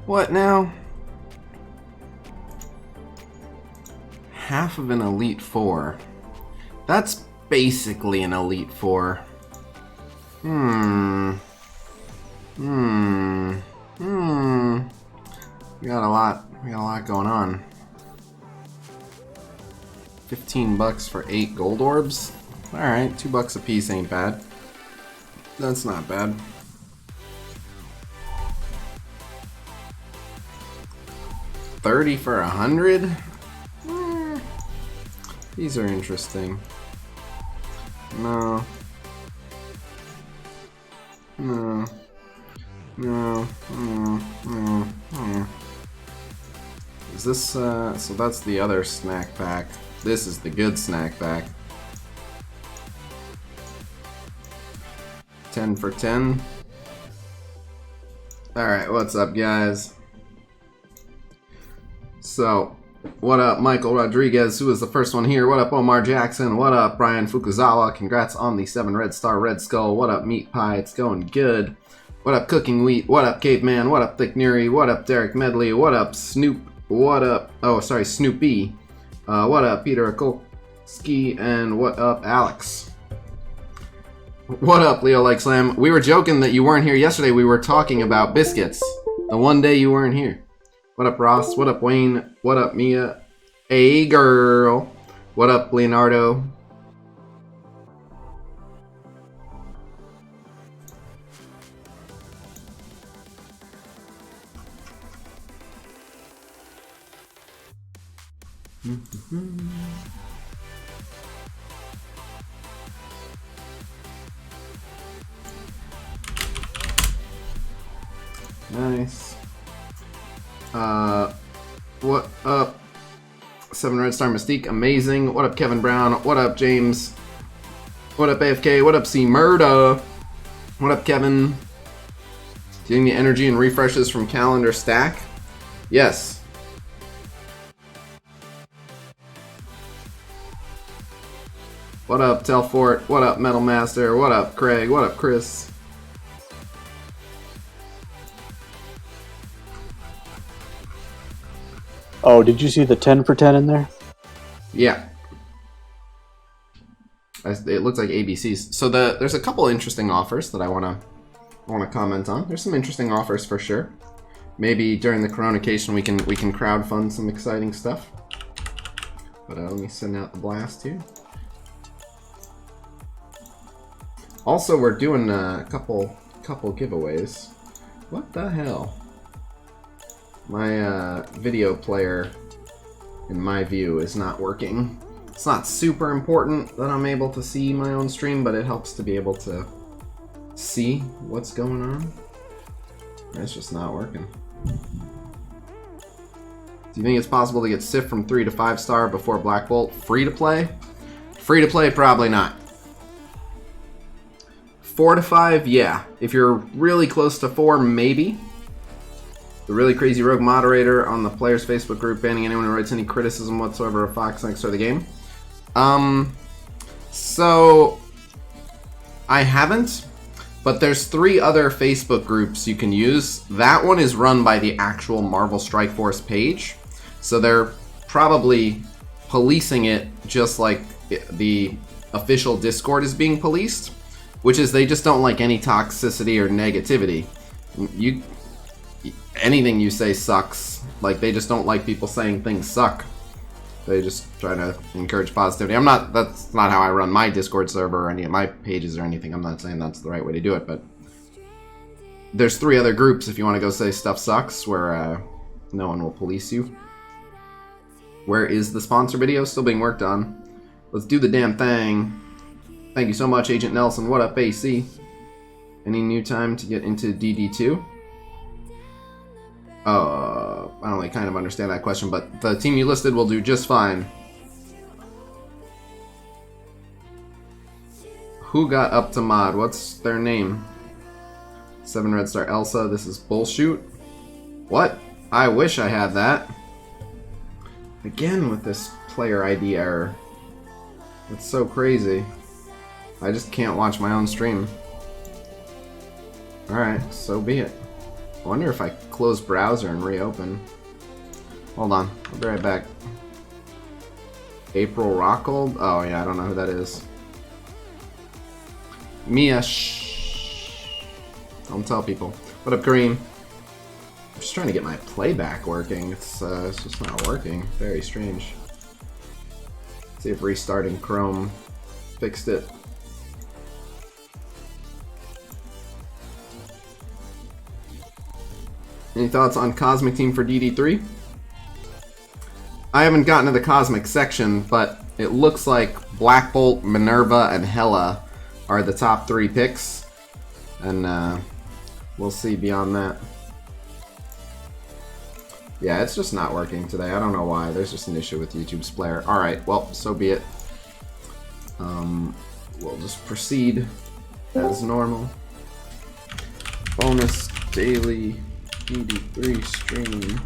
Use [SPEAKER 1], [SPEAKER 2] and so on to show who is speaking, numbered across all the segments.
[SPEAKER 1] What now? Half of an Elite Four. That's basically an Elite Four. We got a lot going on. 15 bucks for 8 gold orbs. Alright, $2 a piece ain't bad. That's not bad. $30 for 100? These are interesting. No. Is this, so that's the other snack pack. This is the good snack pack. 10 for 10. Alright, what's up, guys? So, what up, Michael Rodriguez, who was the first one here? What up, Omar Jackson? What up, Brian Fukuzawa? Congrats on the 7 Red Star Red Skull. What up, Meat Pie? It's going good. What up, Cooking Wheat? What up, Caveman? What up, Thick Neri? What up, Derek Medley? What up, Snoop? What up? Oh, sorry, Snoopy. What up, Peter Akolski? And what up, Alex? What up, Leo Like Slam? We were joking that you weren't here yesterday. We were talking about biscuits. The one day you weren't here. What up, Ross? What up, Wayne? What up, Mia? Hey, girl. What up, Leonardo? Nice. What up? 7 Red Star Mystique, amazing. What up, Kevin Brown? What up, James? What up, AFK? What up, C Murda? What up, Kevin? Getting the energy and refreshes from calendar stack? Yes. What up, Telfort? What up, Metal Master? What up, Craig? What up, Chris?
[SPEAKER 2] Oh, did you see the 10 for 10 in there?
[SPEAKER 1] Yeah. It looks like ABCs. So there's a couple interesting offers that I wanna comment on. There's some interesting offers for sure. Maybe during the Coronation we can crowdfund some exciting stuff. But let me send out the blast here. Also, we're doing a couple giveaways. What the hell? My video player, in my view, is not working. It's not super important that I'm able to see my own stream, but it helps to be able to see what's going on. It's just not working. Do you think it's possible to get SIF from 3 to 5 star before Black Bolt? Free to play? Free to play, probably not. 4 to 5, yeah. If you're really close to 4, maybe. The really crazy rogue moderator on the players' Facebook group banning anyone who writes any criticism whatsoever of Fox next to the game. So I haven't, but there's 3 other Facebook groups you can use. That one is run by the actual Marvel Strike Force page, so they're probably policing it just like the official Discord is being policed, which is they just don't like any toxicity or negativity. Anything you say sucks. Like, they just don't like people saying things suck. They just try to encourage positivity. That's not how I run my Discord server or any of my pages or anything. I'm not saying that's the right way to do it, but there's 3 other groups if you want to go say stuff sucks where no one will police you. Where is the sponsor video? Still being worked on. Let's do the damn thing. Thank you so much, Agent Nelson. What up, AC? Any new time to get into DD2? I only kind of understand that question, but the team you listed will do just fine. Who got up to mod? What's their name? 7 Red Star Elsa, this is bullshit. What? I wish I had that. Again with this player ID error. It's so crazy. I just can't watch my own stream. Alright, so be it. I wonder if I close browser and reopen. Hold on, I'll be right back. April Rockhold? Oh yeah, I don't know who that is. Mia, shh. Don't tell people. What up, Kareem? I'm just trying to get my playback working. It's just not working. Very strange. See if restarting Chrome fixed it. Any thoughts on Cosmic Team for DD3? I haven't gotten to the Cosmic section, but it looks like Black Bolt, Minerva, and Hela are the top 3 picks. And we'll see beyond that. Yeah, it's just not working today. I don't know why. There's just an issue with YouTube's player. Alright, well, so be it. We'll just proceed as normal. Bonus daily DD3 stream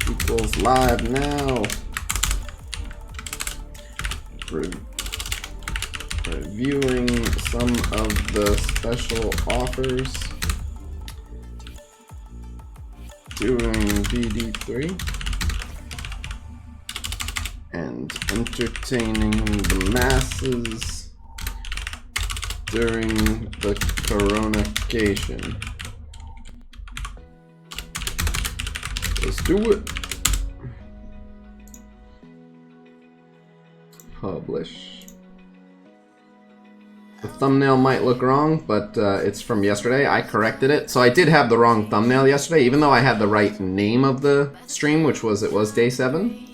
[SPEAKER 1] equals live now. Reviewing some of the special offers. Doing DD3 and entertaining the masses during the coronation. Let's do it. Publish. The thumbnail might look wrong, but it's from yesterday. I corrected it. So I did have the wrong thumbnail yesterday, even though I had the right name of the stream, which was, it was day 7.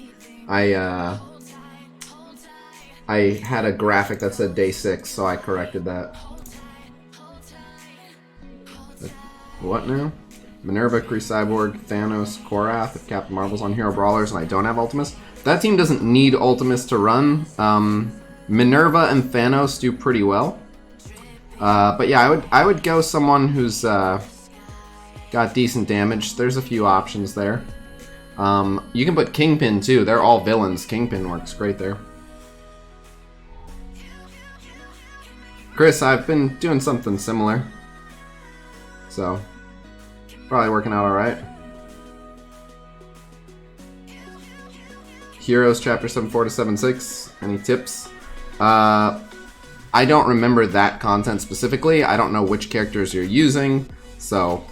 [SPEAKER 1] I had a graphic that said day 6, so I corrected that. What now? Minerva, Kree Cyborg, Thanos, Korath, Captain Marvel's on Hero Brawlers, and I don't have Ultimus. That team doesn't need Ultimus to run. Minerva and Thanos do pretty well. But yeah, I would go someone who's got decent damage. There's a few options there. You can put Kingpin too. They're all villains. Kingpin works great there. Chris, I've been doing something similar. So, probably working out alright. Heroes chapter 74 to 76. Any tips? I don't remember that content specifically. I don't know which characters you're using. So,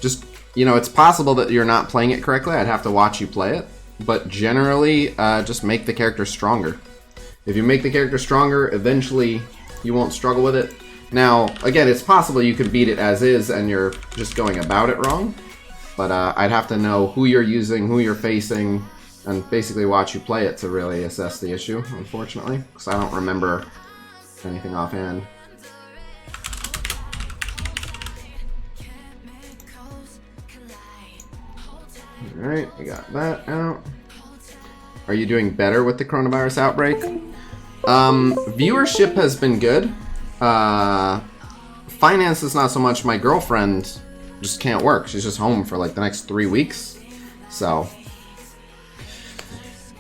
[SPEAKER 1] just, you know, it's possible that you're not playing it correctly. I'd have to watch you play it. But generally, just make the character stronger. If you make the character stronger, eventually you won't struggle with it. Now, again, it's possible you could beat it as is and you're just going about it wrong. But I'd have to know who you're using, who you're facing, and basically watch you play it to really assess the issue, unfortunately. Because I don't remember anything offhand. Alright, we got that out. Are you doing better with the coronavirus outbreak? Viewership has been good. Finance is not so much. My girlfriend just can't work. She's just home for like the next 3 weeks. So,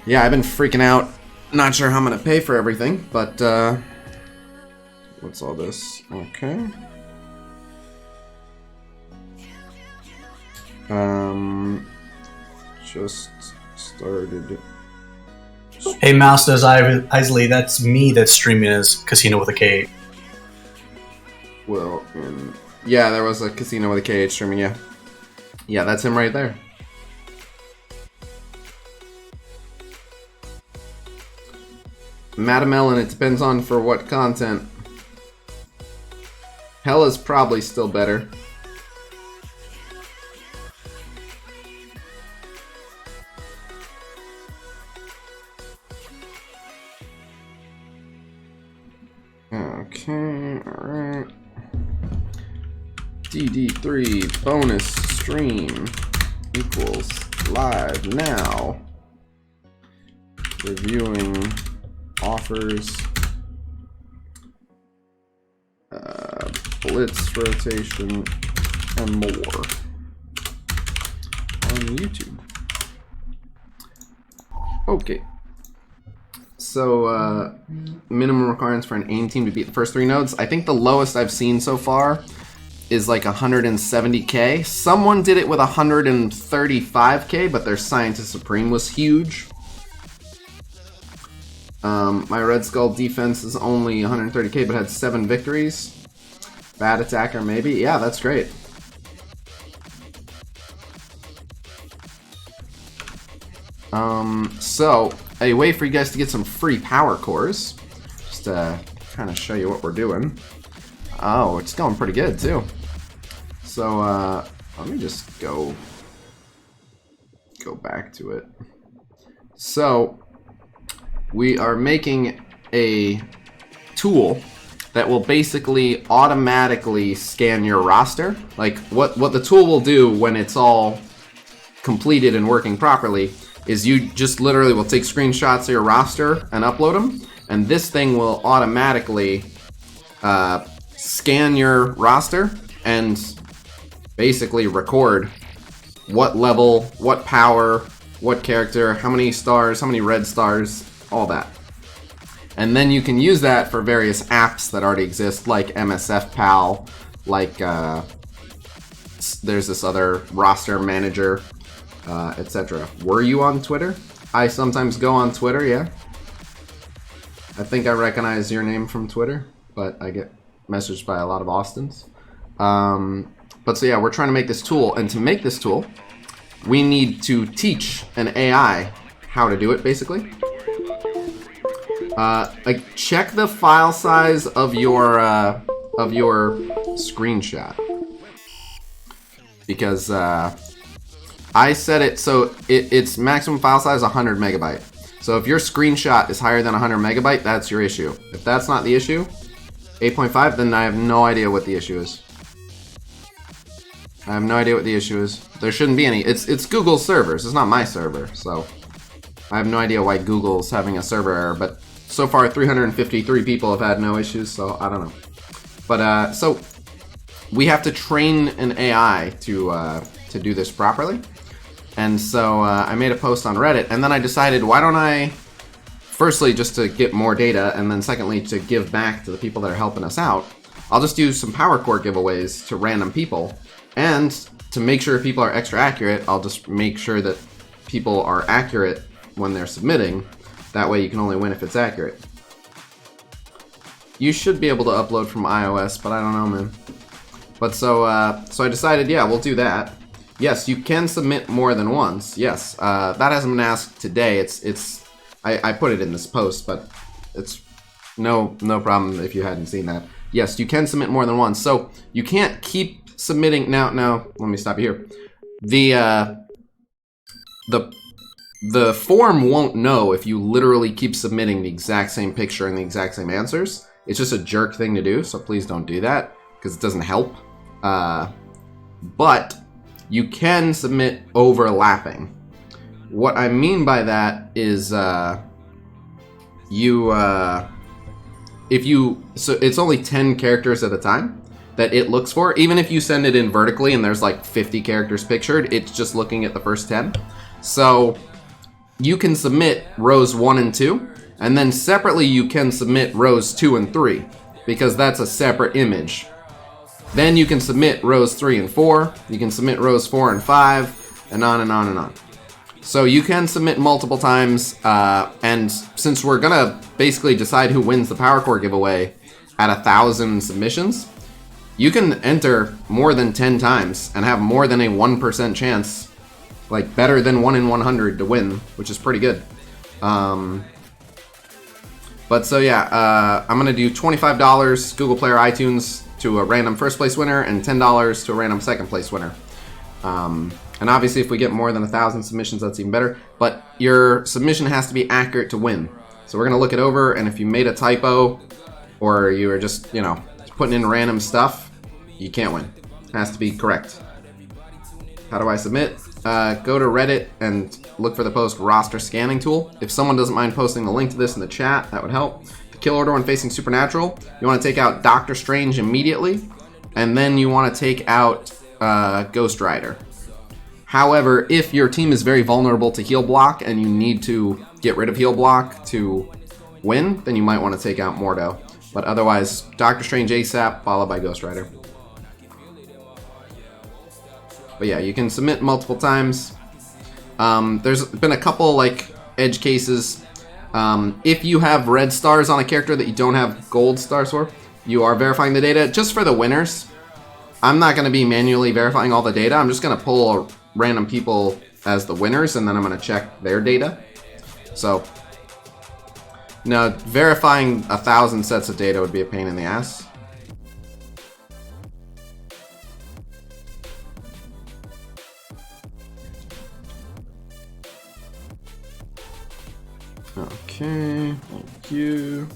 [SPEAKER 1] yeah, I've been freaking out. Not sure how I'm gonna pay for everything, but what's all this? Okay. Just started.
[SPEAKER 3] Hey, Masters Isley, that's me that's streaming as Khasino with a K.
[SPEAKER 1] Well, yeah, there was a Khasino with a KH streaming, yeah. Yeah, that's him right there. Madam Ellen, it depends on for what content. Hela's probably still better. Okay, alright. DD3 bonus stream equals live now. Reviewing offers. Blitz rotation and more on YouTube. Okay. So, minimum requirements for an AIM team to beat the first 3 nodes. I think the lowest I've seen so far is like 170k. Someone did it with 135k, but their Scientist Supreme was huge. My Red Skull defense is only 130k, but had 7 victories. Bad attacker, maybe? Yeah, that's great. So, a way for you guys to get some free power cores. Just to kind of show you what we're doing. Oh, it's going pretty good, too. So, let me just go back to it. So, we are making a tool that will basically automatically scan your roster. Like, what the tool will do when it's all completed and working properly is you just literally will take screenshots of your roster and upload them, and this thing will automatically scan your roster and basically record what level, what power, what character, how many stars, how many red stars, all that. And then you can use that for various apps that already exist, like MSF Pal, like there's this other roster manager, etc. Were you on Twitter? I sometimes go on Twitter, yeah. I think I recognize your name from Twitter, but I get messaged by a lot of Austins. But so yeah, we're trying to make this tool, and to make this tool, we need to teach an AI how to do it, basically. Like, check the file size of your screenshot, because I set it so its maximum file size is 100 megabyte. So if your screenshot is higher than 100 megabyte, that's your issue. If that's not the issue, 8.5, then I have no idea what the issue is. I have no idea what the issue is. There shouldn't be any. It's Google's servers. It's not my server, so I have no idea why Google's having a server error, but so far, 353 people have had no issues, so I don't know. But, so, we have to train an AI to do this properly. And so, I made a post on Reddit, and then I decided, why don't I, firstly, just to get more data, and then secondly, to give back to the people that are helping us out, I'll just do some power core giveaways to random people. And to make sure people are extra accurate, I'll just make sure that people are accurate when they're submitting. That way you can only win if it's accurate. You should be able to upload from iOS, but I don't know, man. But so I decided, yeah, we'll do that. Yes, you can submit more than once. Yes, that hasn't been asked today. I put it in this post, but it's no problem if you hadn't seen that. Yes, you can submit more than once. So you can't keep submitting. Now, let me stop you here. The form won't know if you literally keep submitting the exact same picture and the exact same answers. It's just a jerk thing to do, so please don't do that, because it doesn't help. But you can submit overlapping. What I mean by that is so it's only 10 characters at a time that it looks for. Even if you send it in vertically and there's like 50 characters pictured, it's just looking at the first 10. So you can submit rows 1 and 2, and then separately you can submit rows 2 and 3, because that's a separate image. Then you can submit rows 3 and 4, you can submit rows 4 and 5, and on and on and on. So you can submit multiple times, and since we're gonna basically decide who wins the Power Core giveaway at 1,000 submissions, you can enter more than 10 times and have more than a 1% chance, like better than 1 in 100 to win, which is pretty good. But so yeah, I'm gonna do $25 Google Play or iTunes to a random first place winner and $10 to a random second place winner. And obviously if we get more than 1,000 submissions, that's even better. But your submission has to be accurate to win. So we're gonna look it over, and if you made a typo or you were just, putting in random stuff, you can't win. It has to be correct. How do I submit? Go to Reddit and look for the post roster scanning tool. If someone doesn't mind posting the link to this in the chat, that would help. The kill order when facing Supernatural, you want to take out Doctor Strange immediately, and then you want to take out Ghost Rider. However, if your team is very vulnerable to heal block and you need to get rid of heal block to win, then you might want to take out Mordo. But otherwise, Doctor Strange ASAP, followed by Ghost Rider. But yeah, you can submit multiple times. There's been a couple like edge cases. If you have red stars on a character that you don't have gold stars for, you are verifying the data just for the winners. I'm not going to be manually verifying all the data. I'm just going to pull random people as the winners, and then I'm going to check their data. So, no, verifying 1,000 sets of data would be a pain in the ass. Okay, thank you.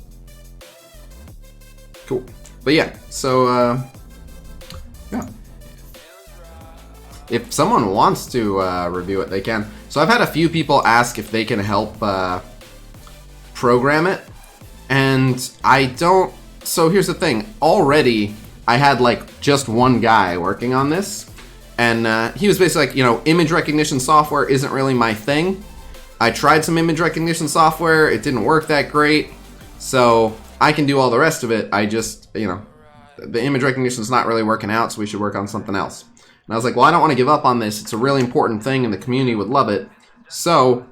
[SPEAKER 1] Cool. But yeah, so, yeah. If someone wants to review it, they can. So I've had a few people ask if they can help program it, and I don't. So here's the thing. Already, I had like just one guy working on this, and he was basically like, you know, image recognition software isn't really my thing. I tried some image recognition software. It didn't work that great, so I can do all the rest of it. I just, you know, the image recognition is not really working out, so we should work on something else. And I was like, well, I don't want to give up on this. It's a really important thing, and the community would love it. So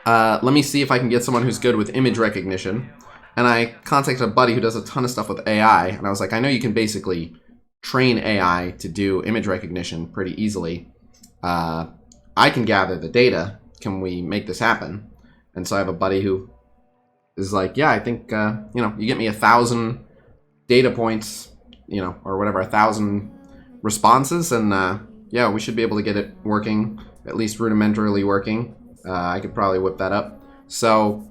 [SPEAKER 1] let me see if I can get someone who's good with image recognition. And I contacted a buddy who does a ton of stuff with AI, and I was like, I know you can basically train AI to do image recognition pretty easily. I can gather the data. Can we make this happen? And so I have a buddy who is like, yeah, I think, you know, you get me 1,000 data points, you know, or whatever, 1,000 responses, and yeah, we should be able to get it working, at least rudimentarily working. I could probably whip that up. So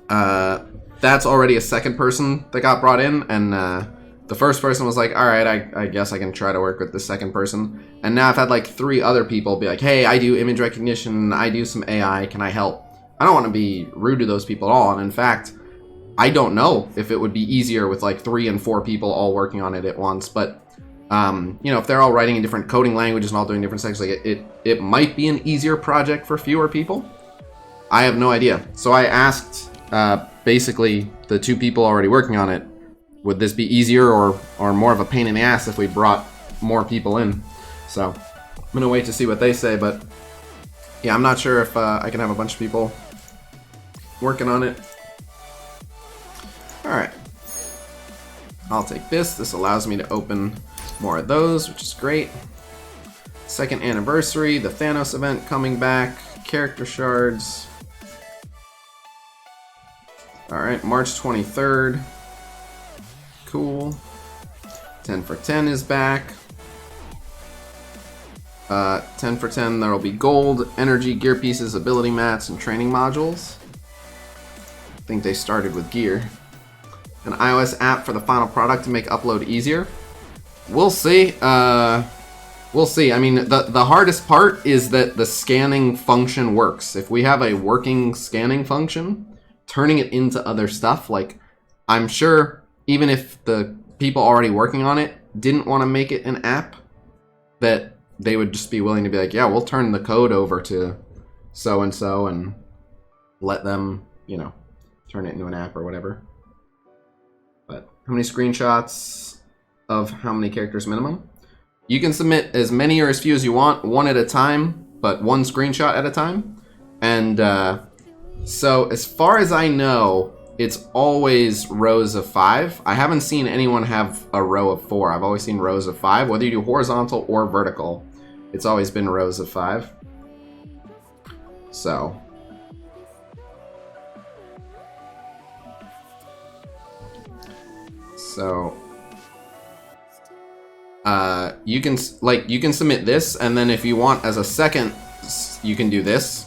[SPEAKER 1] that's already a second person that got brought in, and the first person was like, all right, I guess I can try to work with the second person. And now I've had like 3 other people be like, hey, I do image recognition, I do some AI, can I help? I don't want to be rude to those people at all, and in fact, I don't know if it would be easier with like 3 and 4 people all working on it at once, but you know, if they're all writing in different coding languages and all doing different things, like it might be an easier project for fewer people. I have no idea. So I asked basically the 2 people already working on it, would this be easier or more of a pain in the ass if we brought more people in? So I'm gonna wait to see what they say, but yeah, I'm not sure if I can have a bunch of people working on it. All right, I'll take this. This allows me to open more of those, which is great. 2nd anniversary, the Thanos event coming back, character shards. All right, March 23rd. Cool. 10 for 10 is back. 10 for 10, there will be gold, energy, gear pieces, ability mats, and training modules. I think they started with gear. An iOS app for the final product to make upload easier. We'll see. We'll see. I mean, the hardest part is that the scanning function works. If we have a working scanning function, turning it into other stuff, like, I'm sure even if the people already working on it didn't want to make it an app, that they would just be willing to be like, yeah, we'll turn the code over to so-and-so and let them, you know, turn it into an app or whatever. But how many screenshots of how many characters minimum? You can submit as many or as few as you want, 1 at a time, but 1 screenshot at a time. And so as far as I know, it's always rows of 5. I haven't seen anyone have a row of 4. I've always seen rows of 5. Whether you do horizontal or vertical, it's always been rows of 5. So you can submit this, and then if you want as a second, you can do this.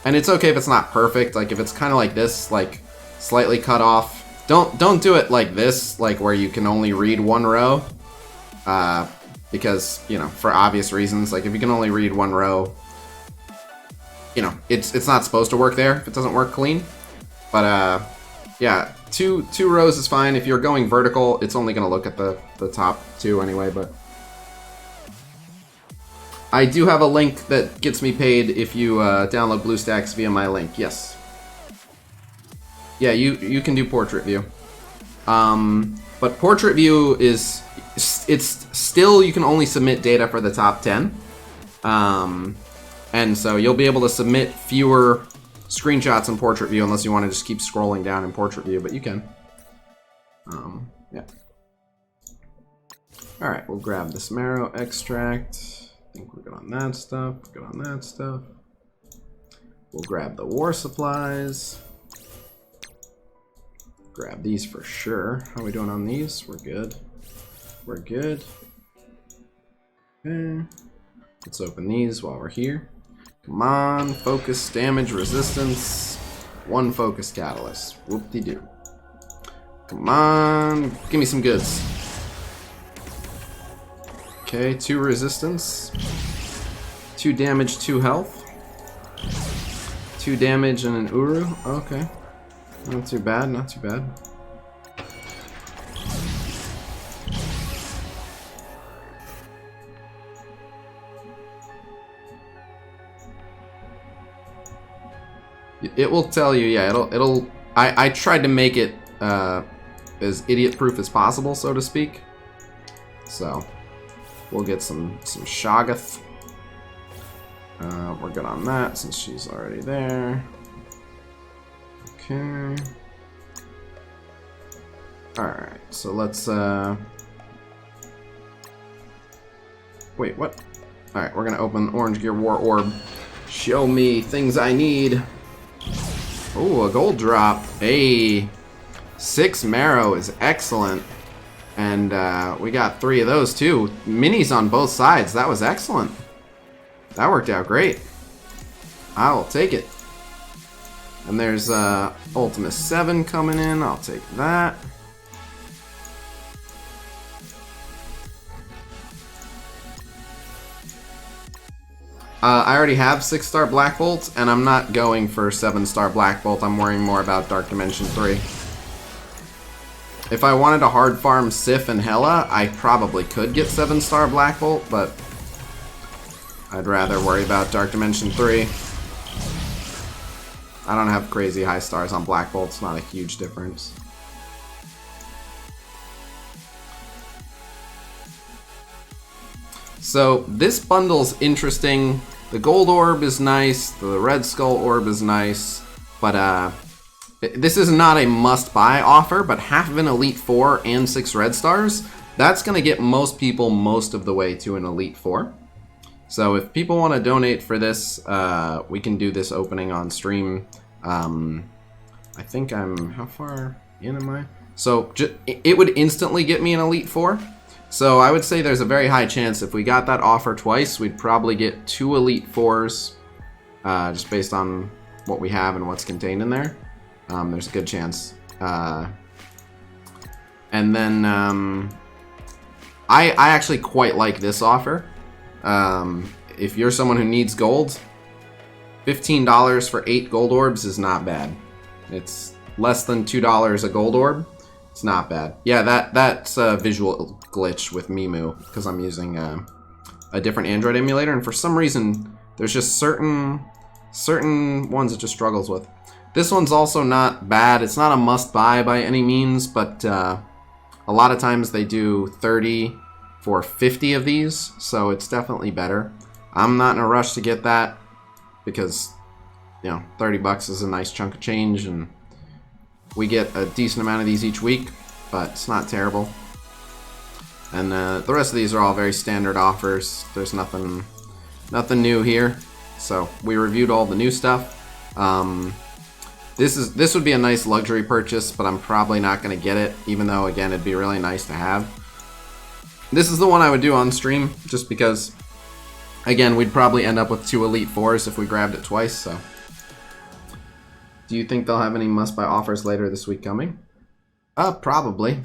[SPEAKER 1] And it's okay if it's not perfect. Like if it's kind of like this, like slightly cut off. Don't do it like this, like where you can only read 1 row, because, you know, for obvious reasons. Like if you can only read 1 row, you know, it's not supposed to work there if it doesn't work clean. But yeah, two rows is fine. If you're going vertical, it's only gonna look at the top 2 anyway. But I do have a link that gets me paid if you download BlueStacks via my link. Yes. Yeah, you can do portrait view. But portrait view is, it's still, you can only submit data for the top 10. And so you'll be able to submit fewer screenshots in portrait view unless you want to just keep scrolling down in portrait view, but you can. Yeah. Alright, we'll grab this marrow extract. I think we're good on that stuff. Good on that stuff. We'll grab the war supplies. Grab these for sure. How are we doing on these? We're good. We're good. Okay. Let's open these while we're here. Come on, focus, damage, resistance. 1 focus catalyst. Whoop-de-doo. Come on, give me some goods. Okay, 2 resistance. 2 damage, 2 health. 2 damage and an Uru. Okay. Not too bad, not too bad. It will tell you, yeah, it'll I tried to make it as idiot proof as possible, so to speak. So we'll get some Shoggoth. We're good on that since she's already there. Okay. Alright, so let's wait, what? Alright, we're gonna open Orange Gear War Orb. Show me things I need. Oh, a gold drop. Hey, 6 marrow is excellent. And we got 3 of those too. Minis on both sides. That was excellent. That worked out great. I'll take it. And there's Ultimus 7 coming in. I'll take that. I already have 6-star Black Bolt, and I'm not going for 7-star Black Bolt. I'm worrying more about Dark Dimension 3. If I wanted to hard farm Sif and Hela, I probably could get 7-star Black Bolt, but I'd rather worry about Dark Dimension 3. I don't have crazy high stars on Black Bolt. It's not a huge difference. So this bundle's interesting. The gold orb is nice, the red skull orb is nice, but this is not a must-buy offer, but half of an Elite 4 and 6 red stars, that's going to get most people most of the way to an Elite 4. So if people want to donate for this, we can do this opening on stream. I think I'm... how far in am I? So it would instantly get me an Elite 4. So I would say there's a very high chance if we got that offer twice, we'd probably get 2 Elite 4s, just based on what we have and what's contained in there. There's a good chance. And then I actually quite like this offer. If you're someone who needs gold, $15 for 8 gold orbs is not bad. It's less than $2 a gold orb. It's not bad. Yeah, that's a visual glitch with Mimu because I'm using a different Android emulator, and for some reason there's just certain ones it just struggles with. This one's also not bad. It's not a must-buy by any means, but a lot of times they do 30 for 50 of these, so it's definitely better. I'm not in a rush to get that because, you know, 30 bucks is a nice chunk of change, and we get a decent amount of these each week, but it's not terrible. And the rest of these are all very standard offers. There's nothing new here. So we reviewed all the new stuff. This would be a nice luxury purchase, but I'm probably not going to get it, even though, again, it'd be really nice to have. This is the one I would do on stream, just because, again, we'd probably end up with 2 Elite 4s if we grabbed it twice, so. Do you think they'll have any must-buy offers later this week coming? Probably.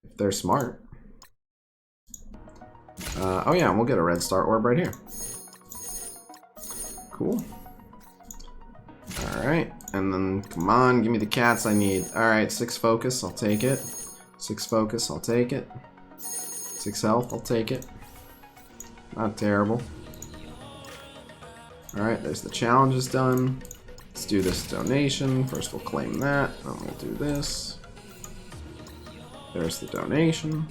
[SPEAKER 1] If they're smart. Oh yeah, we'll get a red star orb right here. Cool. Alright, and then, come on, give me the cats I need. Alright, 6 focus, I'll take it. 6 focus, I'll take it. 6 health, I'll take it. Not terrible. Alright, there's the challenges done. Let's do this donation. First we'll claim that, then we'll do this. There's the donation.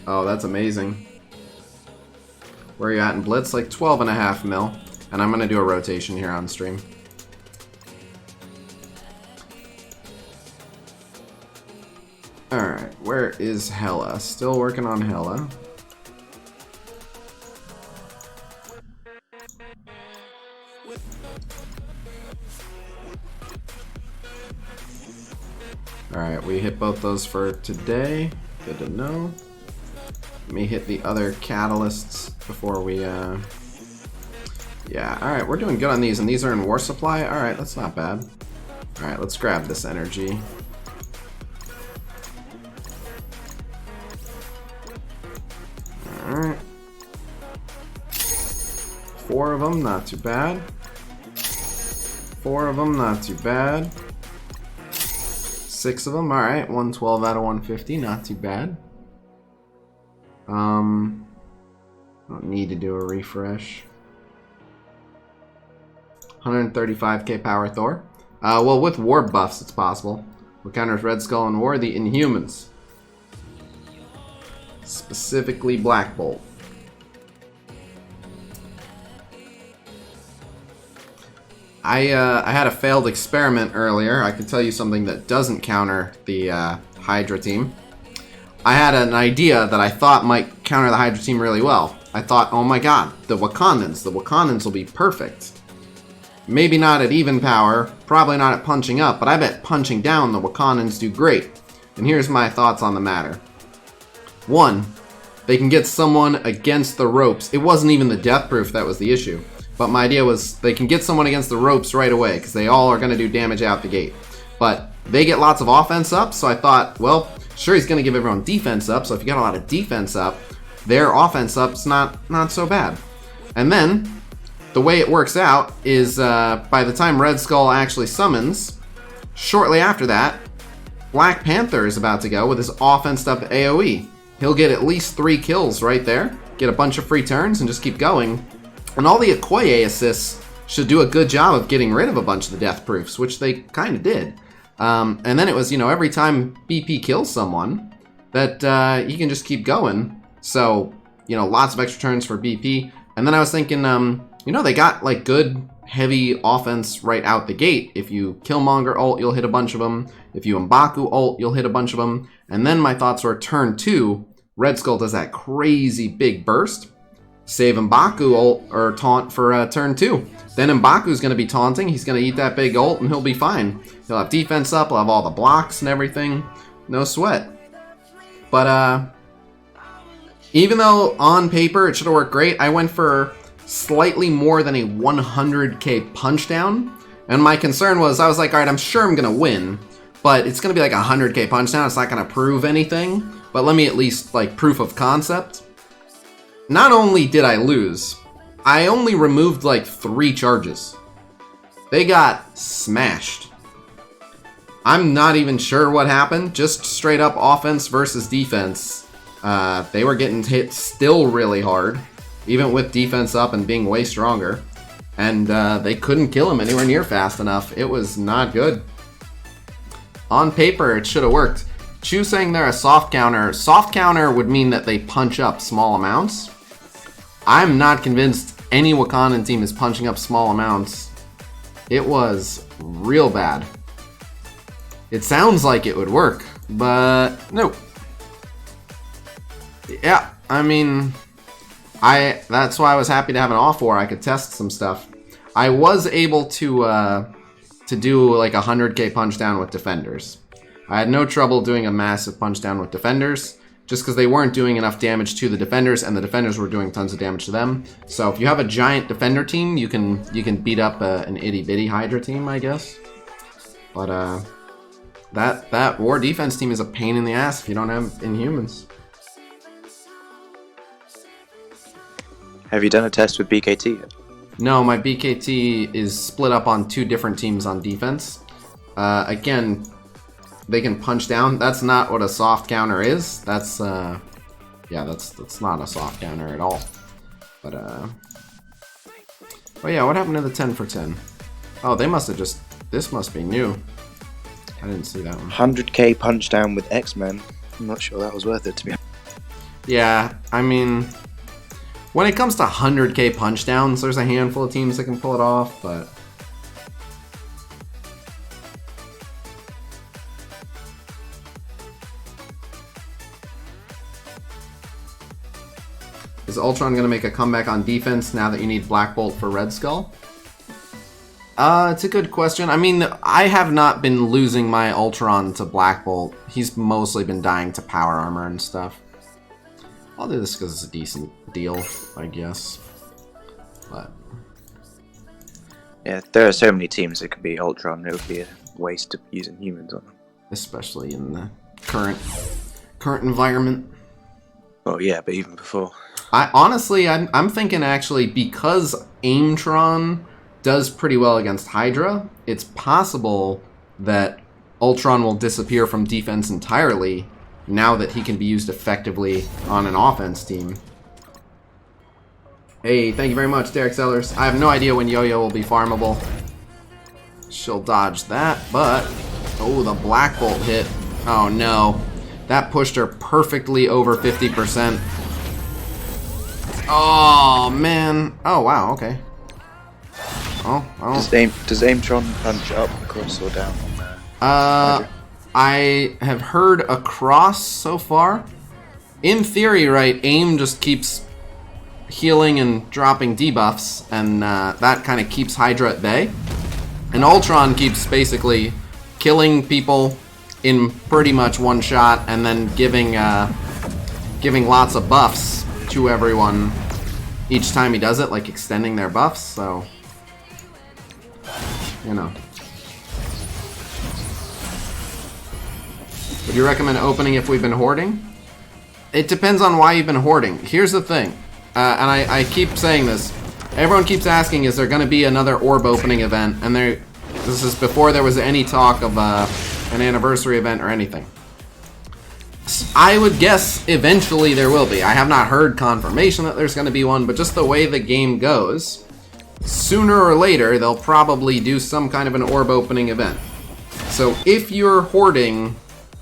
[SPEAKER 1] Oh, that's amazing. Where are you at in Blitz? Like 12.5 mil. And I'm going to do a rotation here on stream. Alright, where is Hella? Still working on Hella. Alright, we hit both those for today. Good to know. Let me hit the other catalysts before we, yeah, alright, we're doing good on these, and these are in war supply? Alright, that's not bad. Alright, let's grab this energy. Alright. 4 of them, not too bad. 4 of them, not too bad. 6 of them, alright, 112 out of 150, not too bad. Don't need to do a refresh. 135k power Thor. Well, with war buffs, it's possible. What counters Red Skull in war? The Inhumans. Specifically Black Bolt. I had a failed experiment earlier. I can tell you something that doesn't counter the Hydra team. I had an idea that I thought might counter the Hydra team really well. I thought, oh my god, the Wakandans will be perfect. Maybe not at even power, probably not at punching up, but I bet punching down the Wakandans do great. And here's my thoughts on the matter. 1, they can get someone against the ropes. It wasn't even the death proof that was the issue. But my idea was they can get someone against the ropes right away, because they all are going to do damage out the gate. But they get lots of offense up, so I thought, well, sure, he's going to give everyone defense up, so if you got a lot of defense up, their offense up's not so bad. And then, the way it works out is by the time Red Skull actually summons, shortly after that, Black Panther is about to go with his offensed up AoE. He'll get at least 3 kills right there, get a bunch of free turns, and just keep going. And all the Okoye assists should do a good job of getting rid of a bunch of the death proofs, which they kind of did. And then it was, you know, every time BP kills someone, that he can just keep going. So, you know, lots of extra turns for BP. And then I was thinking, you know, they got like good heavy offense right out the gate. If you Killmonger ult, you'll hit a bunch of them. If you M'Baku ult, you'll hit a bunch of them. And then my thoughts were turn 2, Red Skull does that crazy big burst. Save M'Baku ult or taunt for turn 2. Then M'Baku's going to be taunting. He's going to eat that big ult and he'll be fine. He'll have defense up. He'll have all the blocks and everything. No sweat. But even though on paper it should have worked great, I went for slightly more than a 100k punch down. And my concern was, I was like, alright, I'm sure I'm going to win. But it's going to be like a 100k punch down. It's not going to prove anything. But let me at least, like, proof of concept. Not only did I lose, I only removed like 3 charges. They got smashed. I'm not even sure what happened. Just straight up offense versus defense. They were getting hit still really hard, even with defense up and being way stronger. And they couldn't kill him anywhere near fast enough. It was not good. On paper, it should have worked. Chu saying they're a soft counter. Soft counter would mean that they punch up small amounts. I'm not convinced any Wakandan team is punching up small amounts. It was real bad. It sounds like it would work, but nope. Yeah, I mean, that's why I was happy to have an off war. I could test some stuff. I was able to do like 100k punch down with defenders. I had no trouble doing a massive punch down with defenders, just because they weren't doing enough damage to the defenders, and the defenders were doing tons of damage to them. So if you have a giant defender team, you can beat up an itty bitty Hydra team, I guess. But that war defense team is a pain in the ass if you don't have Inhumans.
[SPEAKER 4] Have you done a test with BKT yet?
[SPEAKER 1] No, my BKT is split up on 2 different teams on defense. Again, they can punch down. That's not what a soft counter is. That's yeah, that's not a soft counter at all. But oh yeah, what happened to the 10 for 10? Oh, they must have just, this must be new. I didn't see that one.
[SPEAKER 4] 100k punch down with X-Men. I'm not sure that was worth it, to be honest.
[SPEAKER 1] Yeah, I mean, when it comes to 100k punch downs, there's a handful of teams that can pull it off, but... Is Ultron going to make a comeback on defense now that you need Black Bolt for Red Skull? It's a good question. I mean, I have not been losing my Ultron to Black Bolt. He's mostly been dying to Power Armor and stuff. I'll do this because it's a decent deal, I guess. But...
[SPEAKER 4] Yeah, there are so many teams that could be Ultron. It would be a waste of using humans on them.
[SPEAKER 1] Especially in the current environment.
[SPEAKER 4] Well, yeah, but even before.
[SPEAKER 1] I'm thinking actually because Aimtron does pretty well against Hydra, it's possible that Ultron will disappear from defense entirely now that he can be used effectively on an offense team. Hey, thank you very much, Derek Sellers. I have no idea when Yo-Yo will be farmable. She'll dodge that, but... Oh, the Black Bolt hit. Oh, no. That pushed her perfectly over 50%. Oh, man. Oh, wow, okay. Oh.
[SPEAKER 4] Does Aimtron punch up, across, or down on there?
[SPEAKER 1] I have heard across so far. In theory, right, Aim just keeps healing and dropping debuffs, and that kind of keeps Hydra at bay. And Ultron keeps basically killing people in pretty much one shot, and then giving lots of buffs to everyone each time he does it, like extending their buffs, so... You know. Would you recommend opening if we've been hoarding? It depends on why you've been hoarding. Here's the thing, and I keep saying this. Everyone keeps asking, is there going to be another orb opening event? And this is before there was any talk of an anniversary event or anything. I would guess eventually there will be. I have not heard confirmation that there's going to be one, but just the way the game goes, sooner or later they'll probably do some kind of an orb opening event. So if you're hoarding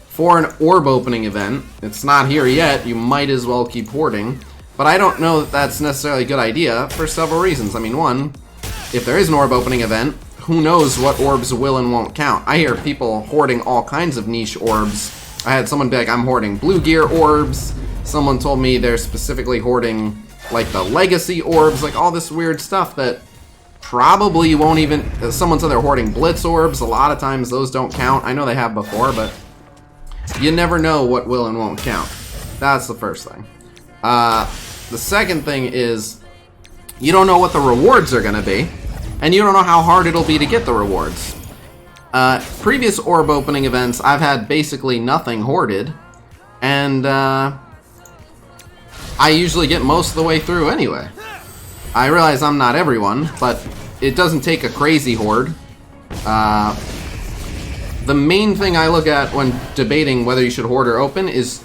[SPEAKER 1] for an orb opening event, it's not here yet, you might as well keep hoarding. But I don't know that that's necessarily a good idea for several reasons. I mean, one, if there is an orb opening event, who knows what orbs will and won't count. I hear people hoarding all kinds of niche orbs. I had someone be like, I'm hoarding blue gear orbs. Someone told me they're specifically hoarding like the legacy orbs, like all this weird stuff that probably won't even... Someone said they're hoarding Blitz orbs. A lot of times those don't count. I know they have before, but you never know what will and won't count. That's the first thing. The second thing is you don't know what the rewards are going to be, and you don't know how hard it'll be to get the rewards. Previous orb opening events, I've had basically nothing hoarded, and I usually get most of the way through anyway. I realize I'm not everyone, but it doesn't take a crazy hoard. The main thing I look at when debating whether you should hoard or open is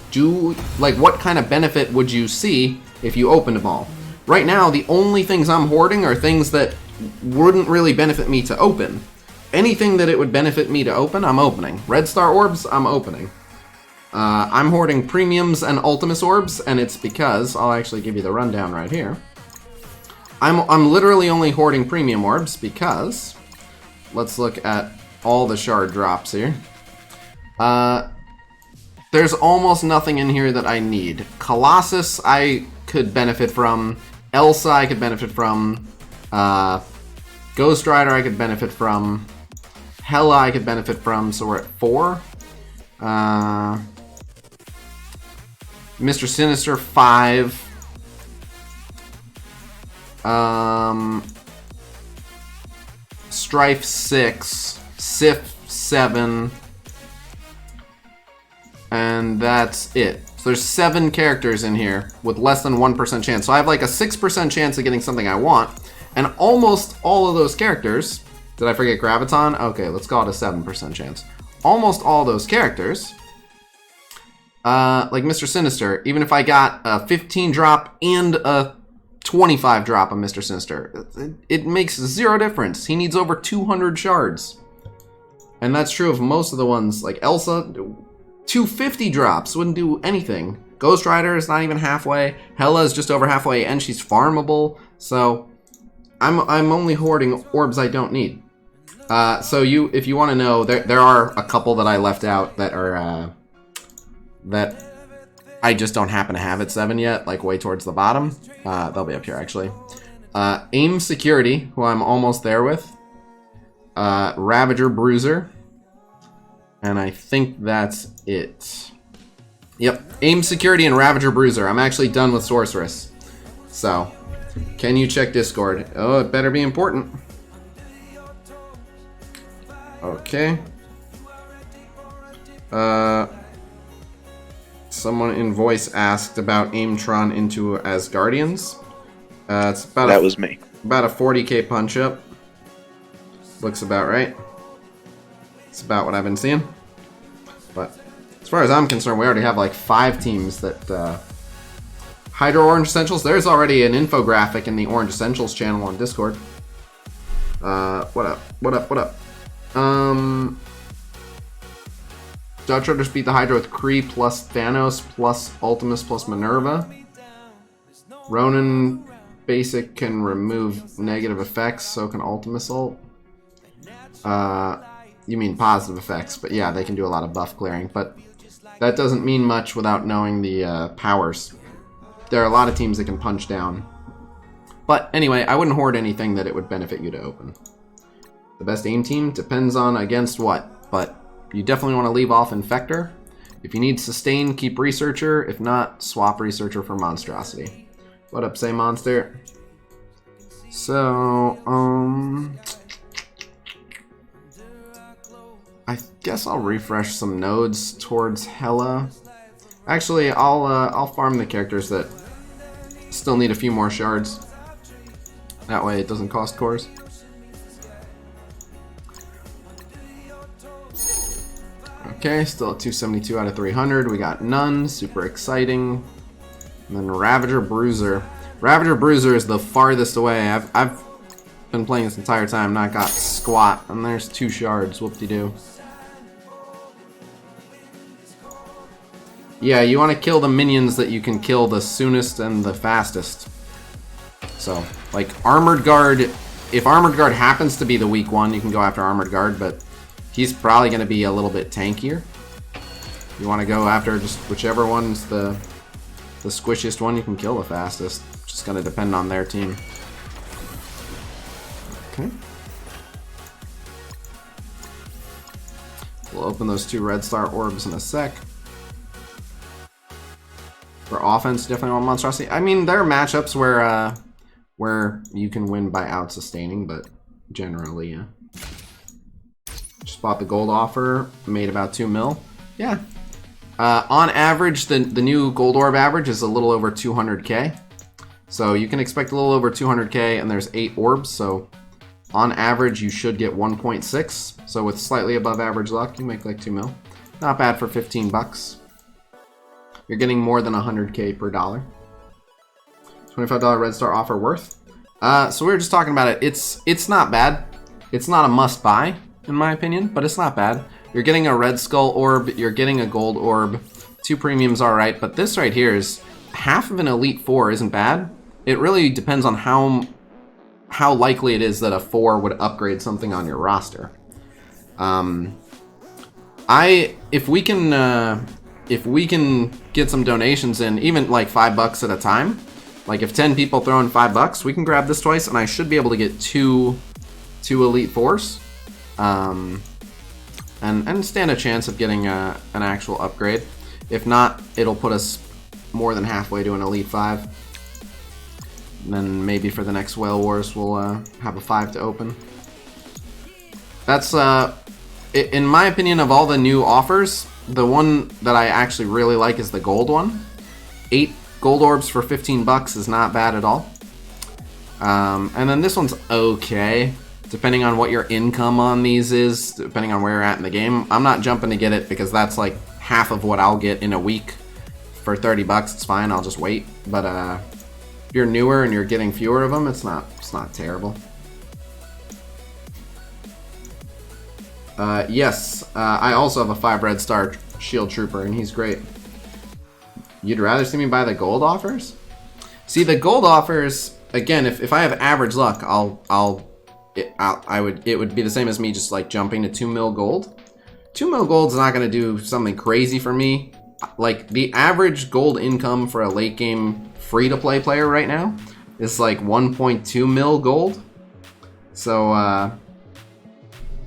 [SPEAKER 1] what kind of benefit would you see if you opened them all? Right now, the only things I'm hoarding are things that wouldn't really benefit me to open. Anything that it would benefit me to open, I'm opening. Red Star orbs, I'm opening. I'm hoarding premiums and Ultimus orbs, and it's because, I'll actually give you the rundown right here. I'm literally only hoarding premium orbs because, let's look at all the shard drops here. There's almost nothing in here that I need. Colossus I could benefit from. Elsa I could benefit from. Ghost Rider I could benefit from. Hela I could benefit from, so we're at 4. Mr. Sinister 5. Strife 6. Sif 7. And that's it. So there's 7 characters in here with less than 1% chance. So I have like a 6% chance of getting something I want. And almost all of those characters... Did I forget Graviton? Okay, let's call it a 7% chance. Almost all those characters, like Mr. Sinister, even if I got a 15 drop and a 25 drop of Mr. Sinister, it makes 0 difference. He needs over 200 shards. And that's true of most of the ones. Like Elsa, 250 drops, wouldn't do anything. Ghost Rider is not even halfway. Hela is just over halfway, and she's farmable. So I'm only hoarding orbs I don't need. So if you want to know, there are a couple that I left out that are that I just don't happen to have at 7 yet, like way towards the bottom. They'll be up here actually. AIM Security, who I'm almost there with. Ravager Bruiser. And I think that's it. Yep, AIM Security and Ravager Bruiser. I'm actually done with Sorceress. So, can you check Discord? Oh, it better be important. Okay. Someone in voice asked about Aimtron into Asgardians. It's about
[SPEAKER 4] That was me.
[SPEAKER 1] About a 40k punch up. Looks about right. It's about what I've been seeing. But as far as I'm concerned, we already have like 5 teams that Hydro Orange Essentials. There's already an infographic in the Orange Essentials channel on Discord. What up? What up? What up? Dodge Riders beat the Hydra with Kree plus Thanos plus Ultimus plus Minerva. Ronin basic can remove negative effects, so can Ultimus ult. You mean positive effects, but yeah, they can do a lot of buff clearing, but that doesn't mean much without knowing the powers. There are a lot of teams that can punch down. But anyway, I wouldn't hoard anything that it would benefit you to open. The best aim team depends on against what, but you definitely want to leave off Infector. If you need sustain, keep Researcher. If not, swap Researcher for Monstrosity. What up, say Monster? So, I guess I'll refresh some nodes towards Hela. Actually, I'll farm the characters that still need a few more shards. That way it doesn't cost cores. Okay, still at 272 out of 300. We got none, super exciting. And then Ravager Bruiser. Ravager Bruiser is the farthest away. I've been playing this entire time, not got squat. And there's 2 shards, whoop-de-doo. Yeah, you want to kill the minions that you can kill the soonest and the fastest. So, like Armored Guard, if Armored Guard happens to be the weak one, you can go after Armored Guard, but he's probably going to be a little bit tankier. You want to go after just whichever one's the squishiest one you can kill the fastest. Just going to depend on their team. Okay. We'll open those 2 red star orbs in a sec. For offense, definitely want Monstrosity. I mean, there are matchups where you can win by out-sustaining, but generally, yeah. Just bought the gold offer, made about 2 mil. Yeah. On average, the new gold orb average is a little over 200k. So you can expect a little over 200k, and there's 8 orbs, so on average, you should get 1.6. So with slightly above average luck, you make like 2 mil. Not bad for 15 bucks. You're getting more than 100k per dollar. $25 red star offer worth. So we were just talking about it. It's not bad. It's not a must buy, in my opinion, but it's not bad. You're getting a red skull orb. You're getting a gold orb. 2 premiums are right, but this right here is half of an Elite 4 isn't bad. It really depends on how likely it is that a 4 would upgrade something on your roster. If we can get some donations in, even like $5 at a time, like if 10 people throw in $5, we can grab this twice, and I should be able to get two Elite 4s, and stand a chance of getting an actual upgrade. If not, it'll put us more than halfway to an Elite 5. And then maybe for the next Whale Wars, we'll have a 5 to open. That's, in my opinion, of all the new offers, the one that I actually really like is the gold one. 8 gold orbs for 15 bucks is not bad at all. And then this one's okay, depending on what your income on these is, depending on where you're at in the game. I'm not jumping to get it because that's like half of what I'll get in a week. For 30 bucks, it's fine, I'll just wait. But if you're newer and you're getting fewer of them, it's not terrible. Yes, I also have a 5 red star shield trooper, and he's great. You'd rather see me buy the gold offers? See, the gold offers, again, if I have average luck, it would be the same as me just like jumping to 2 mil gold. 2 mil gold's not gonna do something crazy for me. Like, the average gold income for a late game free-to-play player right now is like 1.2 mil gold. So,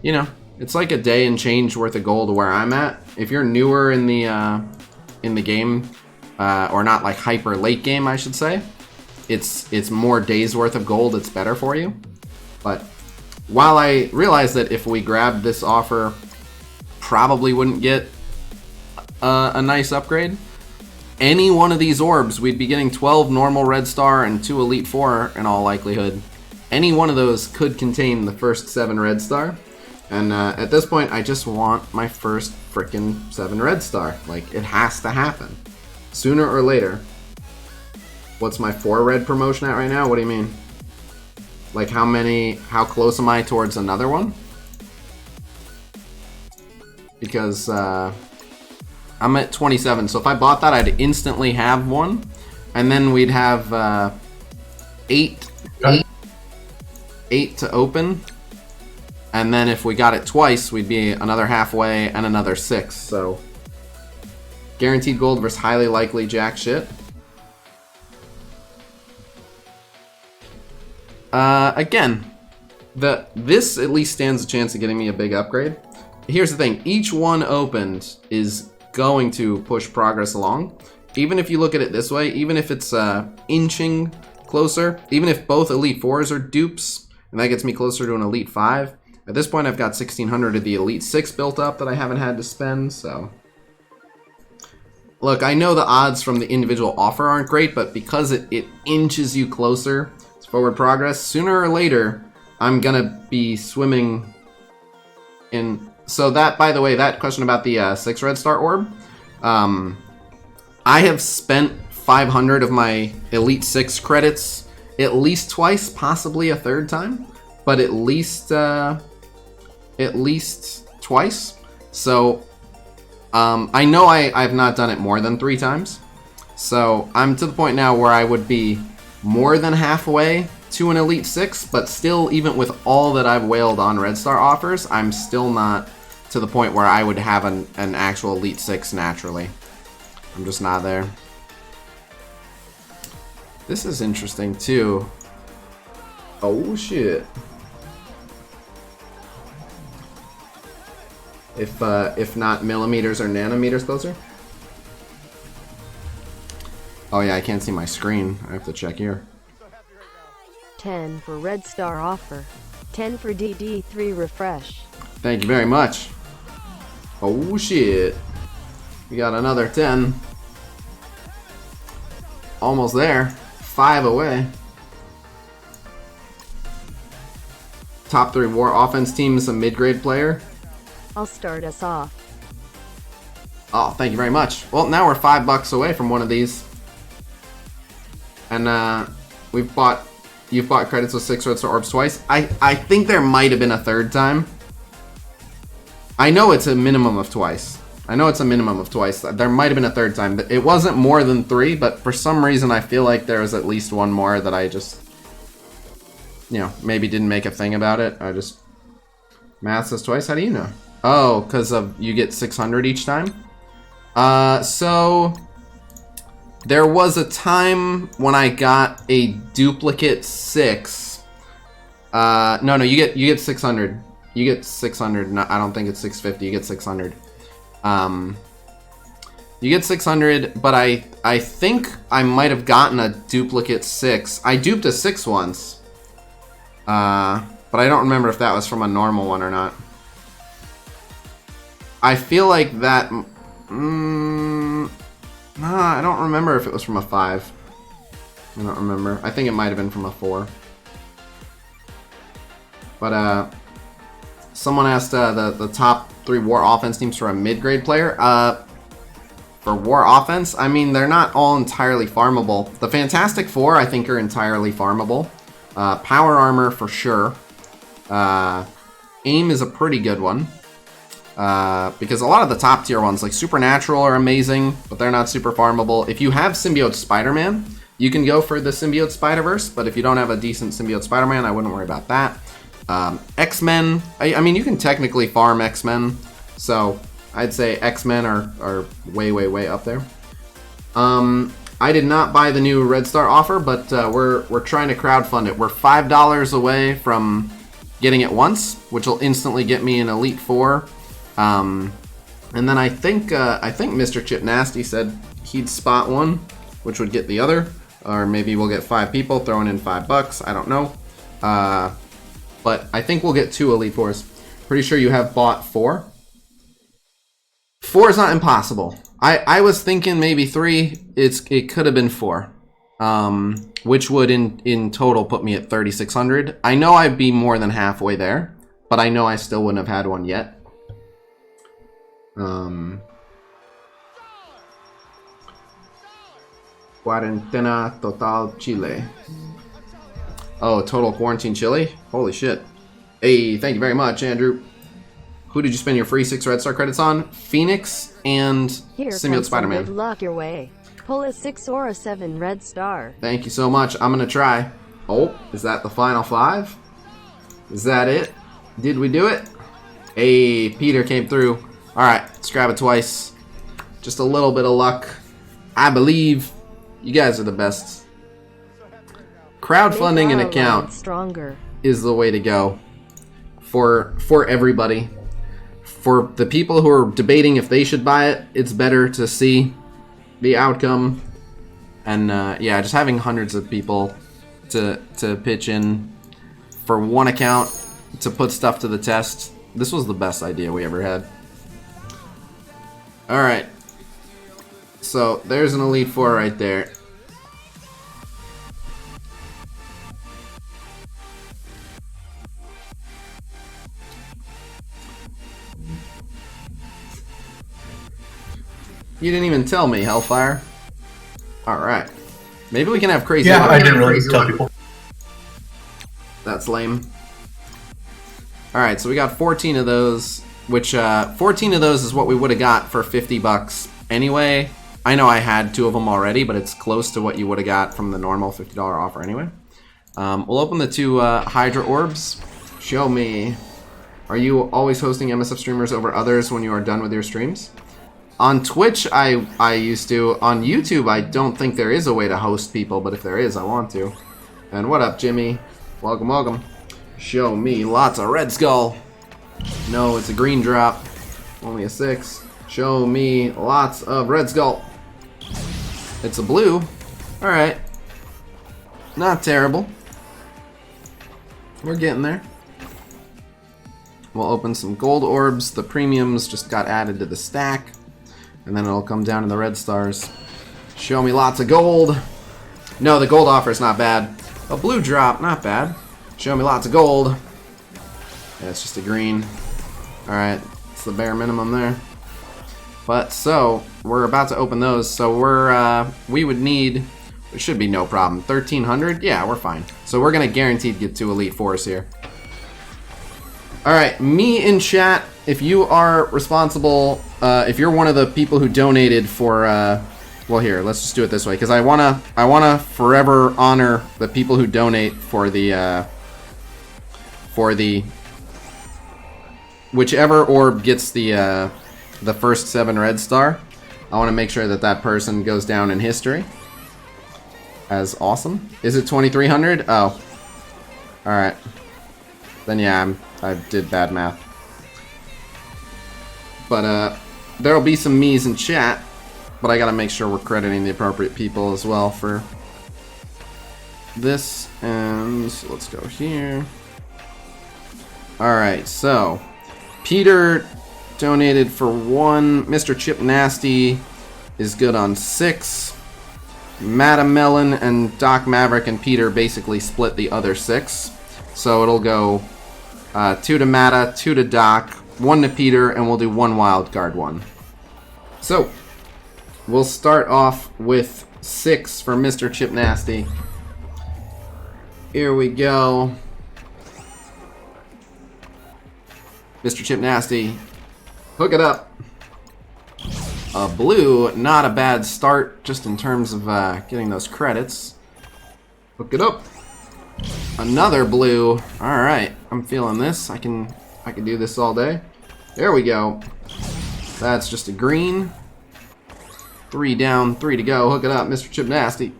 [SPEAKER 1] you know, it's like a day and change worth of gold where I'm at. If you're newer in the game, or not like hyper late game, I should say, it's more days worth of gold. It's better for you. But while I realize that if we grabbed this offer, probably wouldn't get a nice upgrade. Any one of these orbs, we'd be getting 12 normal red star and 2 elite 4 in all likelihood. Any one of those could contain the first 7 red star. And at this point, I just want my first frickin' 7 red star. Like, it has to happen. Sooner or later. What's my 4 red promotion at right now? What do you mean? Like, how close am I towards another one? Because, I'm at 27, so if I bought that, I'd instantly have one. And then we'd have, 8 to open. And then if we got it twice, we'd be another halfway and another 6, so... Guaranteed gold versus highly likely jack shit. Again, this at least stands a chance of getting me a big upgrade. Here's the thing, each one opened is going to push progress along. Even if you look at it this way, even if it's inching closer, even if both Elite 4s are dupes, and that gets me closer to an Elite 5, at this point I've got 1600 of the Elite 6 built up that I haven't had to spend, so... Look, I know the odds from the individual offer aren't great, but because it inches you closer to forward progress, sooner or later, I'm gonna be swimming in... So that, by the way, that question about the 6 red star orb, I have spent 500 of my Elite 6 credits at least twice, possibly a third time, but at least twice. So I know I've not done it more than 3 times. So I'm to the point now where I would be more than halfway to an Elite 6, but still, even with all that I've whaled on Red Star offers, I'm still not to the point where I would have an actual Elite 6 naturally. I'm just not there. This is interesting too. Oh shit. If not millimeters or nanometers closer. Oh yeah, I can't see my screen. I have to check here.
[SPEAKER 5] 10 for Red Star offer. 10 for DD3 refresh.
[SPEAKER 1] Thank you very much. Oh shit. We got another 10. Almost there. 5 away. Top 3 war offense team is a mid-grade player.
[SPEAKER 5] I'll start us off.
[SPEAKER 1] Oh, thank you very much. Well, now we're $5 away from one of these. And you've bought credits with 6 Red Star orbs twice. I think there might have been a third time. I know it's a minimum of twice. There might have been a third time. But it wasn't more than 3, but for some reason I feel like there was at least one more that I just, you know, maybe didn't make a thing about it. I just... Math says twice? How do you know? Oh, because of you get 600 each time? So... There was a time when I got a duplicate 6. No, you get 600. You get 600. No, I don't think it's 650. You get 600. You get 600, but I think I might have gotten a duplicate 6. I duped a 6 once. But I don't remember if that was from a normal one or not. I feel like that... Nah, I don't remember if it was from a 5. I don't remember. I think it might have been from a 4. But, someone asked the top 3 war offense teams for a mid-grade player. For war offense, I mean, they're not all entirely farmable. The Fantastic Four, I think, are entirely farmable. Power Armor, for sure. Aim is a pretty good one. Because a lot of the top tier ones, like Supernatural, are amazing, but they're not super farmable. If you have Symbiote Spider-Man, you can go for the Symbiote Spider-Verse, but if you don't have a decent Symbiote Spider-Man, I wouldn't worry about that. X-Men, I mean, you can technically farm X-Men, so I'd say X-Men are way, way, way up there. I did not buy the new Red Star offer, but we're trying to crowdfund it. We're $5 away from getting it once, which will instantly get me an Elite Four. And then I think Mr. Chip Nasty said he'd spot one, which would get the other, or maybe we'll get 5 people throwing in $5. I don't know, but I think we'll get 2 Elite Fours. Pretty sure you have bought 4. 4 is not impossible. I was thinking maybe 3. It could have been 4, which would in total put me at 3,600. I know I'd be more than halfway there, but I know I still wouldn't have had one yet. Cuarentena Total Chile. Oh, Total Quarantine Chile? Holy shit. Hey, thank you very much, Andrew. Who did you spend your free 6 Red Star credits on? Phoenix and Symbiote Spider-Man.
[SPEAKER 5] Good luck your way. Pull a 6 or a 7 Red Star.
[SPEAKER 1] Thank you so much. I'm gonna try. Oh, is that the final 5? Is that it? Did we do it? Hey, Peter came through. Alright, let's grab it twice. Just a little bit of luck. I believe. You guys are the best. Crowdfunding an account
[SPEAKER 5] stronger
[SPEAKER 1] is the way to go for everybody. For the people who are debating if they should buy it, it's better to see the outcome. And yeah, just having hundreds of people to pitch in for one account to put stuff to the test. This was the best idea we ever had. Alright. So there's an Elite Four right there. You didn't even tell me, Hellfire. Alright. Maybe we can have crazy
[SPEAKER 3] Yeah,
[SPEAKER 1] luck.
[SPEAKER 3] I didn't really tell people.
[SPEAKER 1] That's lame. Alright, so we got 14 of those, which 14 of those is what we would have got for $50 anyway. I know I had 2 of them already, but it's close to what you would have got from the normal $50 offer anyway. We'll open the 2 Hydra Orbs. Show me. Are you always hosting MSF streamers over others when you are done with your streams? On Twitch, I used to. On YouTube, I don't think there is a way to host people, but if there is, I want to. And what up, Jimmy? Welcome, welcome. Show me lots of Red Skull. No, it's a green drop. Only a 6. Show me lots of Red Skull. It's a blue. Alright. Not terrible. We're getting there. We'll open some gold orbs. The premiums just got added to the stack. And then it'll come down to the red stars. Show me lots of gold. No, the gold offer is not bad. A blue drop, not bad. Show me lots of gold. Yeah, it's just a green. Alright, it's the bare minimum there. But so, we're about to open those. So we would need, it should be no problem. 1,300? Yeah, we're fine. So we're gonna guaranteed get 2 Elite Fours here. Alright, me in chat, if you are responsible, if you're one of the people who donated for, well here, let's just do it this way, because I wanna forever honor the people who donate for the whichever orb gets the first 7 red star. I want to make sure that that person goes down in history as awesome. Is it 2,300? Oh, all right. Then yeah, I did bad math. But there'll be some me's in chat, but I gotta make sure we're crediting the appropriate people as well for this. And let's go here. All right, so Peter donated for 1. Mr. Chip Nasty is good on 6. Madam Melon and Doc Maverick and Peter basically split the other 6. So it'll go 2 to Mata, 2 to Doc, 1 to Peter, and we'll do 1 wild card 1. So we'll start off with 6 for Mr. Chip Nasty. Here we go. Mr. Chip Nasty, Hook it up. A blue, not a bad start, just in terms of getting those credits. Hook it up. Another blue. Alright, I'm feeling this. I can do this all day. There we go. That's just a green. 3 down, 3 to go. Hook it up, Mr. Chip Nasty.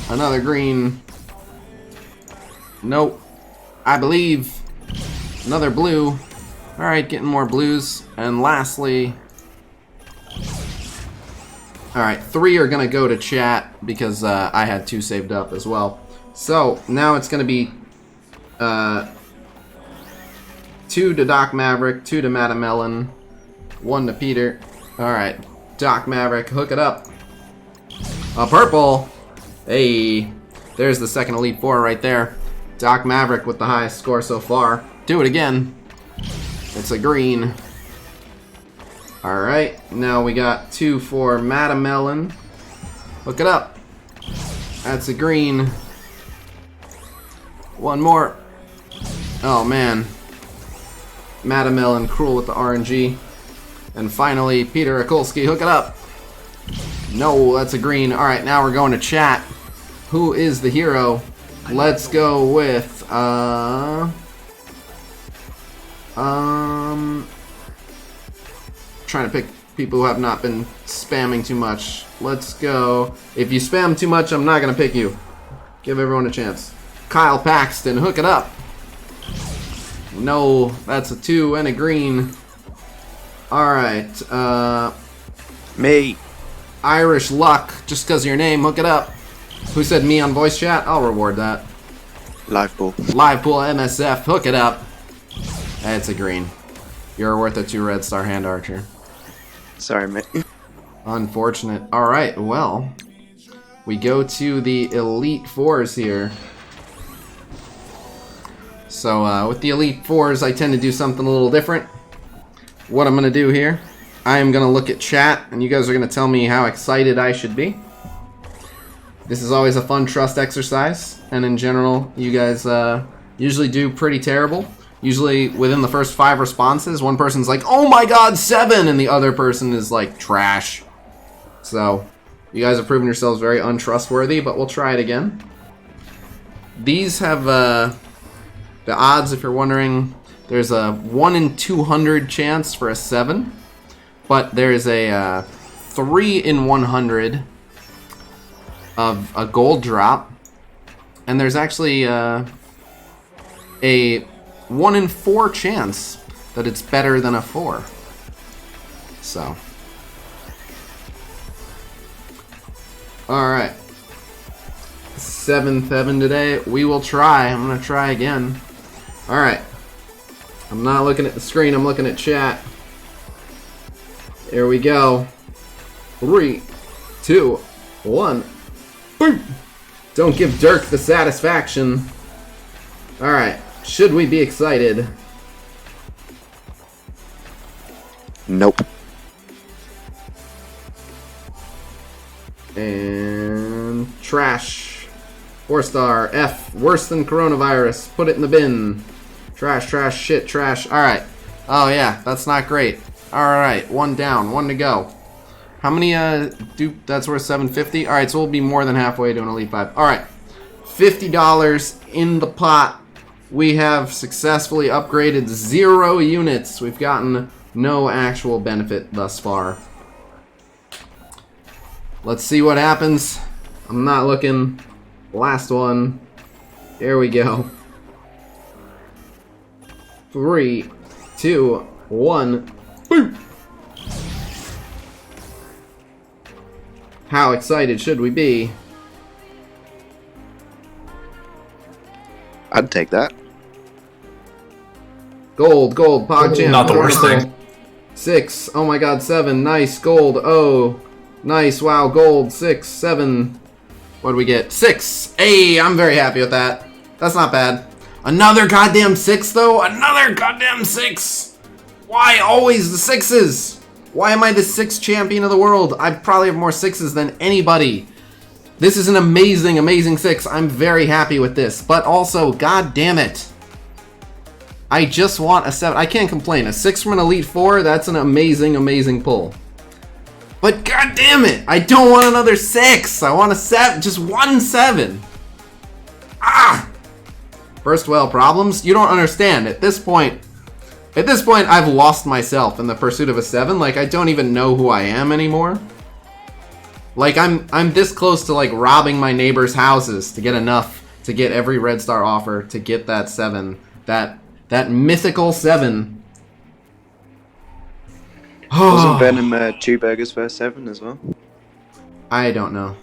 [SPEAKER 1] Another green. Nope. I believe. Another blue. Alright, getting more blues. And lastly... Alright, 3 are going to go to chat because I had 2 saved up as well. So, now it's going to be 2 to Doc Maverick, 2 to Matamelon, 1 to Peter. Alright, Doc Maverick, hook it up. A purple! Hey, there's the second Elite Four right there. Doc Maverick with the highest score so far. Do it again. It's a green. Alright, now we got 2 for Matamelon. Look it up. That's a green. 1 more. Oh man. Matamelon, cruel with the RNG. And finally, Peter Akulski, hook it up. No, that's a green. Alright, now we're going to chat. Who is the hero? Let's go with, trying to pick people who have not been spamming too much. Let's go. If you spam too much, I'm not going to pick you. Give everyone a chance. Kyle Paxton, hook it up. No, that's a 2 and a green. Alright,
[SPEAKER 4] Me.
[SPEAKER 1] Irish Luck, just because of your name, hook it up. Who said me on voice chat? I'll reward that.
[SPEAKER 4] Live ball.
[SPEAKER 1] Live pool MSF, hook it up. It's a green. You're worth a 2 red star hand archer.
[SPEAKER 4] Sorry, mate.
[SPEAKER 1] Unfortunate. Alright, well. We go to the Elite Fours here. So, with the Elite Fours, I tend to do something a little different. What I'm going to do here, I am going to look at chat, and you guys are going to tell me how excited I should be. This is always a fun trust exercise, and in general, you guys usually do pretty terrible. Usually, within the first 5 responses, one person's like, oh my god, 7! And the other person is like, trash. So, you guys have proven yourselves very untrustworthy, but we'll try it again. These have, the odds, if you're wondering, there's a 1 in 200 chance for a 7. But there's a 3 in 100 of a gold drop. And there's actually a 1 in 4 chance that it's better than a 4. So. Alright. 7th heaven today. We will try. I'm going to try again. Alright. I'm not looking at the screen. I'm looking at chat. Here we go. 3, 2, 1. Boom! Don't give Dirk the satisfaction. Alright. Should we be excited?
[SPEAKER 4] Nope.
[SPEAKER 1] And trash. 4-star. F. Worse than coronavirus. Put it in the bin. Trash, trash, shit, trash. Alright. Oh yeah, that's not great. Alright, 1 down, 1 to go. How many that's worth 750? Alright, so we'll be more than halfway to an Elite 5. Alright. $50 in the pot. We have successfully upgraded 0 units. We've gotten no actual benefit thus far. Let's see what happens. I'm not looking. Last one. Here we go. 3, 2, 1. Boom! How excited should we be?
[SPEAKER 4] I'd take that.
[SPEAKER 1] Gold, gold, PogChamp.
[SPEAKER 3] Not the worst thing.
[SPEAKER 1] 6. Oh my god, 7. Nice, gold. Oh, nice. Wow, gold. 6, 7. What do we get? 6. Hey, I'm very happy with that. That's not bad. Another goddamn 6, though? Another goddamn 6! Why always the 6s? Why am I the 6th champion of the world? I probably have more 6s than anybody. This is an amazing, amazing 6. I'm very happy with this. But also, god damn it. I just want a 7. I can't complain. A 6 from an Elite 4, that's an amazing, amazing pull. But god damn it, I don't want another 6. I want a 7, just one 7. Ah! First whale problems? You don't understand. At this point, I've lost myself in the pursuit of a 7. Like, I don't even know who I am anymore. Like, I'm this close to, like, robbing my neighbors' houses to get enough to get every Red Star offer to get that 7. That mythical 7.
[SPEAKER 4] Wasn't Venom Two Burgers first 7 as well?
[SPEAKER 1] I don't know.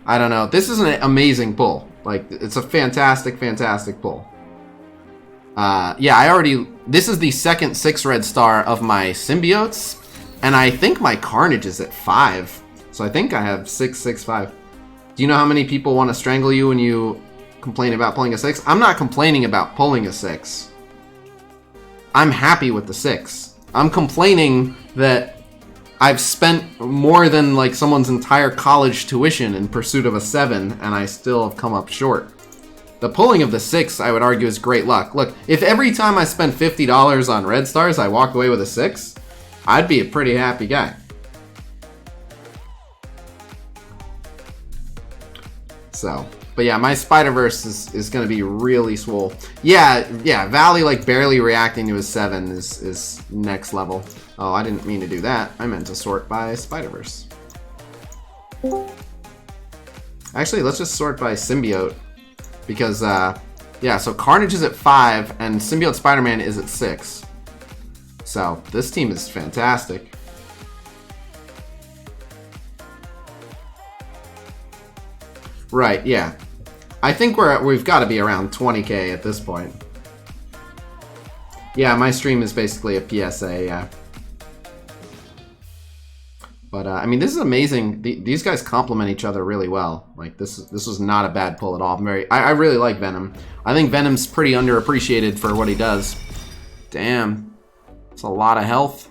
[SPEAKER 1] I don't know. This is an amazing pull. Like, it's a fantastic, fantastic pull. Yeah, this is the second 6 Red Star of my symbiotes, and I think my Carnage is at 5. So I think I have 6, 6, 5. Do you know how many people want to strangle you when you complain about pulling a 6? I'm not complaining about pulling a 6. I'm happy with the 6. I'm complaining that I've spent more than like someone's entire college tuition in pursuit of a 7, and I still have come up short. The pulling of the 6, I would argue, is great luck. Look, if every time I spent $50 on Red Stars, I walked away with a 6, I'd be a pretty happy guy. So, but yeah, my Spider-Verse is going to be really swole. Yeah, Valley like barely reacting to his 7 is next level. Oh, I didn't mean to do that. I meant to sort by Spider-Verse. Actually, let's just sort by Symbiote. Because, yeah, so Carnage is at 5, and Symbiote Spider-Man is at 6. So, this team is fantastic. Right, yeah. I think we've got to be around 20k at this point. Yeah, my stream is basically a PSA, yeah. But, I mean, this is amazing. These guys complement each other really well. Like, this was not a bad pull at all. I really like Venom. I think Venom's pretty underappreciated for what he does. Damn. That's a lot of health.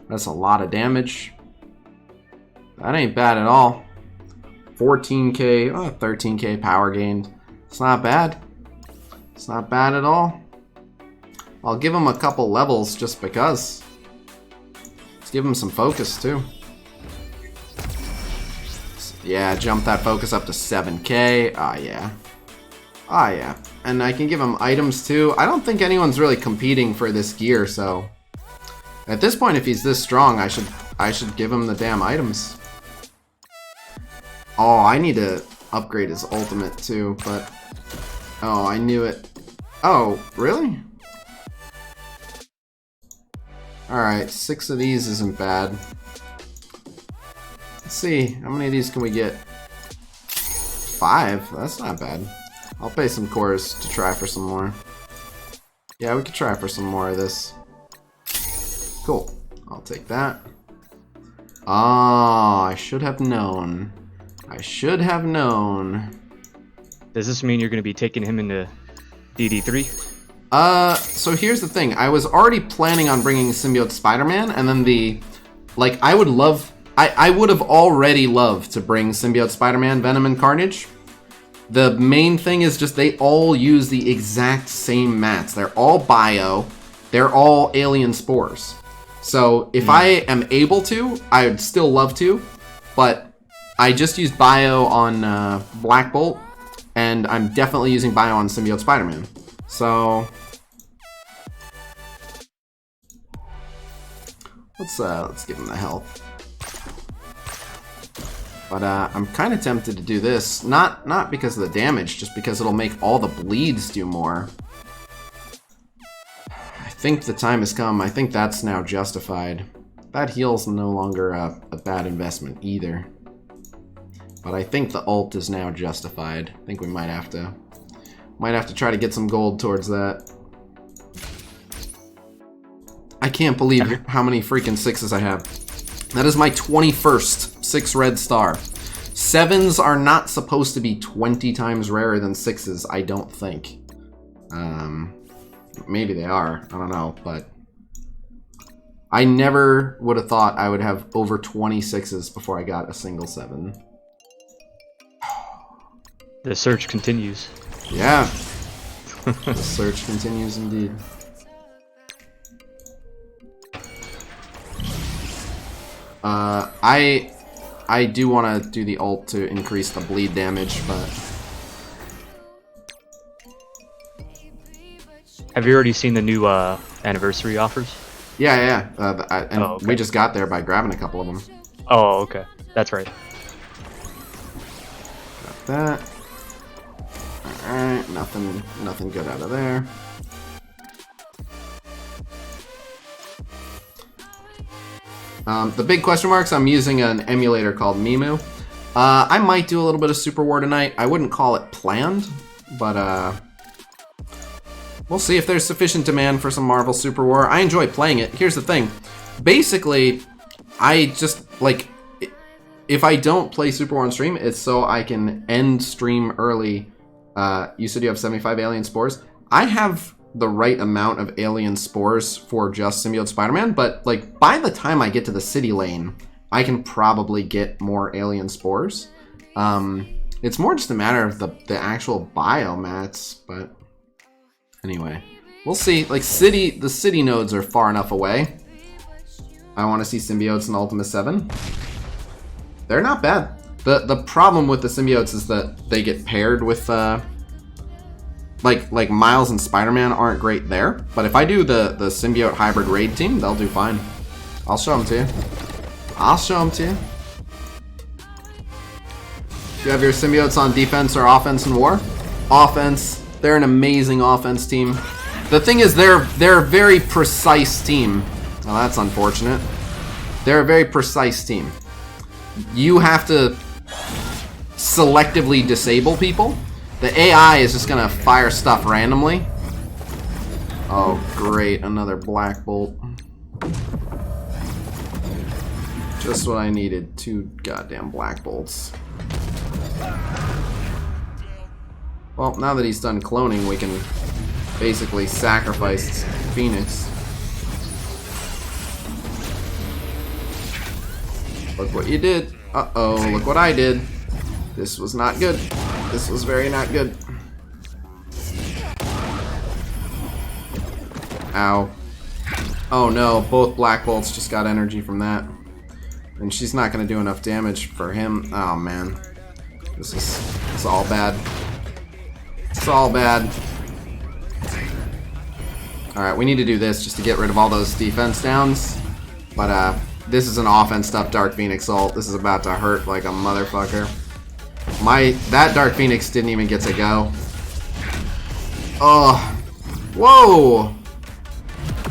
[SPEAKER 1] That's a lot of damage. That ain't bad at all. 14k, 13k power gained. It's not bad. It's not bad at all. I'll give him a couple levels just because. Let's give him some focus too. Yeah, jump that focus up to 7k. Ah, yeah. Ah, yeah. And I can give him items too. I don't think anyone's really competing for this gear, so at this point, if he's this strong, I should give him the damn items. Oh, I need to upgrade his ultimate too, but oh, I knew it. Oh, really? Alright, 6 of these isn't bad. Let's see, how many of these can we get? 5? That's not bad. I'll pay some cores to try for some more. Yeah, we could try for some more of this. Cool. I'll take that. Ah, I should have known. I should have known.
[SPEAKER 6] Does this mean you're going to be taking him into DD3?
[SPEAKER 1] So here's the thing. I was already planning on bringing Symbiote Spider-Man, and then I would have already loved to bring Symbiote Spider-Man, Venom, and Carnage. The main thing is just they all use the exact same mats. They're all bio. They're all alien spores. So if I am able to, I would still love to, but I just used bio on Black Bolt, and I'm definitely using bio on Symbiote Spider-Man. So let's give him the health. But I'm kind of tempted to do this, not because of the damage, just because it'll make all the bleeds do more. I think the time has come. I think that's now justified. That heal's no longer a bad investment either. But I think the ult is now justified. I think we might have to try to get some gold towards that. I can't believe how many freaking 6s I have. That is my 21st 6 red star. 7s are not supposed to be 20 times rarer than 6s, I don't think. Maybe they are, I don't know, but I never would have thought I would have over 20 6s before I got a single 7.
[SPEAKER 6] The search continues.
[SPEAKER 1] Yeah. The search continues indeed. I do want to do the ult to increase the bleed damage, but
[SPEAKER 6] Have you already seen the new anniversary offers?
[SPEAKER 1] yeah.
[SPEAKER 6] Okay.
[SPEAKER 1] We just got there by grabbing a couple of them.
[SPEAKER 6] Oh, okay. That's right.
[SPEAKER 1] Got that. Alright, nothing good out of there. The big question marks, I'm using an emulator called Mimu. I might do a little bit of Super War tonight. I wouldn't call it planned, but we'll see if there's sufficient demand for some Marvel Super War. I enjoy playing it. Here's the thing. Basically, I just, like, if I don't play Super War on stream, it's so I can end stream early. You said you have 75 alien spores. I have the right amount of alien spores for just Symbiote Spider-Man, but like by the time I get to the city lane, I can probably get more alien spores. It's more just a matter of the actual biomats, but anyway, we'll see. Like the city nodes are far enough away. I want to see symbiotes in Ultima 7. They're not bad. The problem with the symbiotes is that they get paired with like Miles and Spider-Man aren't great there, but if I do the symbiote hybrid raid team, they'll do fine. I'll show them to you. I'll show them to you. Do you have your symbiotes on defense or offense in war? Offense. They're an amazing offense team. The thing is, they're a very precise team. Well, that's unfortunate. They're a very precise team. You have to selectively disable people. The AI is just gonna fire stuff randomly. Oh, great. Another Black Bolt. Just what I needed. 2 goddamn Black Bolts. Well, now that he's done cloning, we can basically sacrifice Phoenix. Look what you did. Uh-oh, look what I did. This was not good. This was very not good. Ow. Oh no, both Black Bolts just got energy from that. And she's not gonna do enough damage for him. Oh man. This is all bad. It's all bad. Alright, we need to do this just to get rid of all those defense downs. But this is an offense up Dark Phoenix ult. This is about to hurt like a motherfucker. That Dark Phoenix didn't even get to go. Oh. Whoa!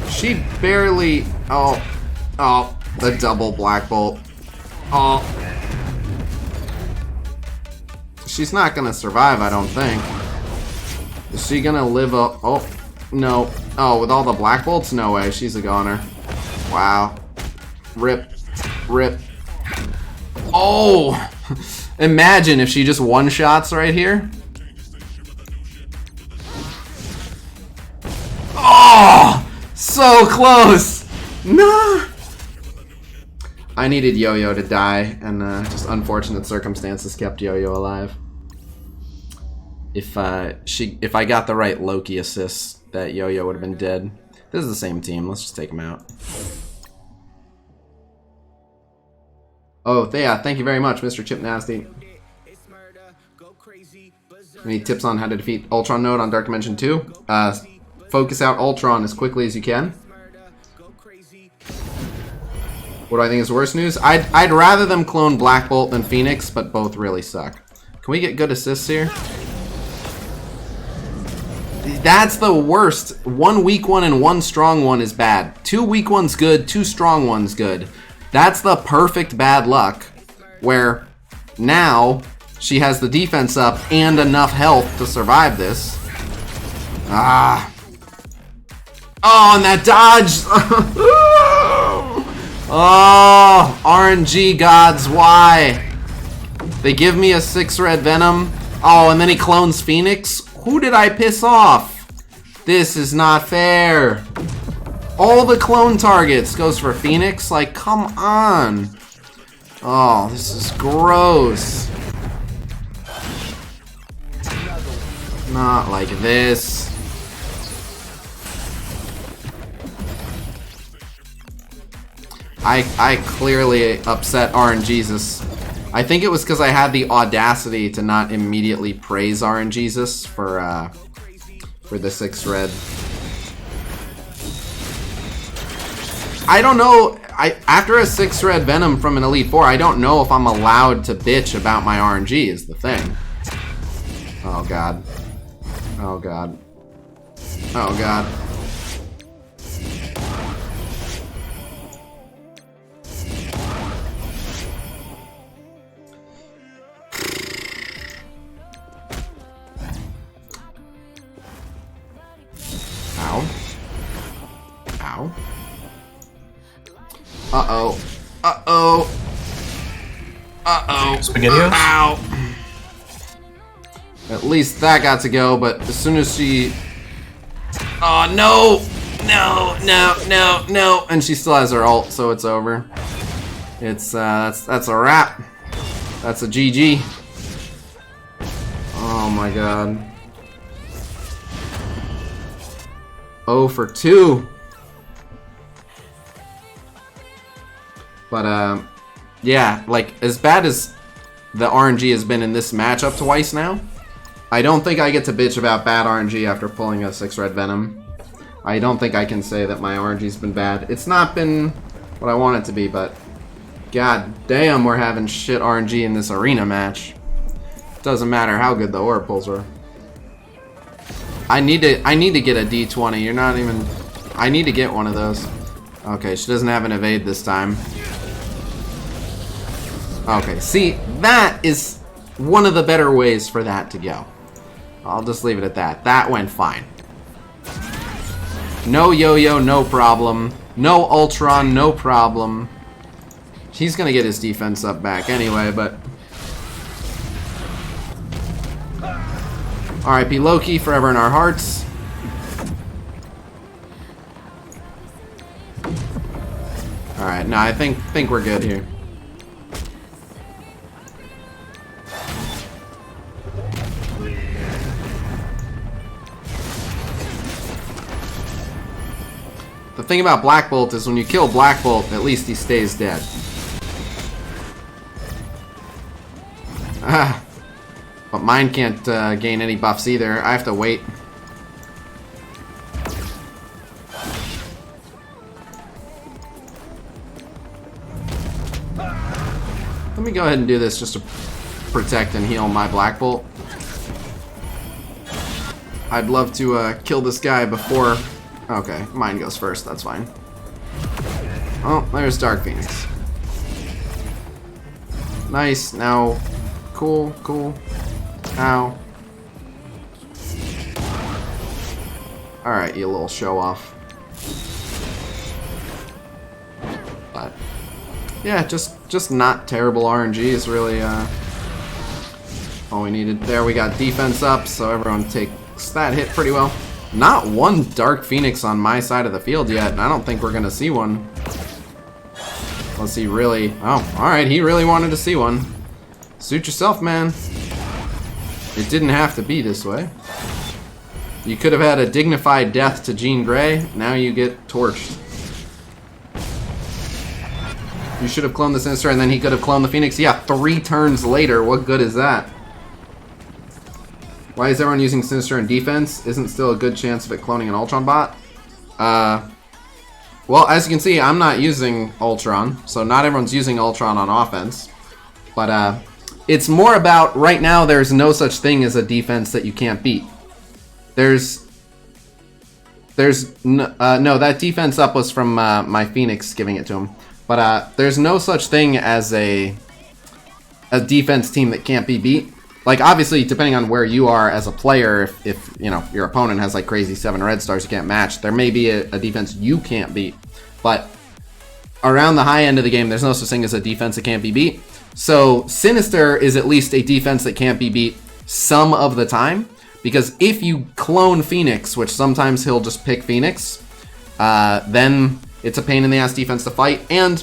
[SPEAKER 1] She barely... Oh, the double Black Bolt. Oh. She's not gonna survive, I don't think. Is she gonna live up? Oh, no. Oh, with all the Black Bolts? No way, she's a goner. Wow. Rip. Rip. Oh! Imagine if she just one-shots right here. Oh! So close! No! I needed Yo-Yo to die, and just unfortunate circumstances kept Yo-Yo alive. If I got the right Loki assists, that Yo-Yo would have been dead. This is the same team. Let's just take him out. Oh, yeah, thank you very much, Mr. Chip Nasty. Any tips on how to defeat Ultron node on Dark Dimension 2? Focus out Ultron as quickly as you can. What do I think is worse news? I'd rather them clone Black Bolt than Phoenix, but both really suck. Can we get good assists here? That's the worst. 1 weak one and 1 strong one is bad. 2 weak ones good, 2 strong ones good. That's the perfect bad luck, where now she has the defense up and enough health to survive this. Ah. Oh, and that dodge! Oh, RNG gods, why? They give me a 6 red Venom. Oh, and then he clones Phoenix? Who did I piss off? This is not fair. All the clone targets goes for Phoenix? Like, come on. Oh, this is gross. Not like this. I clearly upset RNGesus. I think it was because I had the audacity to not immediately praise RNGesus for the 6 red. I don't know. After a 6 red Venom from an Elite 4, I don't know if I'm allowed to bitch about my RNG is the thing. Oh god. Oh god. Oh god. Ow. Ow. Uh-oh. Uh-oh. Uh-oh.
[SPEAKER 3] SpaghettiOs?
[SPEAKER 1] Ow. At least that got to go, but as soon as she... Oh, no! No, no, no, no! And she still has her ult, so it's over. It's, that's a wrap. That's a GG. Oh my god. 0 for 2. But, yeah, like, as bad as the RNG has been in this matchup twice now, I don't think I get to bitch about bad RNG after pulling a 6 red Venom. I don't think I can say that my RNG's been bad. It's not been what I want it to be, but god damn, we're having shit RNG in this arena match. Doesn't matter how good the orb pulls are. I need to get a D20. You're not even... I need to get one of those. Okay, she doesn't have an evade this time. Okay, see, that is one of the better ways for that to go. I'll just leave it at that. That went fine. No yo-yo, no problem. No Ultron, no problem. He's gonna get his defense up back anyway, but... R.I.P. Loki, forever in our hearts. Alright, no, I think we're good here. The thing about Black Bolt is when you kill Black Bolt, at least he stays dead. Ah. But mine can't gain any buffs either. I have to wait. Let me go ahead and do this just to protect and heal my Black Bolt. I'd love to kill this guy before... Okay, mine goes first, that's fine. Oh, there's Dark Phoenix. Nice, now... Cool, cool. Ow. Alright, you little show off. But... yeah, just not terrible RNG is really all we needed. There, we got defense up, so everyone takes that hit pretty well. Not one Dark Phoenix on my side of the field yet, and I don't think we're gonna see one. Unless he really... oh, alright, he really wanted to see one. Suit yourself, man. It didn't have to be this way. You could have had a dignified death to Jean Grey, now you get torched. You should have cloned the Sinister, and then he could have cloned the Phoenix. Yeah, 3 turns later, what good is that? Why is everyone using Sinister in defense? Isn't still a good chance of it cloning an Ultron bot? Well, as you can see, I'm not using Ultron, so not everyone's using Ultron on offense. But, it's more about, right now, there's no such thing as a defense that you can't beat. No, that defense up was from my Phoenix giving it to him. But there's no such thing as a defense team that can't be beat. Like, obviously, depending on where you are as a player, if you know, your opponent has like crazy 7 red stars you can't match, there may be a defense you can't beat. But around the high end of the game, there's no such thing as a defense that can't be beat. So Sinister is at least a defense that can't be beat some of the time. Because if you clone Phoenix, which sometimes he'll just pick Phoenix, then it's a pain in the ass defense to fight. And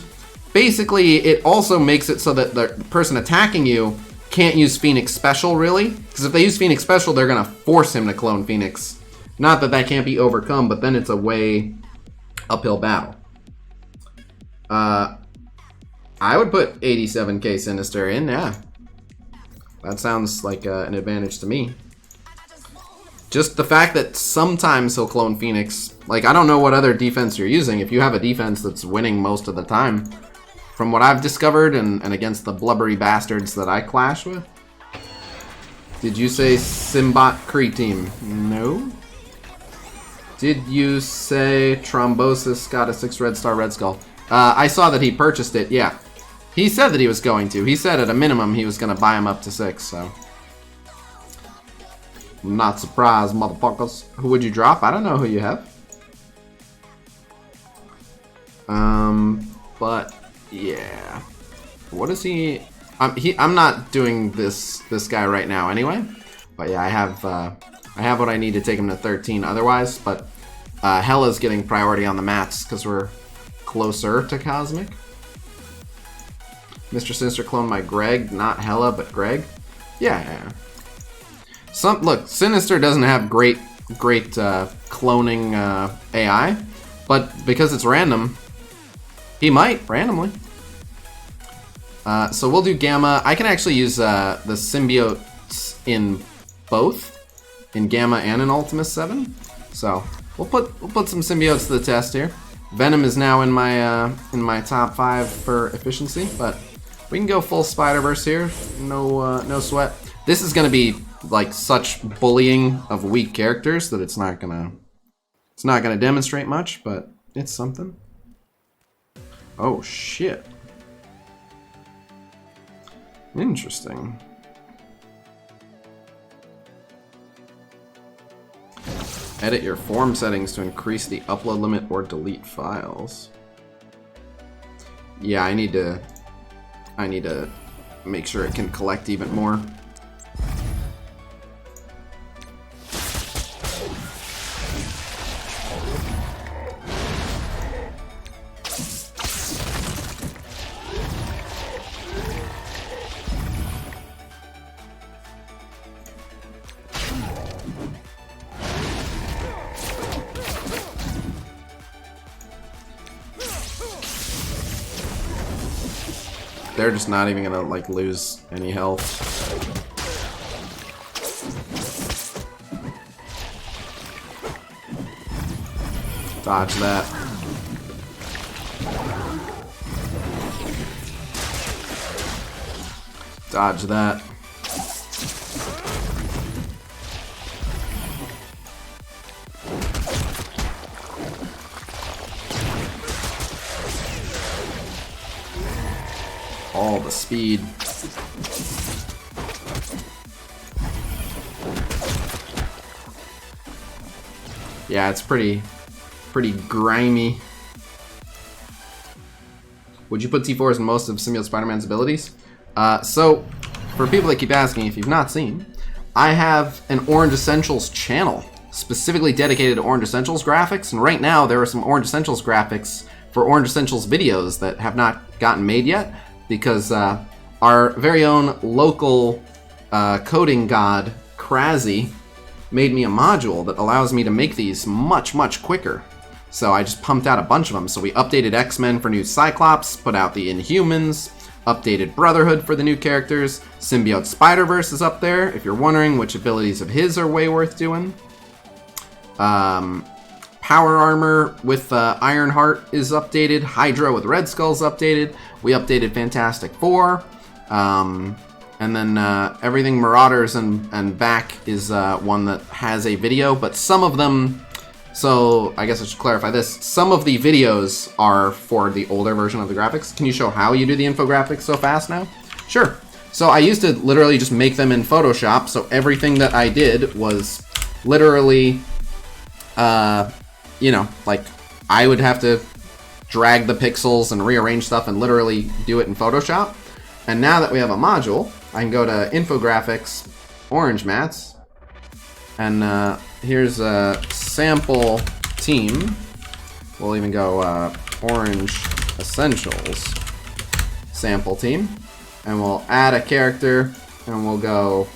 [SPEAKER 1] basically, it also makes it so that the person attacking you can't use Phoenix Special, really. Because if they use Phoenix Special, they're going to force him to clone Phoenix. Not that that can't be overcome, but then it's a way uphill battle. I would put 87k Sinister in, yeah. That sounds like an advantage to me. Just the fact that sometimes he'll clone Phoenix. Like, I don't know what other defense you're using. If you have a defense that's winning most of the time, from what I've discovered, and against the blubbery bastards that I clash with. Did you say Simbot Cree team? No. Did you say Thrombosis got a 6 red star red skull? I saw that he purchased it, yeah. He said that he was going to. He said at a minimum he was going to buy him up to 6, so. I'm not surprised, motherfuckers. Who would you drop? I don't know who you have. But yeah. What is he? I'm not doing this guy right now anyway. But yeah, I have what I need to take him to 13 otherwise, but Hella's getting priority on the mats because we're closer to Cosmic. Mr. Sinister cloned my Greg, not Hella, but Greg. Yeah. Look, Sinister doesn't have great cloning AI, but because it's random, he might randomly. So we'll do Gamma. I can actually use the symbiotes in both, in Gamma and in Ultimus 7. So we'll put some symbiotes to the test here. Venom is now in my top 5 for efficiency, but we can go full Spider-Verse here. No sweat. This is gonna be like such bullying of weak characters that it's not gonna demonstrate much, but it's something. Oh shit. Interesting. Edit your form settings to increase the upload limit or delete files. Yeah, I need to make sure it can collect even more. They're just not even gonna like lose any health. Dodge that. Dodge that. All the speed. Yeah, it's pretty grimy. Would you put T4s in most of Symbiote Spider-Man's abilities? So, for people that keep asking, if you've not seen, I have an Orange Essentials channel specifically dedicated to Orange Essentials graphics, and right now there are some Orange Essentials graphics for Orange Essentials videos that have not gotten made yet, because our very own local coding god, Krazzy, made me a module that allows me to make these much, much quicker. So I just pumped out a bunch of them. So we updated X-Men for new Cyclops, put out the Inhumans, updated Brotherhood for the new characters, Symbiote Spider-Verse is up there, if you're wondering which abilities of his are way worth doing. Power Armor with Ironheart is updated, Hydra with Red Skull's updated, we updated Fantastic Four, and then everything Marauders and back is one that has a video, but some of them, so I guess I should clarify this, some of the videos are for the older version of the graphics. Can you show how you do the infographics so fast now? Sure. So I used to literally just make them in Photoshop, so everything that I did was literally, you know, like I would have to drag the pixels and rearrange stuff and literally do it in Photoshop. And now that we have a module, I can go to Infographics, Orange Mats, and here's a sample team. We'll even go Orange Essentials sample team, and we'll add a character, and we'll go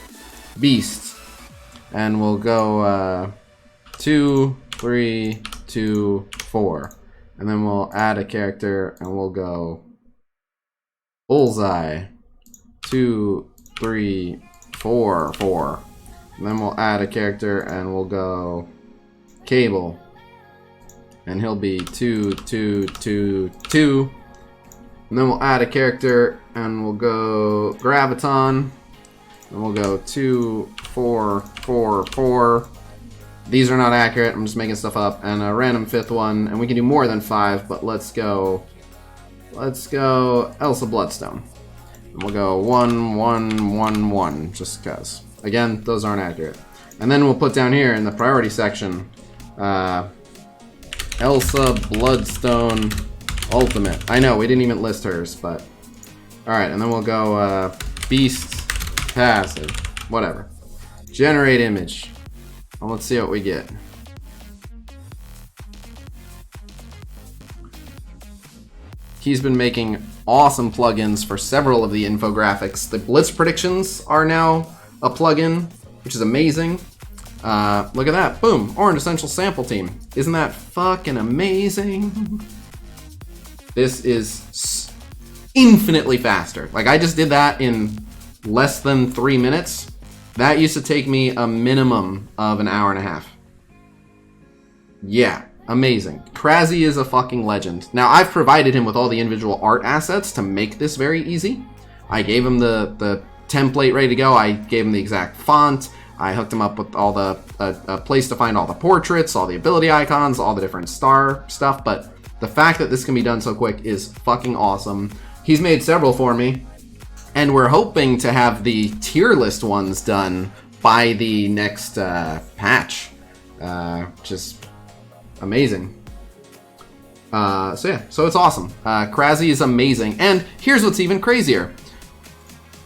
[SPEAKER 1] Beast, and we'll go 2, 3, 2, 4. And then we'll add a character and we'll go bullseye. 2, 3, 4, 4. And then we'll add a character and we'll go cable. And he'll be 2, 2, 2, 2. And then we'll add a character and we'll go graviton. And we'll go 2, 4, 4, 4. These are not accurate, I'm just making stuff up. And a random 5th one, and we can do more than 5, but let's go Elsa Bloodstone. And we'll go 1, 1, 1, 1, just cause. Again, those aren't accurate. And then we'll put down here in the priority section, Elsa Bloodstone Ultimate. I know, we didn't even list hers, but... Alright, and then we'll go, Beast Passive. Whatever. Generate image. Well, let's see what we get. He's been making awesome plugins for several of the infographics. The Blitz predictions are now a plugin, which is amazing. Look at that. Boom. Orange Essential Sample Team. Isn't that fucking amazing? This is infinitely faster. Like, I just did that in less than 3 minutes. That used to take me a minimum of an hour and a half. Yeah, amazing. Krasy is a fucking legend. Now, I've provided him with all the individual art assets to make this very easy. I gave him the template ready to go. I gave him the exact font. I hooked him up with all the a place to find all the portraits, all the ability icons, all the different star stuff. But the fact that this can be done so quick is fucking awesome. He's made several for me. And we're hoping to have the tier list ones done by the next patch. Just amazing. So yeah, so it's awesome. Krasy is amazing. And here's what's even crazier.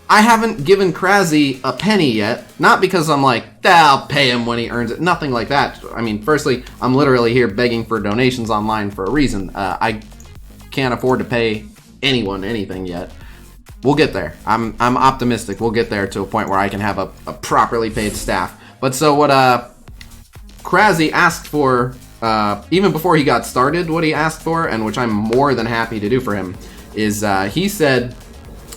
[SPEAKER 1] I haven't given Krasy a penny yet. Not because I'm like, I'll pay him when he earns it. Nothing like that. I mean, firstly, I'm literally here begging for donations online for a reason. I can't afford to pay anyone anything yet. We'll get there. I'm optimistic we'll get there to a point where I can have a properly paid staff. But so what Krasy asked for, even before he got started, what he asked for, and which I'm more than happy to do for him, is he said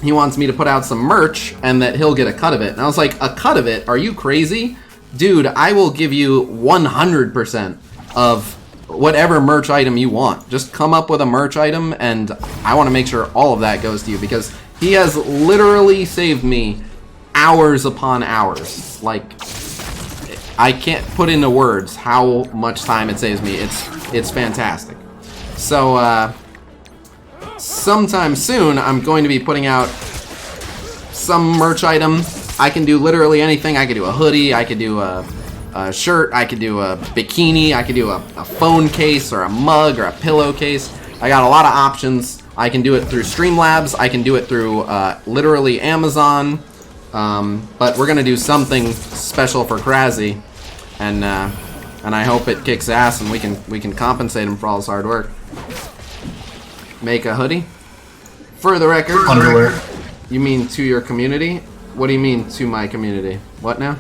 [SPEAKER 1] he wants me to put out some merch and that he'll get a cut of it. And I was like, a cut of it? Are you crazy? Dude, I will give you 100% of whatever merch item you want. Just come up with a merch item and I want to make sure all of that goes to you because he has literally saved me hours upon hours. Like, I can't put into words how much time it saves me. It's fantastic. So, sometime soon, I'm going to be putting out some merch item. I can do literally anything. I could do a hoodie. I could do a shirt. I could do a bikini. I could do a phone case or a mug or a pillowcase. I got a lot of options. I can do it through Streamlabs. I can do it through literally Amazon. But we're gonna do something special for Krasy, and I hope it kicks ass and we can compensate him for all his hard work. Make a hoodie. For the record,
[SPEAKER 3] Underwear.
[SPEAKER 1] You mean to your community? What do you mean to my community? What now?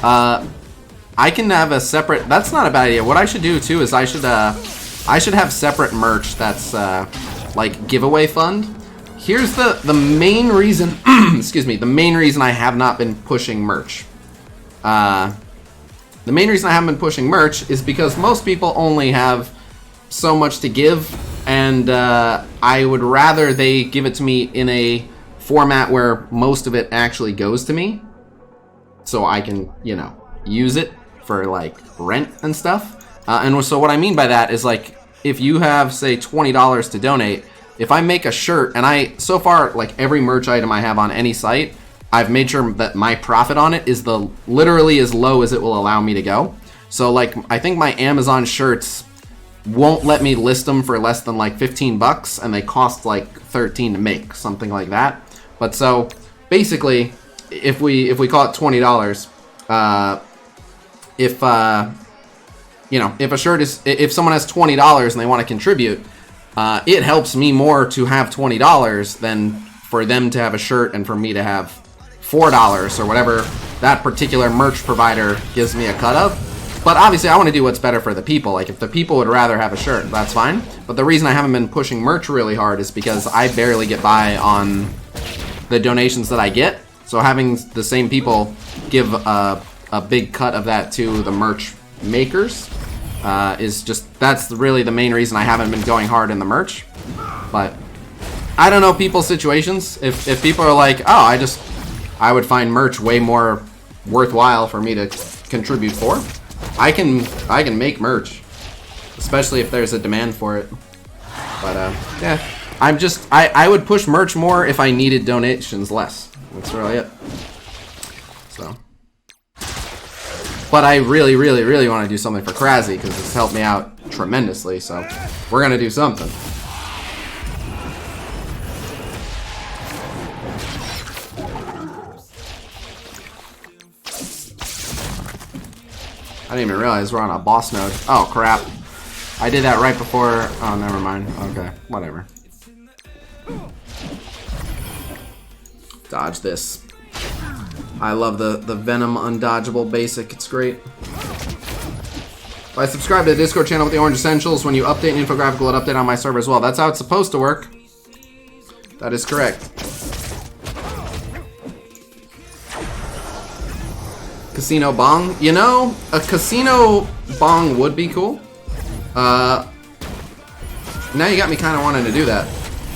[SPEAKER 1] I can have a separate. That's not a bad idea. What I should do too is I should have separate merch that's like giveaway fund. Here's the main reason. Excuse me. The main reason I have not been pushing merch. The main reason I haven't been pushing merch is because most people only have so much to give, and I would rather they give it to me in a format where most of it actually goes to me, so I can, you know, use it for like rent and stuff. And so what I mean by that is, like, if you have, say, $20 to donate, if I make a shirt, and so far, like, every merch item I have on any site, I've made sure that my profit on it is literally as low as it will allow me to go. So, like, I think my Amazon shirts won't let me list them for less than, like, 15 bucks, and they cost, like, 13 to make, something like that. But so, basically, if we call it $20, you know, if someone has $20 and they want to contribute, it helps me more to have $20 than for them to have a shirt and for me to have $4 or whatever that particular merch provider gives me a cut of. But obviously I want to do what's better for the people. Like if the people would rather have a shirt, that's fine. But the reason I haven't been pushing merch really hard is because I barely get by on the donations that I get. So having the same people give a big cut of that to the merch makers is just, that's really the main reason I haven't been going hard in the merch. But I don't know people's situations. If people are like, oh, I would find merch way more worthwhile for me to contribute for. I can make merch, especially if there's a demand for it. But yeah, I would push merch more if I needed donations less. That's really it. So, but I really want to do something for Kraszy because it's helped me out tremendously. So we're gonna do something. I didn't even realize we're on a boss node. Oh, crap. I did that right before... Oh, never mind. Okay, whatever. Dodge this. I love the Venom undodgeable basic. It's great. If I subscribe to the Discord channel with the Orange Essentials, when you update an infographic, will it update on my server as well? That's how it's supposed to work. That is correct. Khasino bong. You know, a Khasino bong would be cool. Now you got me kind of wanting to do that.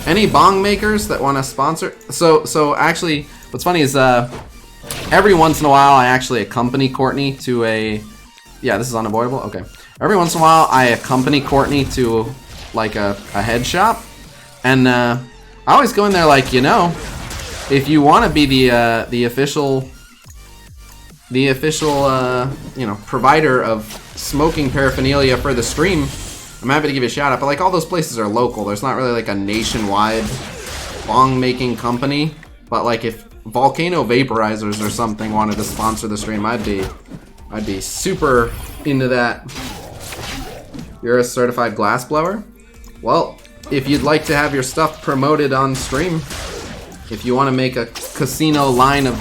[SPEAKER 1] Any bong makers that want to sponsor? So actually, what's funny is every once in a while I actually accompany Courtney to a... Yeah, this is unavoidable? Okay. Every once in a while I accompany Courtney to like a head shop. And I always go in there like, you know, if you want to be the official... you know, provider of smoking paraphernalia for the stream, I'm happy to give you a shout out. But like all those places are local. There's not really like a nationwide bong making company. But like if Volcano Vaporizers or something wanted to sponsor the stream, I'd be super into that. You're a certified glass blower? Well, if you'd like to have your stuff promoted on stream, if you want to make a Khasino line of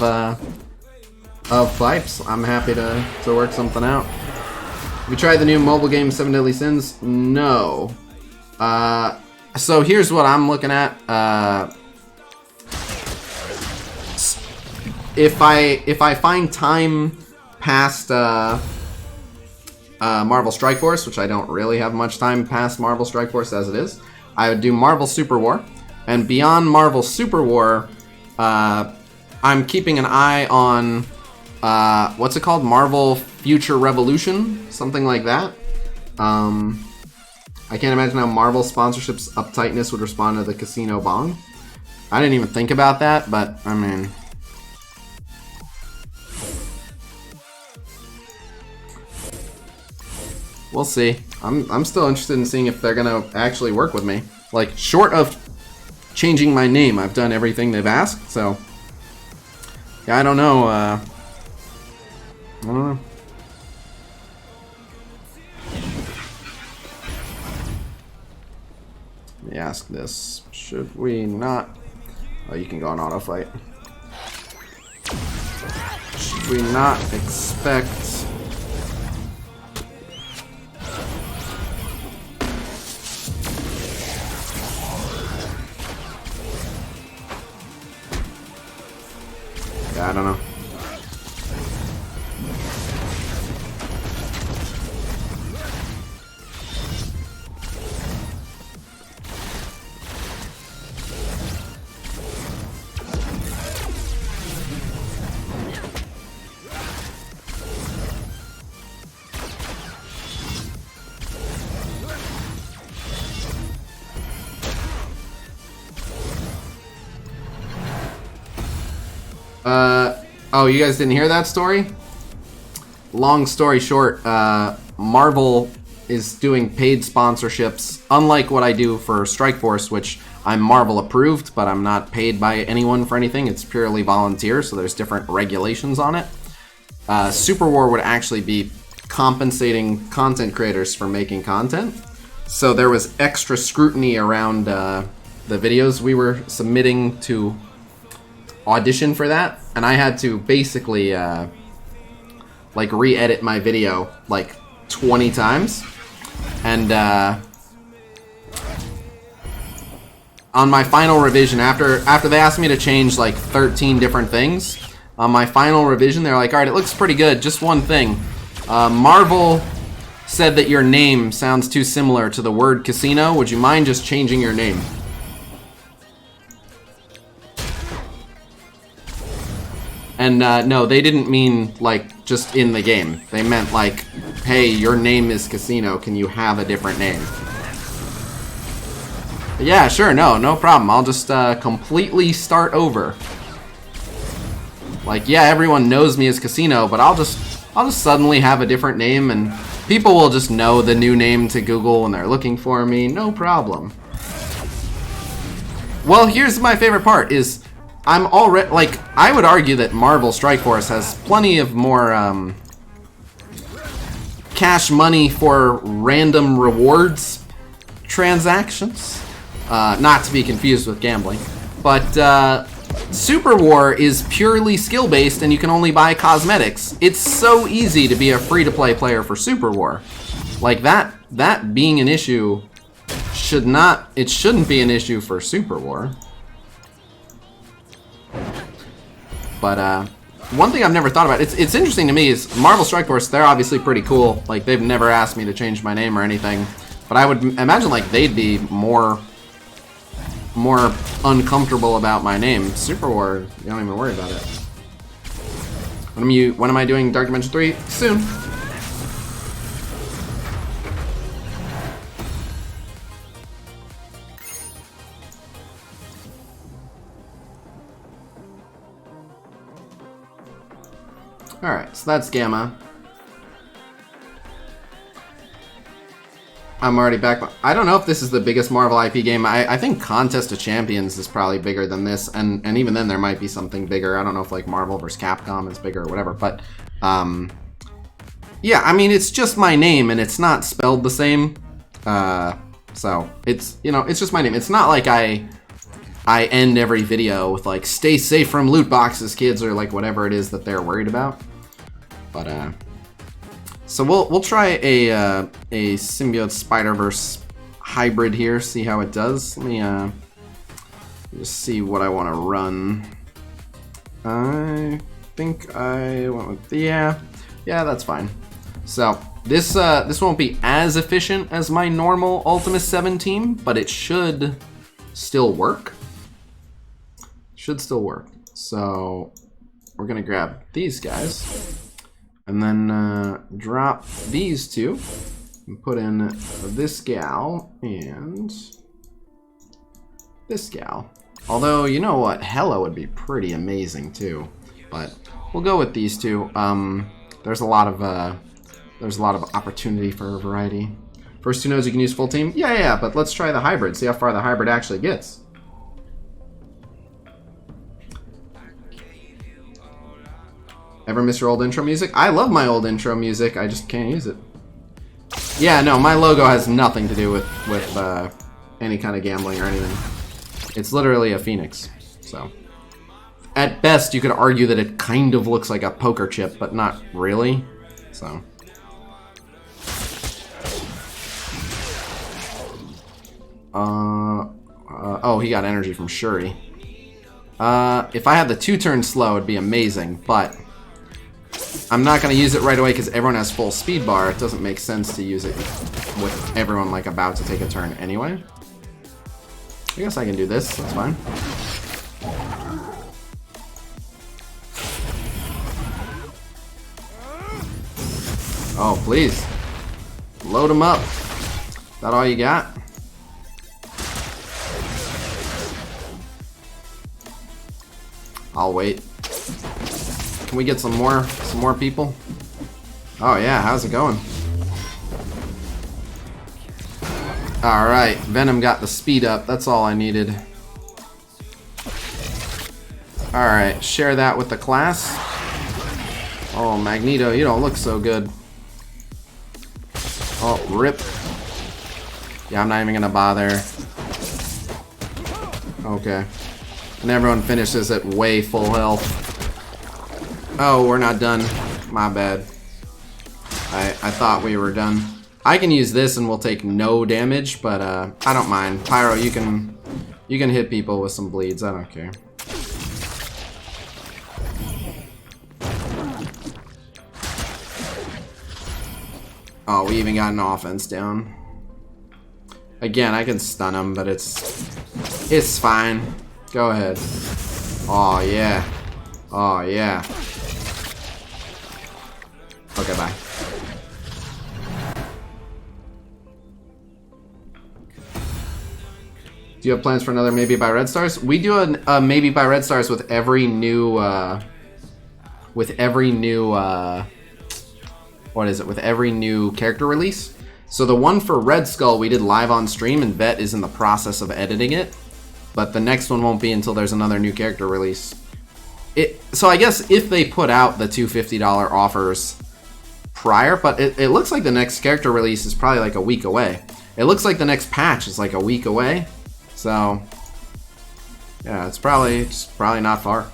[SPEAKER 1] pipes, I'm happy to work something out. Have you tried the new mobile game 7 Deadly Sins? No. So here's what I'm looking at. If I find time past Marvel Strike Force, which I don't really have much time past Marvel Strike Force as it is, I would do Marvel Super War. And beyond Marvel Super War, I'm keeping an eye on what's it called? Marvel Future Revolution? Something like that. I can't imagine how Marvel sponsorship's uptightness would respond to the Khasino bong. I didn't even think about that, but I mean... We'll see. I'm still interested in seeing if they're gonna actually work with me. Like, short of changing my name, I've done everything they've asked, so... Yeah, I don't know, I don't know. Let me ask this. Should we not... Oh, you can go on auto fight. Should we not expect... Yeah, I don't know. Oh, you guys didn't hear that story? Long story short, Marvel is doing paid sponsorships, unlike what I do for Strike Force, which I'm Marvel approved, but I'm not paid by anyone for anything. It's purely volunteer, so there's different regulations on it. Super War would actually be compensating content creators for making content. So there was extra scrutiny around the videos we were submitting to audition for that, and I had to basically like re-edit my video like 20 times, and on my final revision, after they asked me to change like 13 different things, on my final revision they're like, all right, it looks pretty good, just one thing. Marvel said that your name sounds too similar to the word casino. Would you mind just changing your name? And no, they didn't mean like just in the game. They meant like, hey, your name is Khasino. Can you have a different name? But yeah, sure, no problem. I'll just completely start over. Like, yeah, everyone knows me as Khasino, but I'll just suddenly have a different name, and people will just know the new name to Google when they're looking for me. No problem. Well, here's my favorite part is I'm already, like, I would argue that Marvel Strike Force has plenty of more cash money for random rewards transactions. Not to be confused with gambling. But Super War is purely skill-based and you can only buy cosmetics. It's so easy to be a free-to-play player for Super War. Like, that being an issue shouldn't be an issue for Super War. But one thing I've never thought about, it's interesting to me, is Marvel Strike Force, they're obviously pretty cool. Like, they've never asked me to change my name or anything. But I would imagine, like, they'd be more uncomfortable about my name. Super War, you don't even worry about it. When am I doing Dark Dimension 3? Soon. Alright, so that's Gamma. I'm already back. I don't know if this is the biggest Marvel IP game. I think Contest of Champions is probably bigger than this, and even then there might be something bigger. I don't know if like Marvel vs. Capcom is bigger or whatever, but yeah, I mean, it's just my name and it's not spelled the same. So it's, you know, it's just my name. It's not like I end every video with like, stay safe from loot boxes, kids, or like whatever it is that they're worried about. But so we'll try a Symbiote Spider-Verse hybrid here, see how it does. Let me just see what I want to run. I think I went with, yeah, that's fine. So this won't be as efficient as my normal Ultimus 7 team, but it should still work. Should still work. So we're gonna grab these guys. And then drop these two and put in this gal and this gal. Although, you know what? Hella would be pretty amazing too. But we'll go with these two. There's a lot of opportunity for variety. First two nodes you can use full team? Yeah, but let's try the hybrid. See how far the hybrid actually gets. Ever miss your old intro music? I love my old intro music, I just can't use it. Yeah, no, my logo has nothing to do with any kind of gambling or anything. It's literally a phoenix, so. At best, you could argue that it kind of looks like a poker chip, but not really, so. Oh, he got energy from Shuri. If I had the 2-turn slow, it'd be amazing, but I'm not going to use it right away because everyone has full speed bar. It doesn't make sense to use it with everyone like about to take a turn anyway. I guess I can do this, that's fine. Oh, please. Load them up. Is that all you got? I'll wait. Can we get some more people? Oh yeah, how's it going? Alright, Venom got the speed up, that's all I needed. Alright, share that with the class. Oh, Magneto, you don't look so good. Oh, rip. Yeah, I'm not even gonna bother. Okay. And everyone finishes at way full health. Oh, we're not done. My bad. I thought we were done. I can use this and we'll take no damage, but I don't mind. Pyro, you can hit people with some bleeds. I don't care. Oh, we even got an offense down. Again, I can stun him, but it's fine. Go ahead. Oh yeah. Oh yeah. Okay, bye. Do you have plans for another maybe by Red Stars? We do a maybe by Red Stars with every new what is it? With every new character release. So the one for Red Skull we did live on stream, and Vet is in the process of editing it. But the next one won't be until there's another new character release. So I guess if they put out the two $50 offers prior, but it looks like the next character release is probably like a week away. It looks like the next patch is like a week away. So yeah, it's probably not far.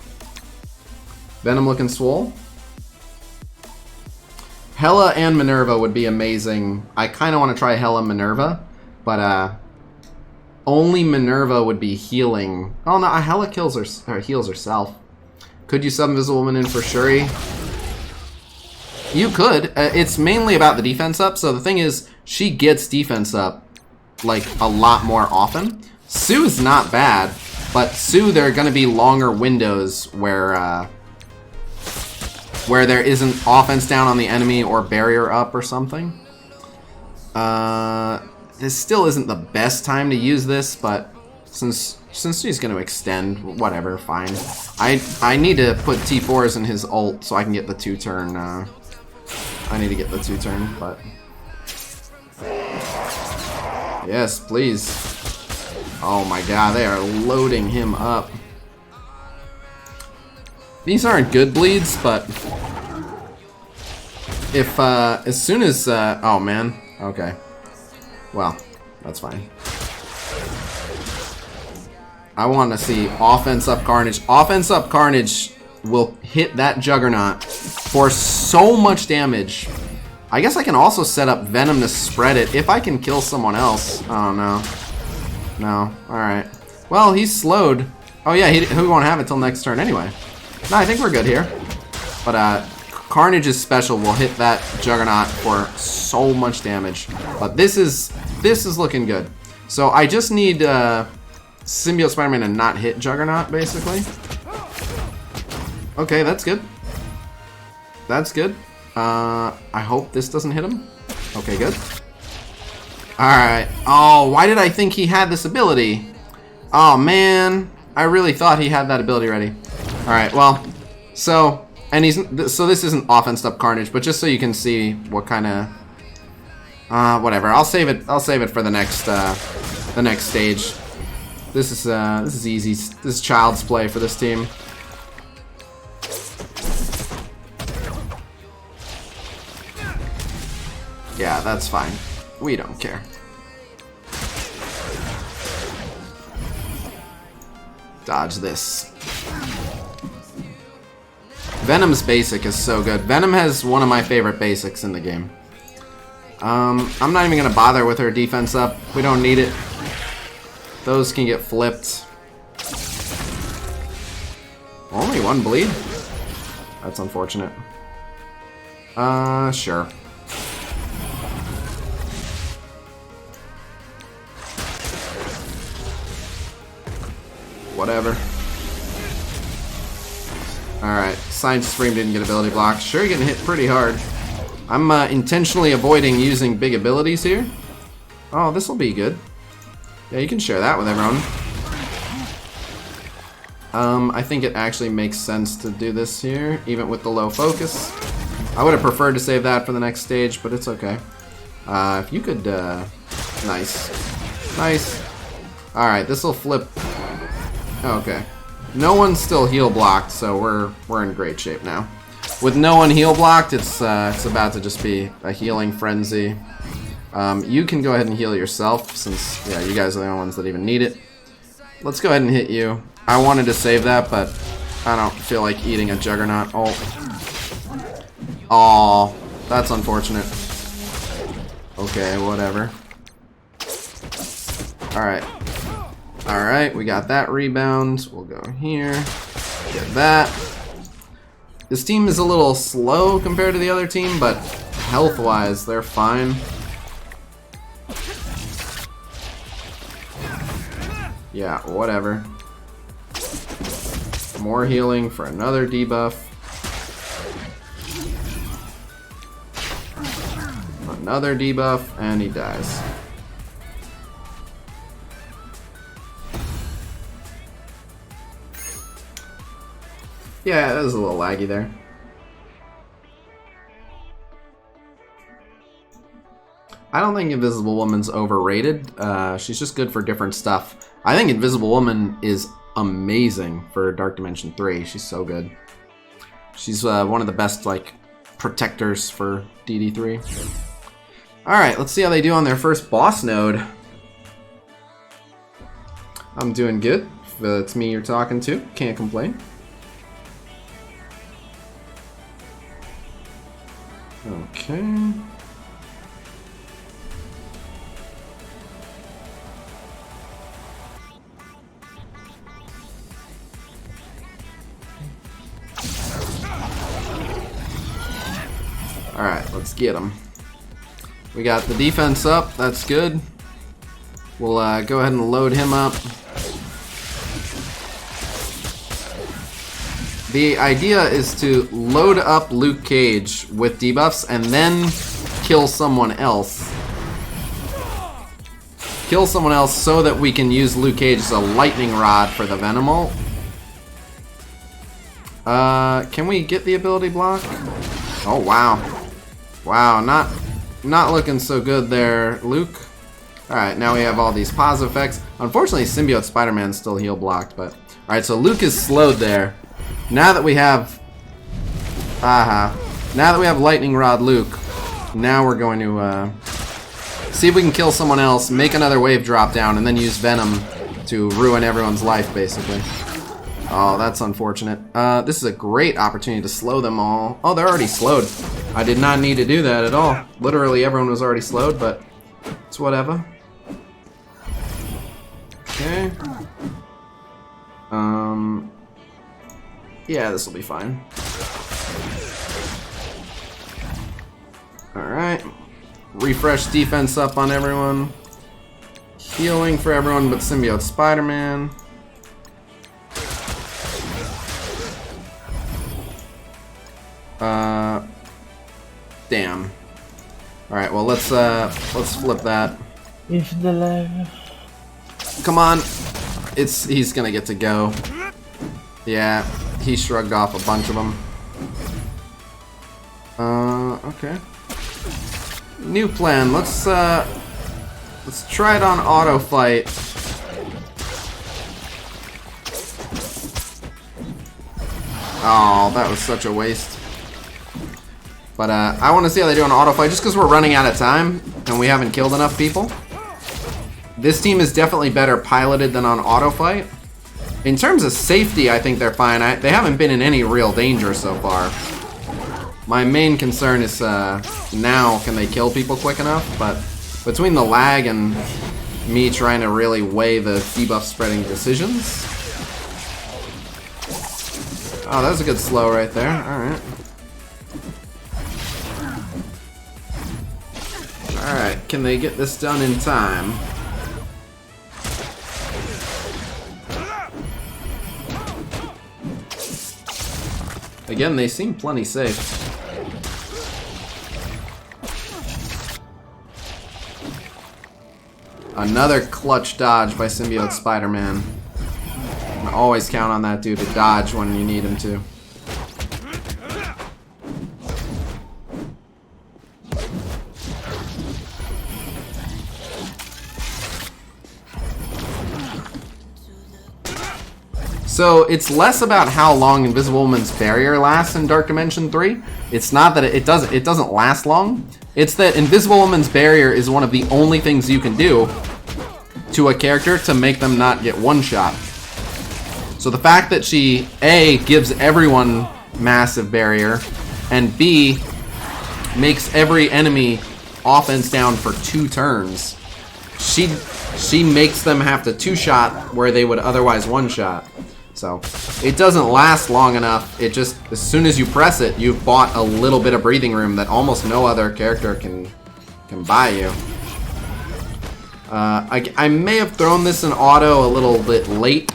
[SPEAKER 1] Venom looking swole. Hela and Minerva would be amazing. I kind of want to try Hela Minerva, but only Minerva would be healing. Oh no, Hela kills or heals herself. Could you sub Invisible Woman in for Shuri? You could. It's mainly about the defense up. So the thing is, she gets defense up like a lot more often. Sue's not bad, but Sue, there are going to be longer windows where there isn't offense down on the enemy or barrier up or something. This still isn't the best time to use this, but since she's going to extend, whatever, fine. I need to put T4s in his ult so I can get the 2-turn. I need to get the 2-turn, but yes, please. Oh my god, they are loading him up. These aren't good bleeds, but if as soon as oh man, okay, well, that's fine. I want to see offense up Carnage. Offense up Carnage will hit that Juggernaut for so much damage. I guess I can also set up Venom to spread it if I can kill someone else. Oh no, no. All right. Well, he's slowed. Oh yeah, he won't have it till next turn anyway. No, I think we're good here. But Carnage's special will hit that Juggernaut for so much damage. But this is looking good. So I just need Symbiote Spider-Man to not hit Juggernaut, basically. Okay, that's good. That's good. I hope this doesn't hit him. Okay, good. Alright. Oh, why did I think he had this ability? Oh, man. I really thought he had that ability ready. Alright, well, so this isn't offense up Carnage, but just so you can see what kind of whatever. I'll save it for the next stage. This is easy. This is child's play for this team. Yeah, that's fine. We don't care. Dodge this. Venom's basic is so good. Venom has one of my favorite basics in the game. I'm not even gonna bother with her defense up. We don't need it. Those can get flipped. Only one bleed? That's unfortunate. Sure. Whatever. Alright, Science Scream didn't get ability blocked. Sure, you're getting hit pretty hard. I'm intentionally avoiding using big abilities here. Oh, this will be good. Yeah, you can share that with everyone. I think it actually makes sense to do this here, even with the low focus. I would have preferred to save that for the next stage, but it's okay. If you could, nice. Nice. Alright, this will flip. Okay. No one's still heal blocked, so we're in great shape now. With no one heal blocked, it's about to just be a healing frenzy. You can go ahead and heal yourself, since yeah, you guys are the only ones that even need it. Let's go ahead and hit you. I wanted to save that, but I don't feel like eating a Juggernaut ult. Aww. That's unfortunate. Okay, whatever. Alright. Alright, we got that rebound. We'll go here. Get that. This team is a little slow compared to the other team, but health-wise, they're fine. Yeah, whatever. More healing for another debuff. Another debuff, and he dies. Yeah, it was a little laggy there. I don't think Invisible Woman's overrated. She's just good for different stuff. I think Invisible Woman is amazing for Dark Dimension 3. She's so good. She's one of the best, like, protectors for DD3. Alright, let's see how they do on their first boss node. I'm doing good. If it's me you're talking to, can't complain. Okay. Alright, let's get him. We got the defense up, that's good. We'll go ahead and load him up. The idea is to load up Luke Cage with debuffs and then kill someone else. Kill someone else so that we can use Luke Cage as a lightning rod for the Venomal. Can we get the ability block? Oh, wow. Wow, not looking so good there, Luke. Alright, now we have all these pause effects. Unfortunately, Symbiote Spider-Man's still heal blocked, but... Alright, so Luke is slowed there. Now that we have... now that we have Lightning Rod Luke, now we're going to see if we can kill someone else, make another wave drop down, and then use Venom to ruin everyone's life, basically. Oh, that's unfortunate. This is a great opportunity to slow them all. Oh, they're already slowed. I did not need to do that at all. Literally everyone was already slowed, but it's whatever. Okay. Yeah, this will be fine. Alright. Refresh defense up on everyone. Healing for everyone but Symbiote Spider-Man. Damn. Alright, well let's flip that.
[SPEAKER 2] If the life.
[SPEAKER 1] Come on. He's gonna get to go. Yeah, he shrugged off a bunch of them. Okay. New plan. Let's try it on auto fight. Oh, that was such a waste. But I want to see how they do on auto fight just because we're running out of time and we haven't killed enough people. This team is definitely better piloted than on auto fight. In terms of safety, I think they're fine. They haven't been in any real danger so far. My main concern is now, can they kill people quick enough? But between the lag and me trying to really weigh the debuff spreading decisions. Oh, that was a good slow right there. Alright. Alright, can they get this done in time? Again, they seem plenty safe. Another clutch dodge by Symbiote Spider-Man. You can always count on that dude to dodge when you need him to. So it's less about how long Invisible Woman's barrier lasts in Dark Dimension 3. It's not that it doesn't last long. It's that Invisible Woman's barrier is one of the only things you can do to a character to make them not get one-shot. So the fact that she, A, gives everyone massive barrier, and B, makes every enemy offense down for 2 turns. She makes them have to 2-shot where they would otherwise 1-shot. So it doesn't last long enough. It just, as soon as you press it, you've bought a little bit of breathing room that almost no other character can buy you. I may have thrown this in auto a little bit late,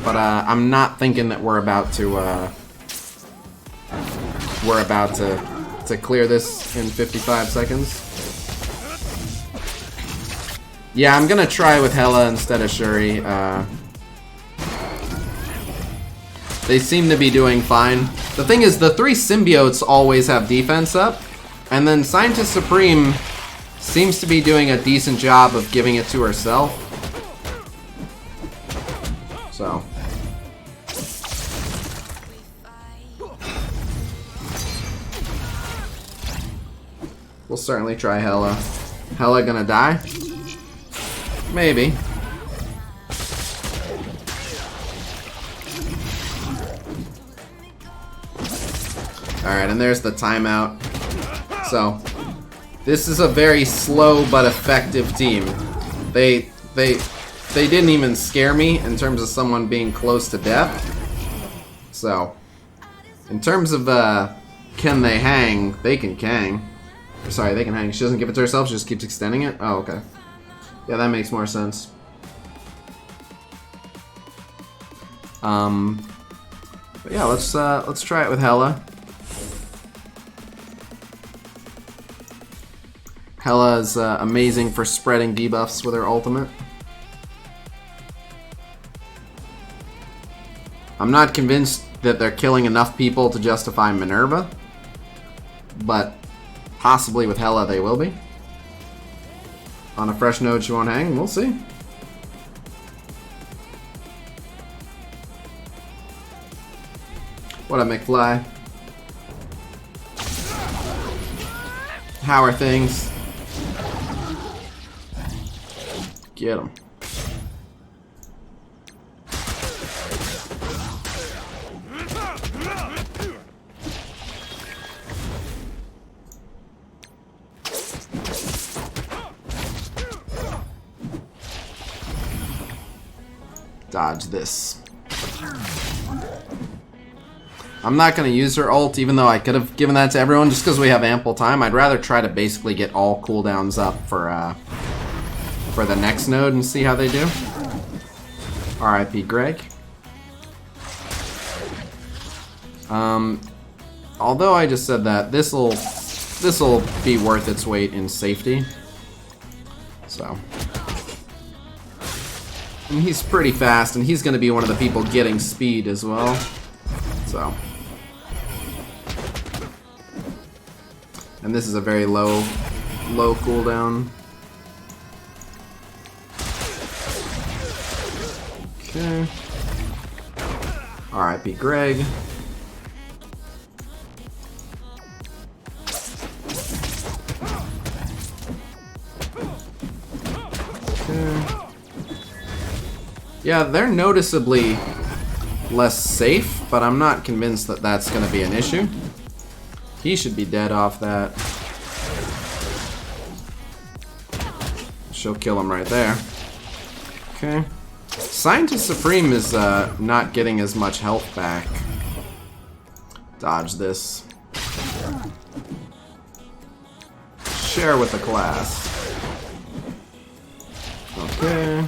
[SPEAKER 1] but I'm not thinking that we're about to clear this in 55 seconds. Yeah, I'm gonna try with Hela instead of Shuri. They seem to be doing fine. The thing is, the 3 symbiotes always have defense up, and then Scientist Supreme seems to be doing a decent job of giving it to herself. So. We'll certainly try Hela. Hela gonna die? Maybe. Alright, and there's the timeout. So, this is a very slow but effective team. They didn't even scare me in terms of someone being close to death. So, in terms of can they hang, they can hang. Sorry, they can hang. She doesn't give it to herself, she just keeps extending it. Oh, okay. Yeah, that makes more sense. But yeah, let's try it with Hela. Hela is amazing for spreading debuffs with her ultimate. I'm not convinced that they're killing enough people to justify Minerva, but possibly with Hela they will be. On a fresh node she won't hang, we'll see. What up, McFly? How are things? Get him. Dodge this. I'm not going to use her ult, even though I could have given that to everyone, just because we have ample time. I'd rather try to basically get all cooldowns up for the next node and see how they do. R.I.P. Greg. Although I just said that, this'll be worth its weight in safety. So. And he's pretty fast, and he's going to be one of the people getting speed as well. So. And this is a very low cooldown. Okay. R.I.P. Greg. Okay. Yeah, they're noticeably less safe, but I'm not convinced that that's going to be an issue. He should be dead off that. She'll kill him right there. Okay. Scientist Supreme is not getting as much health back. Dodge this. Share with the class. Okay.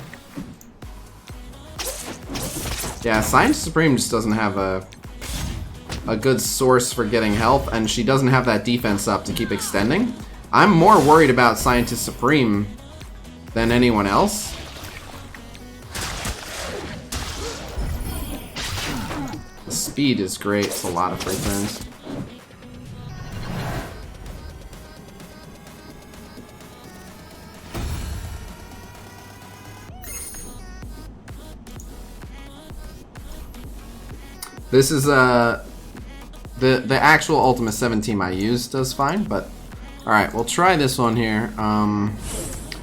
[SPEAKER 1] Yeah, Scientist Supreme just doesn't have a good source for getting health, and she doesn't have that defense up to keep extending. I'm more worried about Scientist Supreme than anyone else. The speed is great, it's a lot of free turns. This is the actual Ultimate 7 team I used does fine, but alright, we'll try this one here. I'm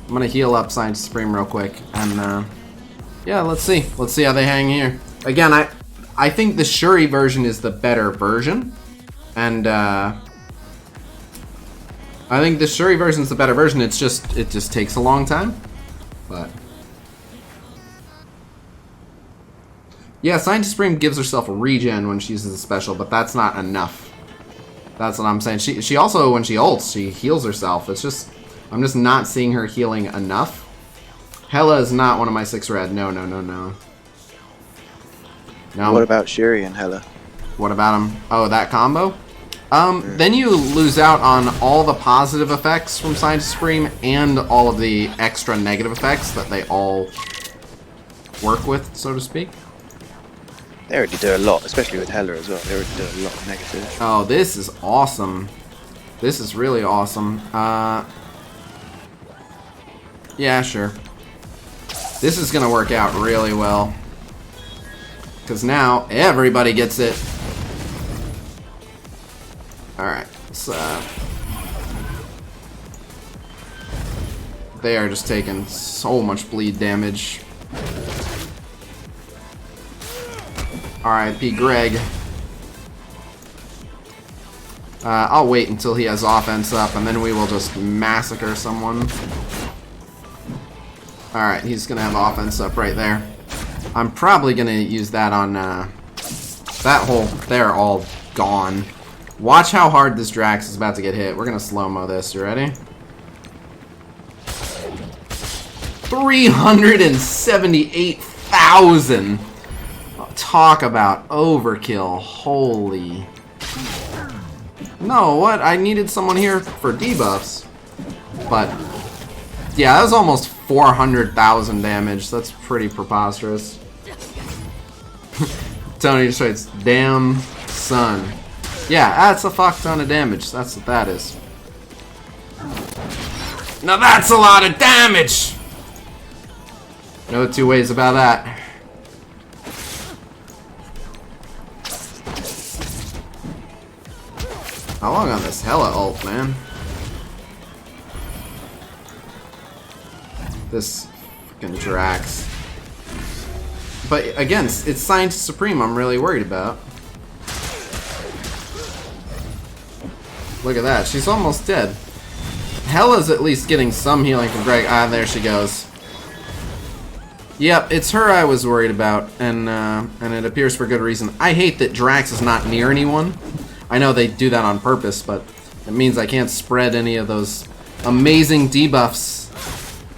[SPEAKER 1] gonna heal up Scientist Supreme real quick, and yeah, let's see how they hang here. Again, I think the Shuri version is the better version, and I think the Shuri version is the better version. It just takes a long time. But yeah, Scientist Supreme gives herself a regen when she uses a special, but that's not enough. That's what I'm saying. She also, when she ults, she heals herself. It's just, I'm just not seeing her healing enough. Hela is not one of my 6 red. No. No.
[SPEAKER 4] What about Shuri and Hela?
[SPEAKER 1] What about him? Oh, that combo? Then you lose out on all the positive effects from Scientist Supreme and all of the extra negative effects that they all work with, so to speak.
[SPEAKER 4] They already do a lot, especially with Hela as well. They already do a lot of negative.
[SPEAKER 1] Oh, this is awesome. This is really awesome. Yeah, sure. This is gonna work out really well. Because now, everybody gets it. Alright, so... they are just taking so much bleed damage. R.I.P. Greg. I'll wait until he has offense up, and then we will just massacre someone. Alright, he's gonna have offense up right there. I'm probably gonna use that on, that whole... they're all gone. Watch how hard this Drax is about to get hit. We're gonna slow-mo this. You ready? 378,000! Talk about overkill. Holy. No, what? I needed someone here for debuffs. But, yeah, that was almost 400,000 damage. That's pretty preposterous. Tony just writes, damn son. Yeah, that's a fuck ton of damage. That's what that is. Now that's a lot of damage! No two ways about that. How long on this Hela ult, man? This fucking Drax. But again, it's Scientist Supreme I'm really worried about. Look at that, she's almost dead. Hela's at least getting some healing from Greg. Ah, there she goes. Yep, it's her I was worried about, and it appears for good reason. I hate that Drax is not near anyone. I know they do that on purpose, but it means I can't spread any of those amazing debuffs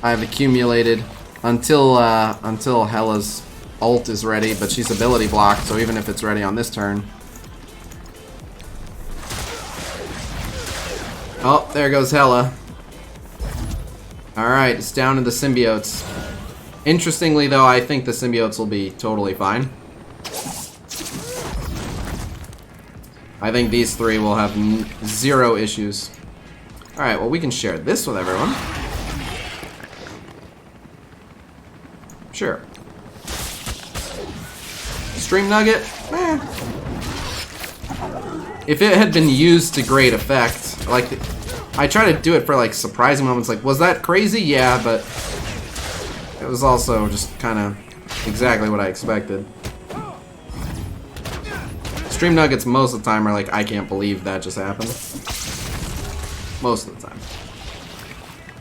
[SPEAKER 1] I've accumulated until Hela's ult is ready, but she's ability blocked, so even if it's ready on this turn. Oh, there goes Hela. Alright, it's down to the symbiotes. Interestingly, though, I think the symbiotes will be totally fine. I think these three will have zero issues. Alright, well, we can share this with everyone. Sure. Stream Nugget? Eh. If it had been used to great effect, like, I try to do it for, like, surprising moments, like, was that crazy? Yeah, but it was also just kind of exactly what I expected. Stream Nuggets most of the time are like, I can't believe that just happened. Most of the time.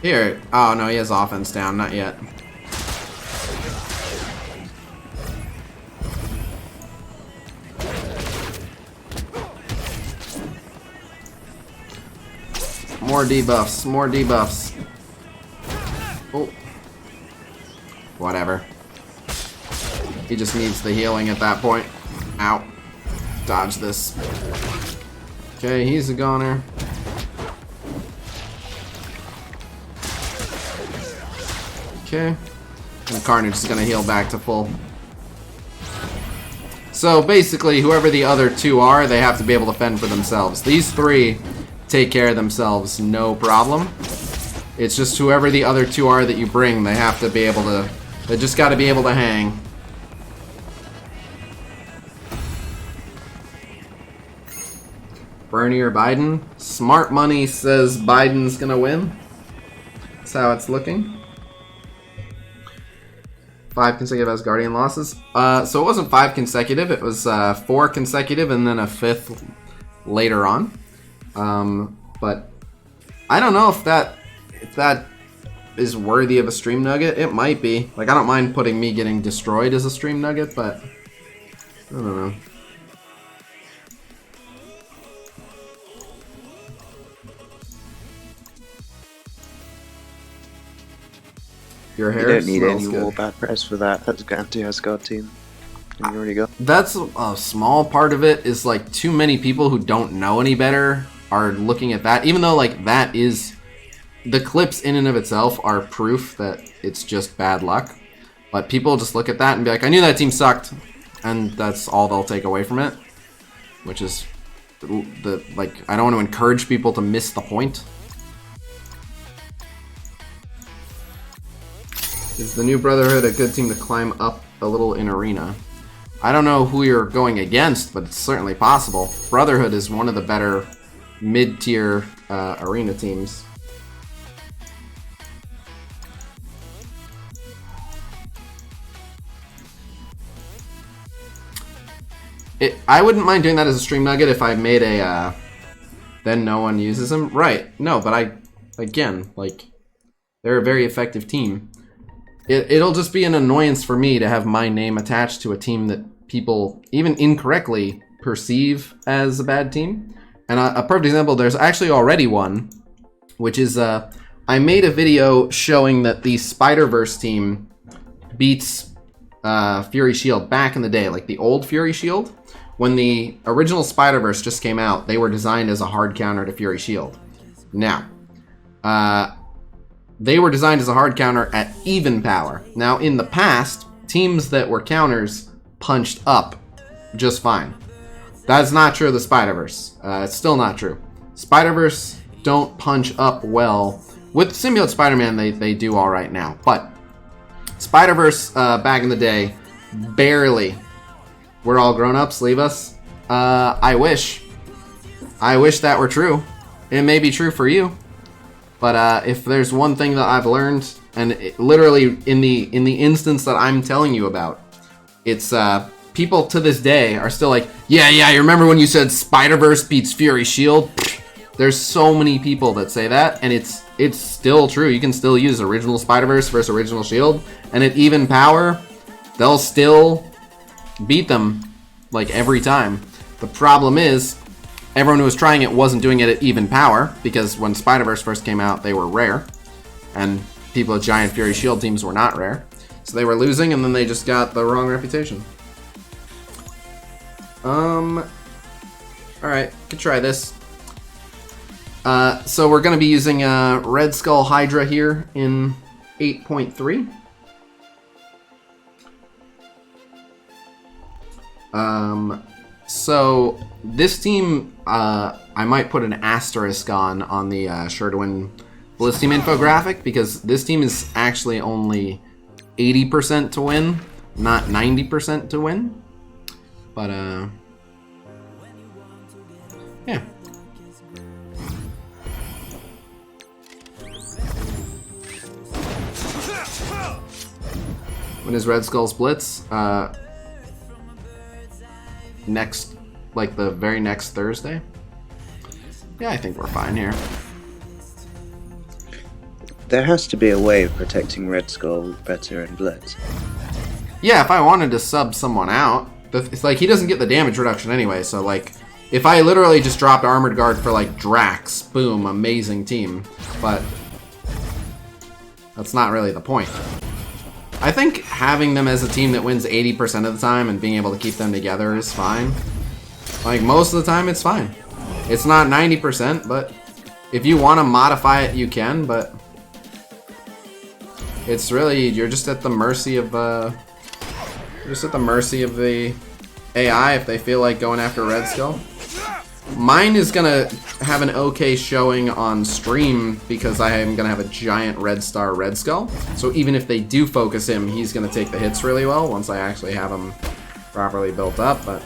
[SPEAKER 1] Here, oh no, he has offense down, not yet. More debuffs, more debuffs. Oh. Whatever. He just needs the healing at that point. Ow. Dodge this. Okay, he's a goner. Okay. And Carnage is gonna heal back to full. So basically, whoever the other two are, they have to be able to fend for themselves. These three take care of themselves, no problem. It's just whoever the other two are that you bring, they have to be able to... They just gotta be able to hang. Bernie or Biden? Smart money says Biden's gonna win. That's how it's looking. 5 consecutive Asgardian losses. So it wasn't 5 consecutive, it was 4 consecutive and then a 5th later on. But I don't know if that is worthy of a stream nugget. It might be. Like, I don't mind putting me getting destroyed as a stream nugget, but I don't know. Your hair
[SPEAKER 4] You don't need
[SPEAKER 1] smells
[SPEAKER 4] any
[SPEAKER 1] good.
[SPEAKER 4] more bad press for that. That's anti-Asgard team. And you already got.
[SPEAKER 1] That's a small part of it. Is like too many people who don't know any better are looking at that. Even though like that is the clips in and of itself are proof that it's just bad luck. But people just look at that and be like, I knew that team sucked, and that's all they'll take away from it. Which is the like I don't want to encourage people to miss the point. Is the new Brotherhood a good team to climb up a little in Arena? I don't know who you're going against, but it's certainly possible. Brotherhood is one of the better mid-tier Arena teams. I wouldn't mind doing that as a stream nugget if I made a then no one uses them. Right. No, but again, like, they're a very effective team. It'll just be an annoyance for me to have my name attached to a team that people, even incorrectly, perceive as a bad team. And a perfect example, there's actually already one, which is, I made a video showing that the Spider-Verse team beats Fury Shield back in the day, like the old Fury Shield. When the original Spider-Verse just came out, they were designed as a hard counter to Fury Shield. Now, they were designed as a hard counter at even power. Now, in the past, teams that were counters punched up just fine. That's not true of the Spider-Verse. It's still not true. Spider-Verse don't punch up well. With Symbiote Spider-Man, they do all right now. But Spider-Verse, back in the day, barely. We're all grown-ups, leave us. I wish that were true. It may be true for you. But if there's one thing that I've learned, and literally in the instance that I'm telling you about, it's people to this day are still like, yeah, you remember when you said Spider-Verse beats Fury Shield? There's so many people that say that, and it's still true. You can still use original Spider-Verse versus original Shield, and at even power, they'll still beat them like every time. The problem is, everyone who was trying it wasn't doing it at even power, because when Spider-Verse first came out, they were rare. And people at Giant Fury Shield teams were not rare. So they were losing, and then they just got the wrong reputation. Alright, could try this. So we're going to be using Red Skull Hydra here in 8.3. So this team, I might put an asterisk on the Sure to Win Blitz team infographic, because this team is actually only 80% to win, not 90% to win. But yeah. When is Red Skull's Blitz? Next, like the very next Thursday. Yeah, I think we're fine here.
[SPEAKER 4] There has to be a way of protecting Red Skull better in Blitz.
[SPEAKER 1] Yeah, if I wanted to sub someone out, it's like he doesn't get the damage reduction anyway, so like, if I literally just dropped Armored Guard for like Drax, boom, amazing team. But that's not really the point. I think having them as a team that wins 80% of the time and being able to keep them together is fine. Like, most of the time, it's fine. It's not 90%, but if you want to modify it, you can, but it's really, you're just at the mercy of, the AI if they feel like going after Red Skull. Mine is gonna have an okay showing on stream because I am gonna have a giant Red Star Red Skull. So even if they do focus him, he's gonna take the hits really well once I actually have him properly built up, but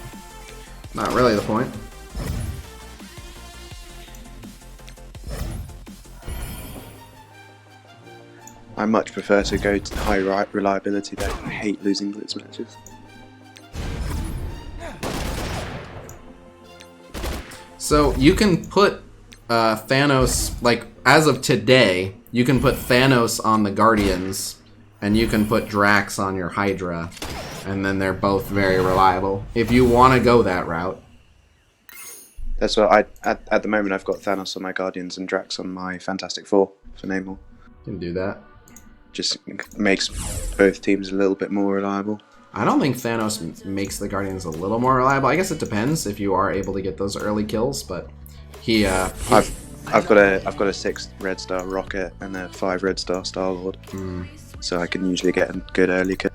[SPEAKER 1] not really the point.
[SPEAKER 4] I much prefer to go to high reliability though. I hate losing Blitz matches.
[SPEAKER 1] So you can put Thanos, like, as of today, you can put Thanos on the Guardians, and you can put Drax on your Hydra, and then they're both very reliable. If you want to go that route.
[SPEAKER 4] That's what at the moment I've got Thanos on my Guardians and Drax on my Fantastic Four for Namor.
[SPEAKER 1] You can do that.
[SPEAKER 4] Just makes both teams a little bit more reliable.
[SPEAKER 1] I don't think Thanos makes the Guardians a little more reliable. I guess it depends if you are able to get those early kills, but
[SPEAKER 4] I've got a 6 Red Star Rocket and a 5 Red Star Star-Lord. So I can usually get a good early kill.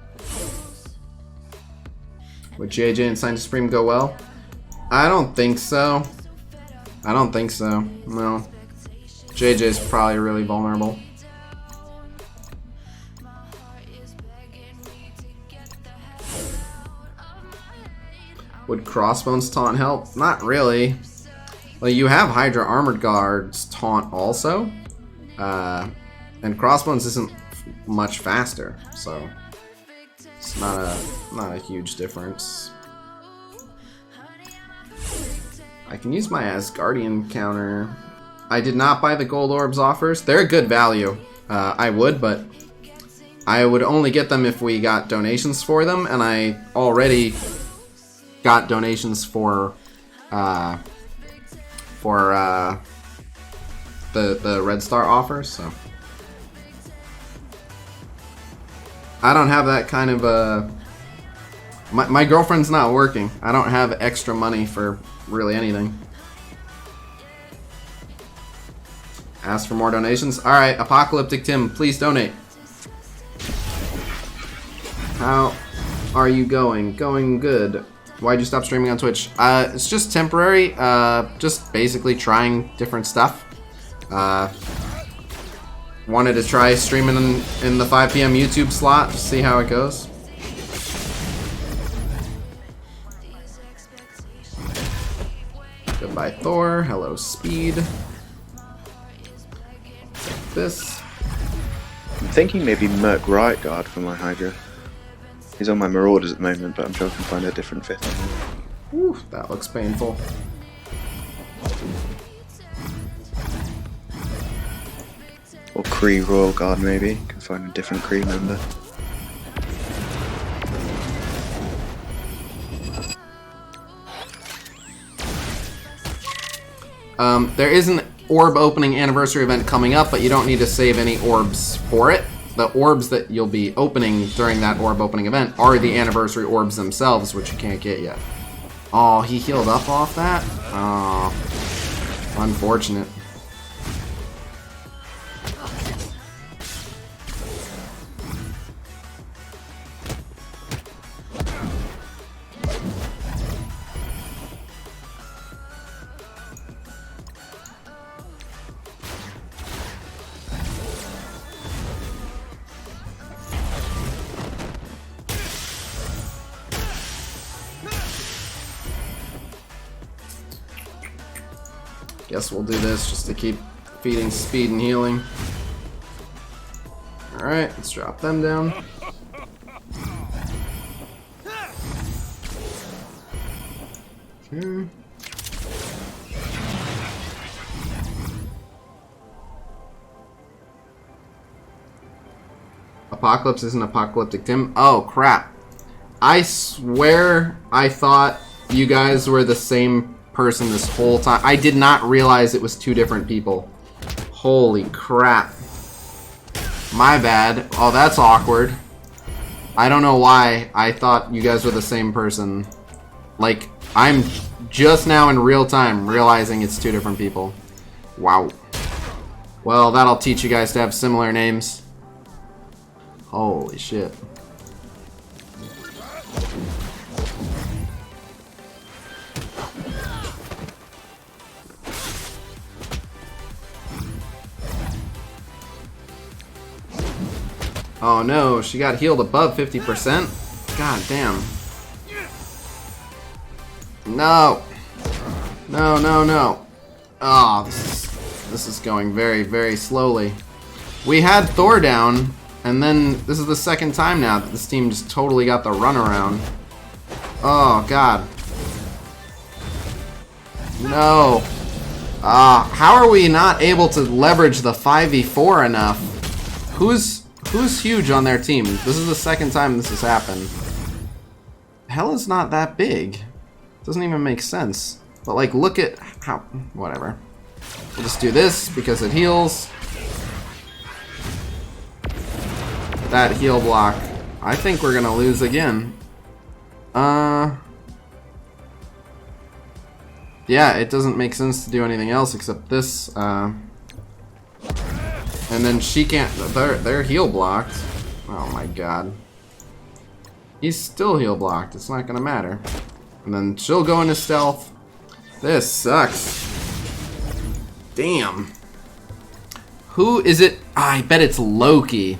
[SPEAKER 1] Would JJ and Sign Supreme go well? I don't think so. No. JJ's probably really vulnerable. Would Crossbones taunt help? Not really. Well, you have Hydra Armored Guard's taunt also. And Crossbones isn't much faster, so it's not a huge difference. I can use my Asgardian counter. I did not buy the gold orbs offers. They're a good value. I would, but I would only get them if we got donations for them, and I already got donations for the Red Star offers, so I don't have that kind of my girlfriend's not working. I don't have extra money for really anything. Ask for more donations. Alright, Apocalyptic Tim, please donate. How are you going? Going good. Why'd you stop streaming on Twitch? It's just temporary. Just basically trying different stuff. Wanted to try streaming in the 5 p.m. YouTube slot to see how it goes. Goodbye, Thor. Hello, Speed. This.
[SPEAKER 4] I'm thinking maybe Merc Riot Guard for my Hydra. He's on my Marauders at the moment, but I'm sure I can find a different 5th.
[SPEAKER 1] Whew, that looks painful.
[SPEAKER 4] Or Kree Royal Guard maybe. Can find a different Kree member.
[SPEAKER 1] There is an orb opening anniversary event coming up, but you don't need to save any orbs for it. The orbs that you'll be opening during that orb opening event are the anniversary orbs themselves, which you can't get yet. Oh, he healed up off that? Oh, unfortunate. Guess we'll do this just to keep feeding speed and healing. Alright, let's drop them down. Okay. Apocalypse isn't Apocalyptic Tim. Oh, crap. I swear I thought you guys were the same person this whole time. I did not realize it was 2 different people. Holy crap. My bad. Oh, that's awkward. I don't know why I thought you guys were the same person. Like, I'm just now in real time realizing it's 2 different people. Wow. Well, that'll teach you guys to have similar names. Holy shit. Oh no, she got healed above 50%? God damn. No. No, no, no. Oh, this is going very, very slowly. We had Thor down, and then this is the second time now that this team just totally got the runaround. Oh, God. No. How are we not able to leverage the 5v4 enough? Who's huge on their team? This is the second time this has happened. Hell is not that big. Doesn't even make sense. But like, look at how... Whatever. We'll just do this because it heals. That heal block. I think we're gonna lose again. Yeah, it doesn't make sense to do anything else except this. And then she can't... They're heal blocked. Oh my god. He's still heal blocked. It's not gonna matter. And then she'll go into stealth. This sucks. Damn. Who is it? I bet it's Loki.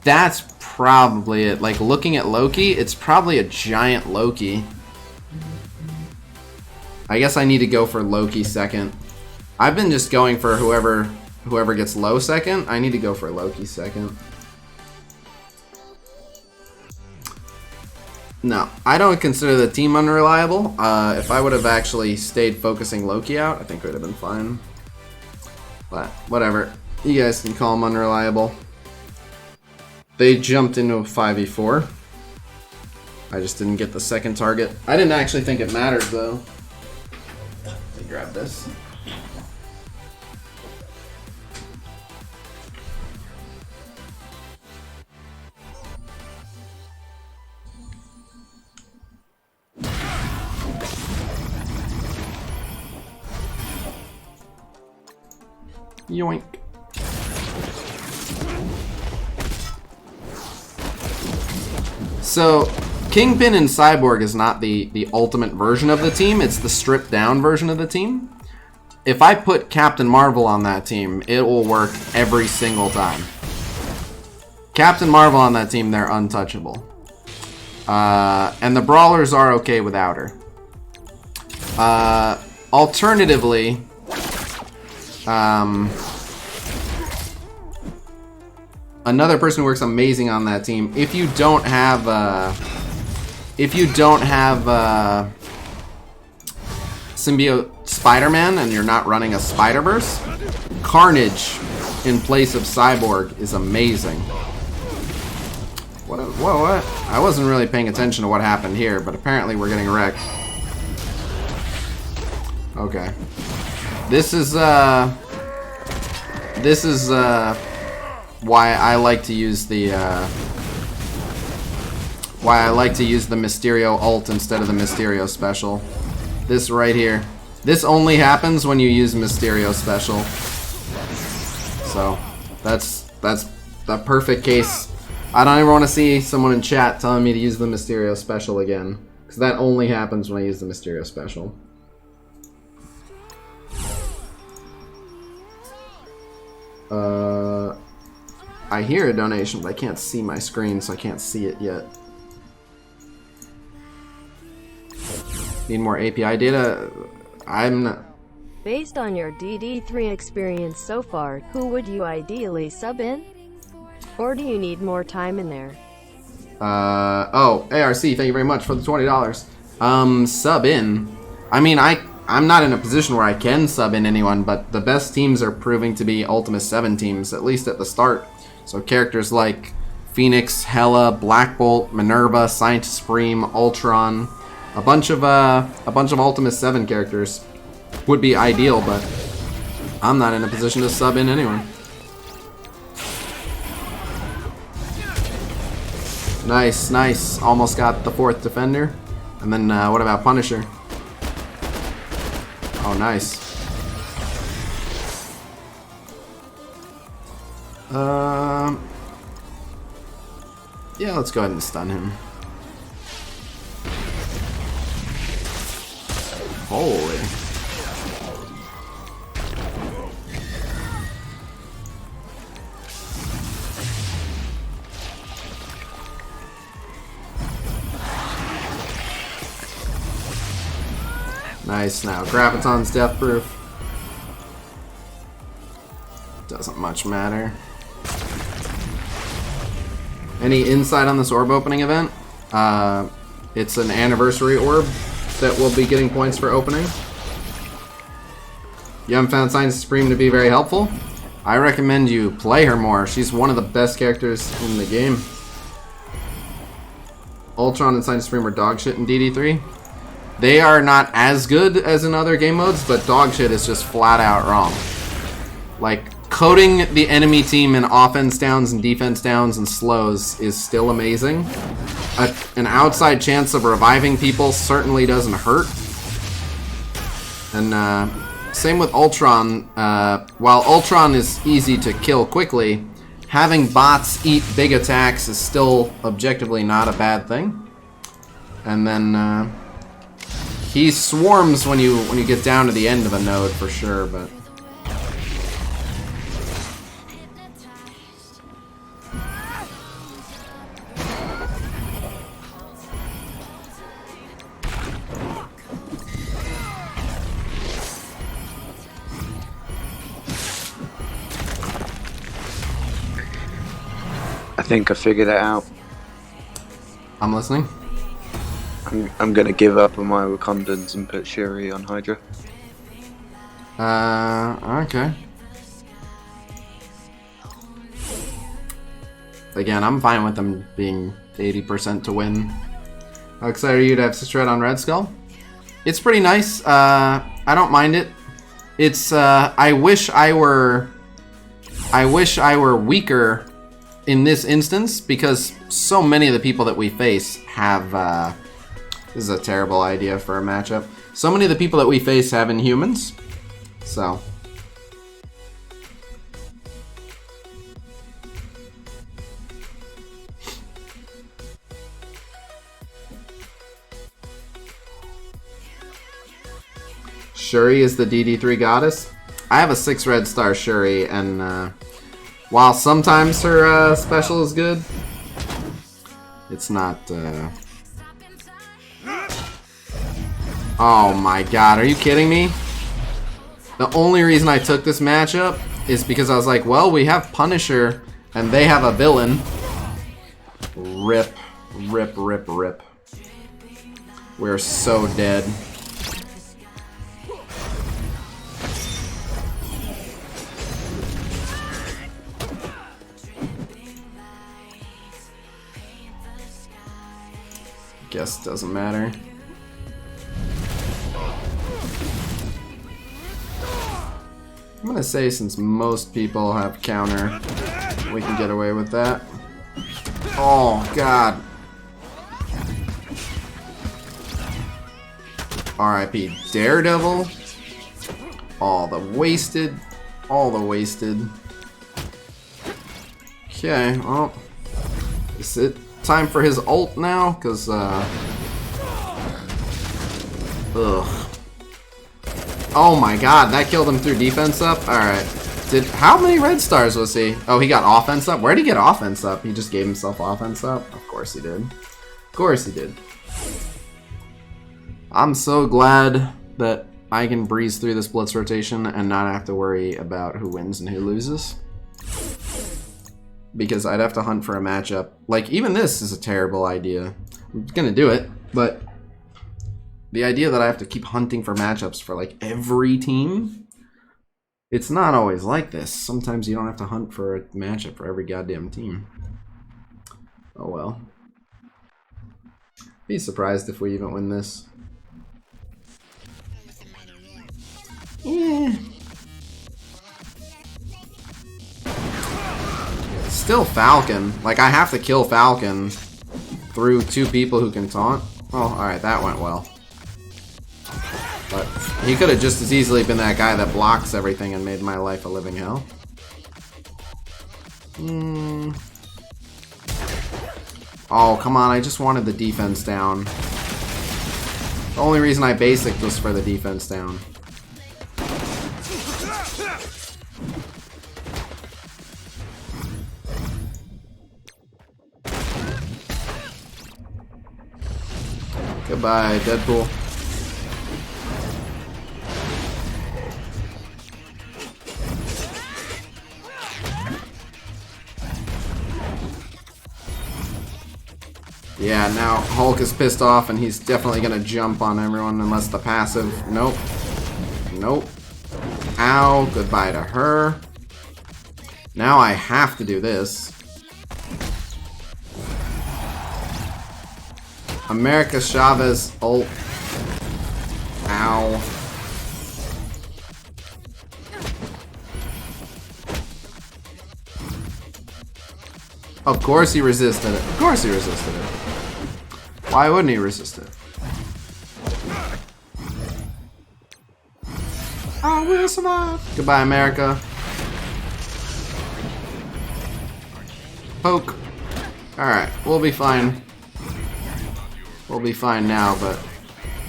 [SPEAKER 1] That's probably it. Like, looking at Loki, it's probably a giant Loki. I guess I need to go for Loki second. I've been just going for whoever gets low second. I need to go for Loki second. No, I don't consider the team unreliable. If I would have actually stayed focusing Loki out, I think it would have been fine. But whatever. You guys can call them unreliable. They jumped into a 5v4. I just didn't get the second target. I didn't actually think it mattered though. Let me grab this. Yoink. So, Kingpin and Cyborg is not the ultimate version of the team, it's the stripped down version of the team. If I put Captain Marvel on that team, it will work every single time. Captain Marvel on that team, they're untouchable. And the Brawlers are okay without her. Alternatively, another person who works amazing on that team, if you don't have Symbiote Spider-Man and you're not running a Spider-Verse, Carnage in place of Cyborg is amazing. What? I wasn't really paying attention to what happened here, but apparently we're getting wrecked. Okay. This is why I like to use the Mysterio ult instead of the Mysterio special. This right here. This only happens when you use Mysterio special. So that's the perfect case. I don't ever want to see someone in chat telling me to use the Mysterio special again, because that only happens when I use the Mysterio special. I hear a donation, but I can't see my screen, so I can't see it yet. Need more API data? I'm not...
[SPEAKER 5] Based on your DD3 experience so far, who would you ideally sub in? Or do you need more time in there?
[SPEAKER 1] Oh, ARC, thank you very much for the $20. Sub in. I mean, I'm not in a position where I can sub in anyone, but the best teams are proving to be Ultimate 7 teams, at least at the start. So characters like Phoenix, Hela, Black Bolt, Minerva, Scientist Supreme, Ultron, a bunch of Ultimate 7 characters would be ideal, but I'm not in a position to sub in anyone. Nice, nice. Almost got the 4th defender. And then what about Punisher? Oh, nice. Yeah, let's go ahead and stun him. Holy. Nice. Now Graviton's death proof. Doesn't much matter. Any insight on this orb opening event? It's an anniversary orb that will be getting points for opening. You haven't found Signs of Supreme to be very helpful? I recommend you play her more. She's one of the best characters in the game. Ultron and Signs of Supreme are dog shit in DD3. They are not as good as in other game modes, but dog shit is just flat out wrong. Like, coating the enemy team in offense downs and defense downs and slows is still amazing. An outside chance of reviving people certainly doesn't hurt. And same with Ultron. While Ultron is easy to kill quickly, having bots eat big attacks is still objectively not a bad thing. And then he swarms when you get down to the end of a node for sure, but
[SPEAKER 4] I think I figured it out.
[SPEAKER 1] I'm listening.
[SPEAKER 4] I'm gonna give up on my Wakandans and put Shuri on Hydra.
[SPEAKER 1] Okay. Again, I'm fine with them being 80% to win. How excited are you to have Sister Red on Red Skull? It's pretty nice. I don't mind it. It's I wish I were weaker in this instance, because so many of the people that we face have this is a terrible idea for a matchup. So many of the people that we face have Inhumans. So Shuri is the DD3 goddess. I have a 6 red star Shuri, and while sometimes her special is good, it's not. Oh my god, are you kidding me? The only reason I took this matchup is because I was like, well, we have Punisher and they have a villain. Rip, rip, rip, rip. We're so dead. Guess it doesn't matter. I'm gonna say since most people have counter, we can get away with that. Oh god. R.I.P. Daredevil. All the wasted. All the wasted. Okay, well. Is it time for his ult now? Cause oh my god, that killed him through defense up? Alright. How many red stars was he? Oh, he got offense up? Where'd he get offense up? He just gave himself offense up? Of course he did. Of course he did. I'm so glad that I can breeze through this Blitz rotation and not have to worry about who wins and who loses. Because I'd have to hunt for a matchup. Like, even this is a terrible idea. I'm gonna do it, but the idea that I have to keep hunting for matchups for, like, every team, it's not always like this. Sometimes you don't have to hunt for a matchup for every goddamn team. Oh well. Be surprised if we even win this. Yeah. Still Falcon. Like, I have to kill Falcon through 2 people who can taunt. Oh, alright, that went well. But he could have just as easily been that guy that blocks everything and made my life a living hell. Oh, come on, I just wanted the defense down. The only reason I basicked was for the defense down. Goodbye, Deadpool. Yeah, now Hulk is pissed off and he's definitely gonna jump on everyone unless the passive. Nope. Nope. Ow, goodbye to her. Now I have to do this. America Chavez ult. Ow. Of course he resisted it. Of course he resisted it. Why wouldn't he resist it? I will survive. Goodbye, America. Poke. Alright, we'll be fine. We'll be fine now, but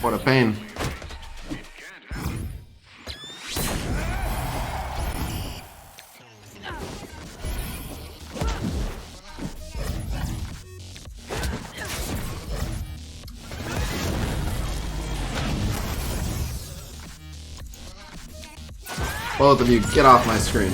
[SPEAKER 1] what a pain. Both of you, get off my screen.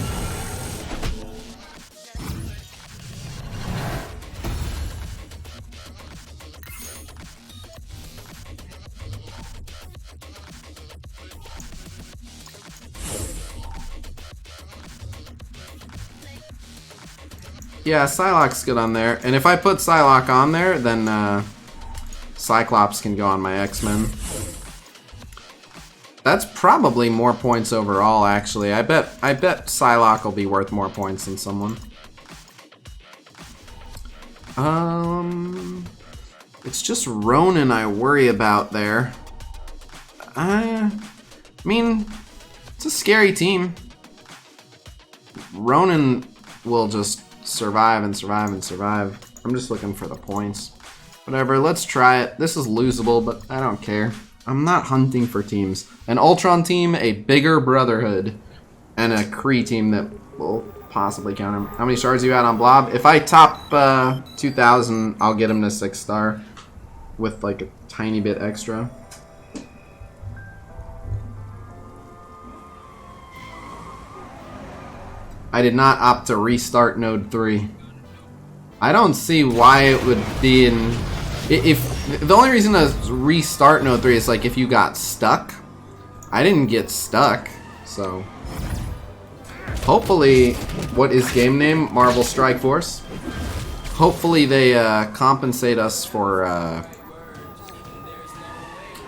[SPEAKER 1] Yeah, Psylocke's good on there. And if I put Psylocke on there, then Cyclops can go on my X-Men. That's probably more points overall, actually. I bet Psylocke will be worth more points than someone. It's just Ronan I worry about there. I mean, it's a scary team. Ronan will just survive and survive and survive. I'm just looking for the points. Whatever, let's try it. This is losable, but I don't care. I'm not hunting for teams. An Ultron team, a bigger Brotherhood, and a Kree team that will possibly count him. How many stars are you at on Blob? If I top 2,000, I'll get him to 6-star with like a tiny bit extra. I did not opt to restart Node 3. I don't see why it would be in... If the only reason to restart Node 3 is like if you got stuck. I didn't get stuck, so... Hopefully, what is game name? Marvel Strike Force? Hopefully they compensate us for...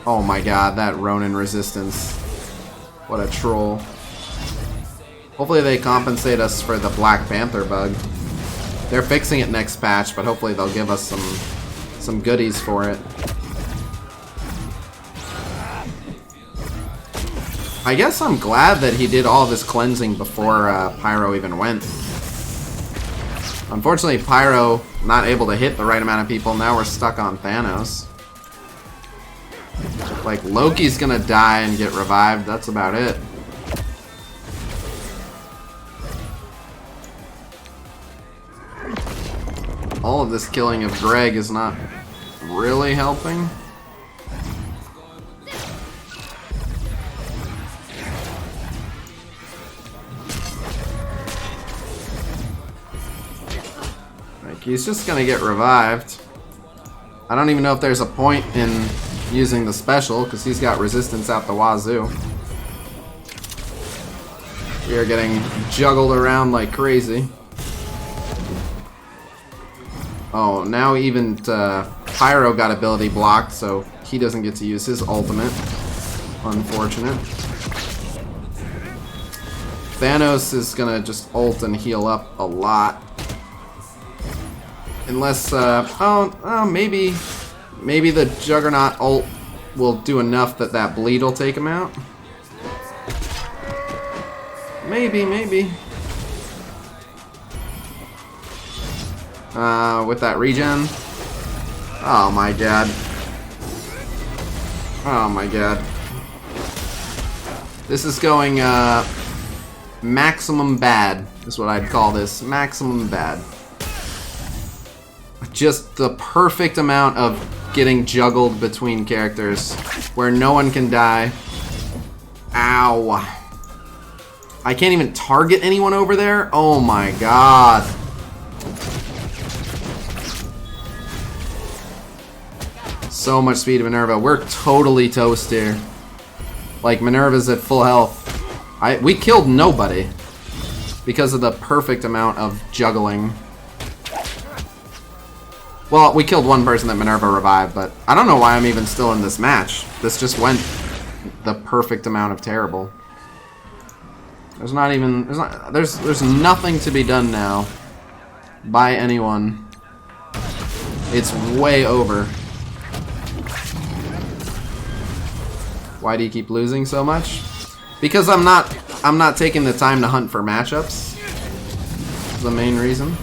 [SPEAKER 1] Oh my god, that Ronin resistance. What a troll. Hopefully they compensate us for the Black Panther bug. They're fixing it next patch, but hopefully they'll give us some goodies for it. I guess I'm glad that he did all of his cleansing before Pyro even went. Unfortunately, Pyro not able to hit the right amount of people. Now we're stuck on Thanos. Like, Loki's gonna die and get revived. That's about it. All of this killing of Greg is not really helping. Like, he's just gonna get revived. I don't even know if there's a point in using the special, because he's got resistance out the wazoo. We are getting juggled around like crazy. Oh, now even Pyro got ability blocked, so he doesn't get to use his ultimate. Unfortunate. Thanos is gonna just ult and heal up a lot. Unless, maybe the Juggernaut ult will do enough that bleed will take him out. Maybe. With that regen. Oh my god. Oh my god. This is going, maximum bad, is what I'd call this. Maximum bad. Just the perfect amount of getting juggled between characters where no one can die. Ow. I can't even target anyone over there? Oh my god. So much speed of Minerva. We're totally toast here. Like, Minerva's at full health. We killed nobody because of the perfect amount of juggling. Well, we killed one person that Minerva revived, but I don't know why I'm even still in this match. This just went the perfect amount of terrible. There's nothing to be done now by anyone. It's way over. Why do you keep losing so much? Because I'm not taking the time to hunt for matchups. That's the main reason.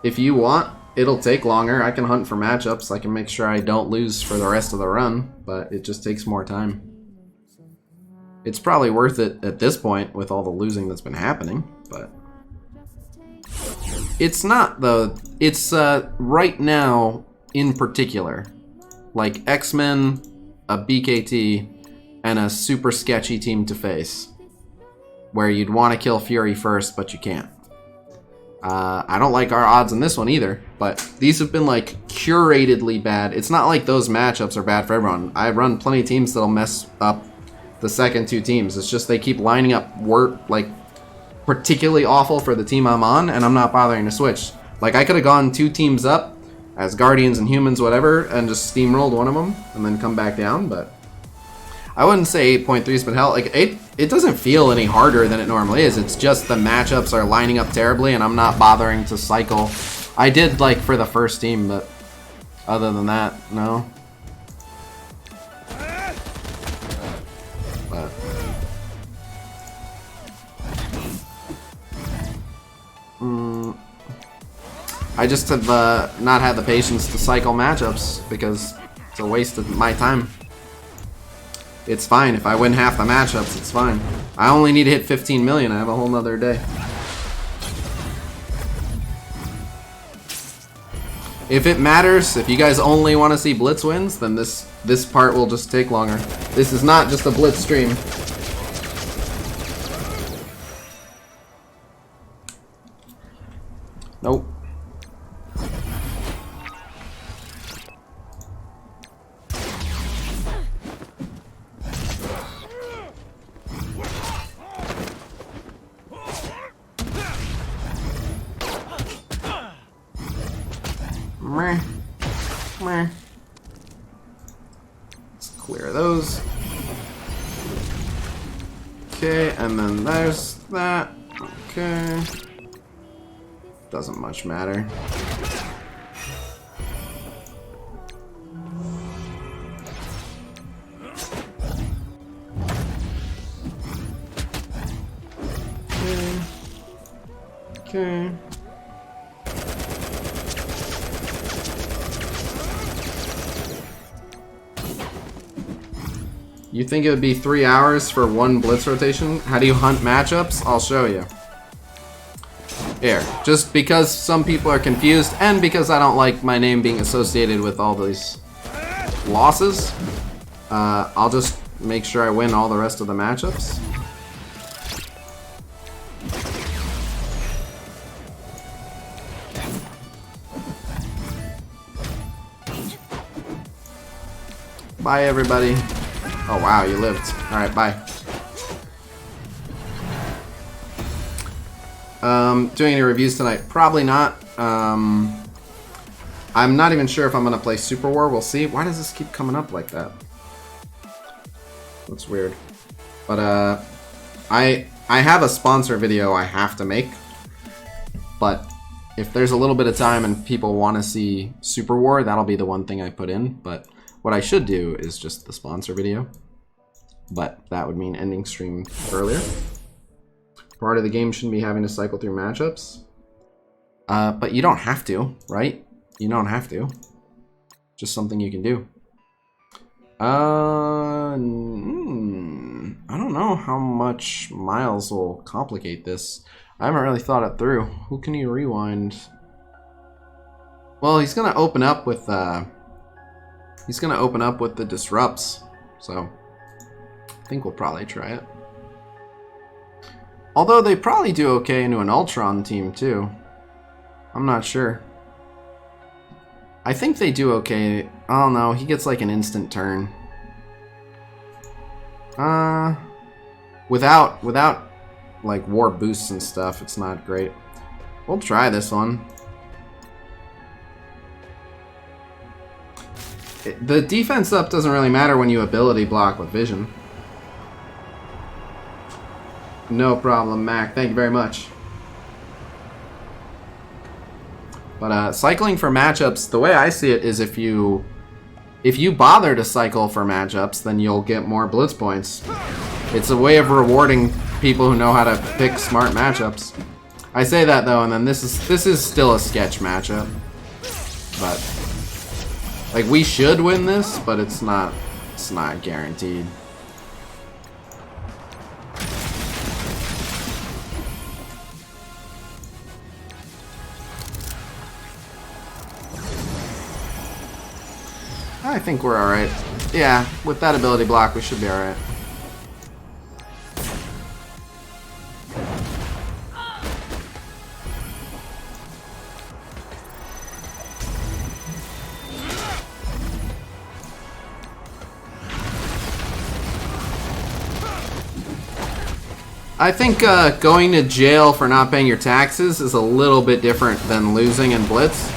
[SPEAKER 1] If you want, it'll take longer. I can hunt for matchups. I can make sure I don't lose for the rest of the run, but it just takes more time. It's probably worth it at this point with all the losing that's been happening, but it's not though. It's right now in particular, like X-Men, a BKT, and a super sketchy team to face, where you'd want to kill Fury first, but you can't. I don't like our odds in this one either, but these have been like curatedly bad. It's not like those matchups are bad for everyone. I run plenty of teams that'll mess up the second two teams. It's just they keep lining up like particularly awful for the team I'm on, and I'm not bothering to switch. Like I could have gone 2 teams up as Guardians and Humans, whatever, and just steamrolled one of them and then come back down, but I wouldn't say 8.3 has been hell. Like it doesn't feel any harder than it normally is. It's just the matchups are lining up terribly, and I'm not bothering to cycle. I did like for the first team, but other than that, no. But I just have not had the patience to cycle matchups because it's a waste of my time. It's fine. If I win half the matchups, it's fine. I only need to hit 15 million. I have a whole nother day. If it matters, if you guys only want to see Blitz wins, then this part will just take longer. This is not just a Blitz stream. Nope. Meh. Meh. Let's clear those. Okay, and then there's that. Okay. Doesn't much matter. Okay. You think it would be 3 hours for one Blitz rotation? How do you hunt matchups? I'll show you. Here, just because some people are confused and because I don't like my name being associated with all these losses, I'll just make sure I win all the rest of the matchups. Bye, everybody. Oh, wow, you lived. Alright, bye. Doing any reviews tonight? Probably not. I'm not even sure if I'm going to play Super War. We'll see. Why does this keep coming up like that? That's weird. But, I have a sponsor video I have to make. But if there's a little bit of time and people want to see Super War, that'll be the one thing I put in. But what I should do is just the sponsor video. But that would mean ending stream earlier. Part of the game shouldn't be having to cycle through matchups. But you don't have to, right? You don't have to. Just something you can do. I don't know how much Miles will complicate this. I haven't really thought it through. Who can you rewind? Well, he's gonna open up with the disrupts. So I think we'll probably try it. Although they probably do okay into an Ultron team too. I'm not sure. I think they do okay. Oh no, he gets like an instant turn. Without like war boosts and stuff, it's not great. We'll try this one. The defense up doesn't really matter when you ability block with vision. No problem, Mac. Thank you very much. But cycling for matchups, the way I see it is if you bother to cycle for matchups, then you'll get more blitz points. It's a way of rewarding people who know how to pick smart matchups. I say that though, and then this is still a sketch matchup. But like we should win this, but it's not guaranteed. I think we're alright. Yeah, with that ability block, we should be alright. I think going to jail for not paying your taxes is a little bit different than losing in Blitz.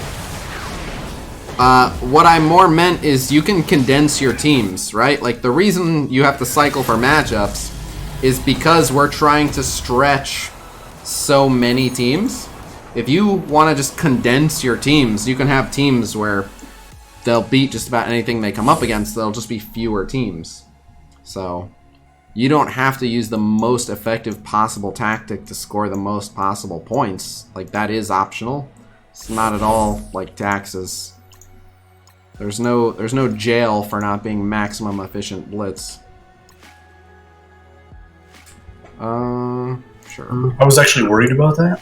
[SPEAKER 1] What I more meant is you can condense your teams, right? Like the reason you have to cycle for matchups is because we're trying to stretch so many teams. If you want to just condense your teams, you can have teams where they'll beat just about anything they come up against. There'll just be fewer teams. So you don't have to use the most effective possible tactic to score the most possible points. Like that is optional. It's not at all like taxes. There's no jail for not being maximum efficient Blitz. Sure.
[SPEAKER 3] I was actually worried about that.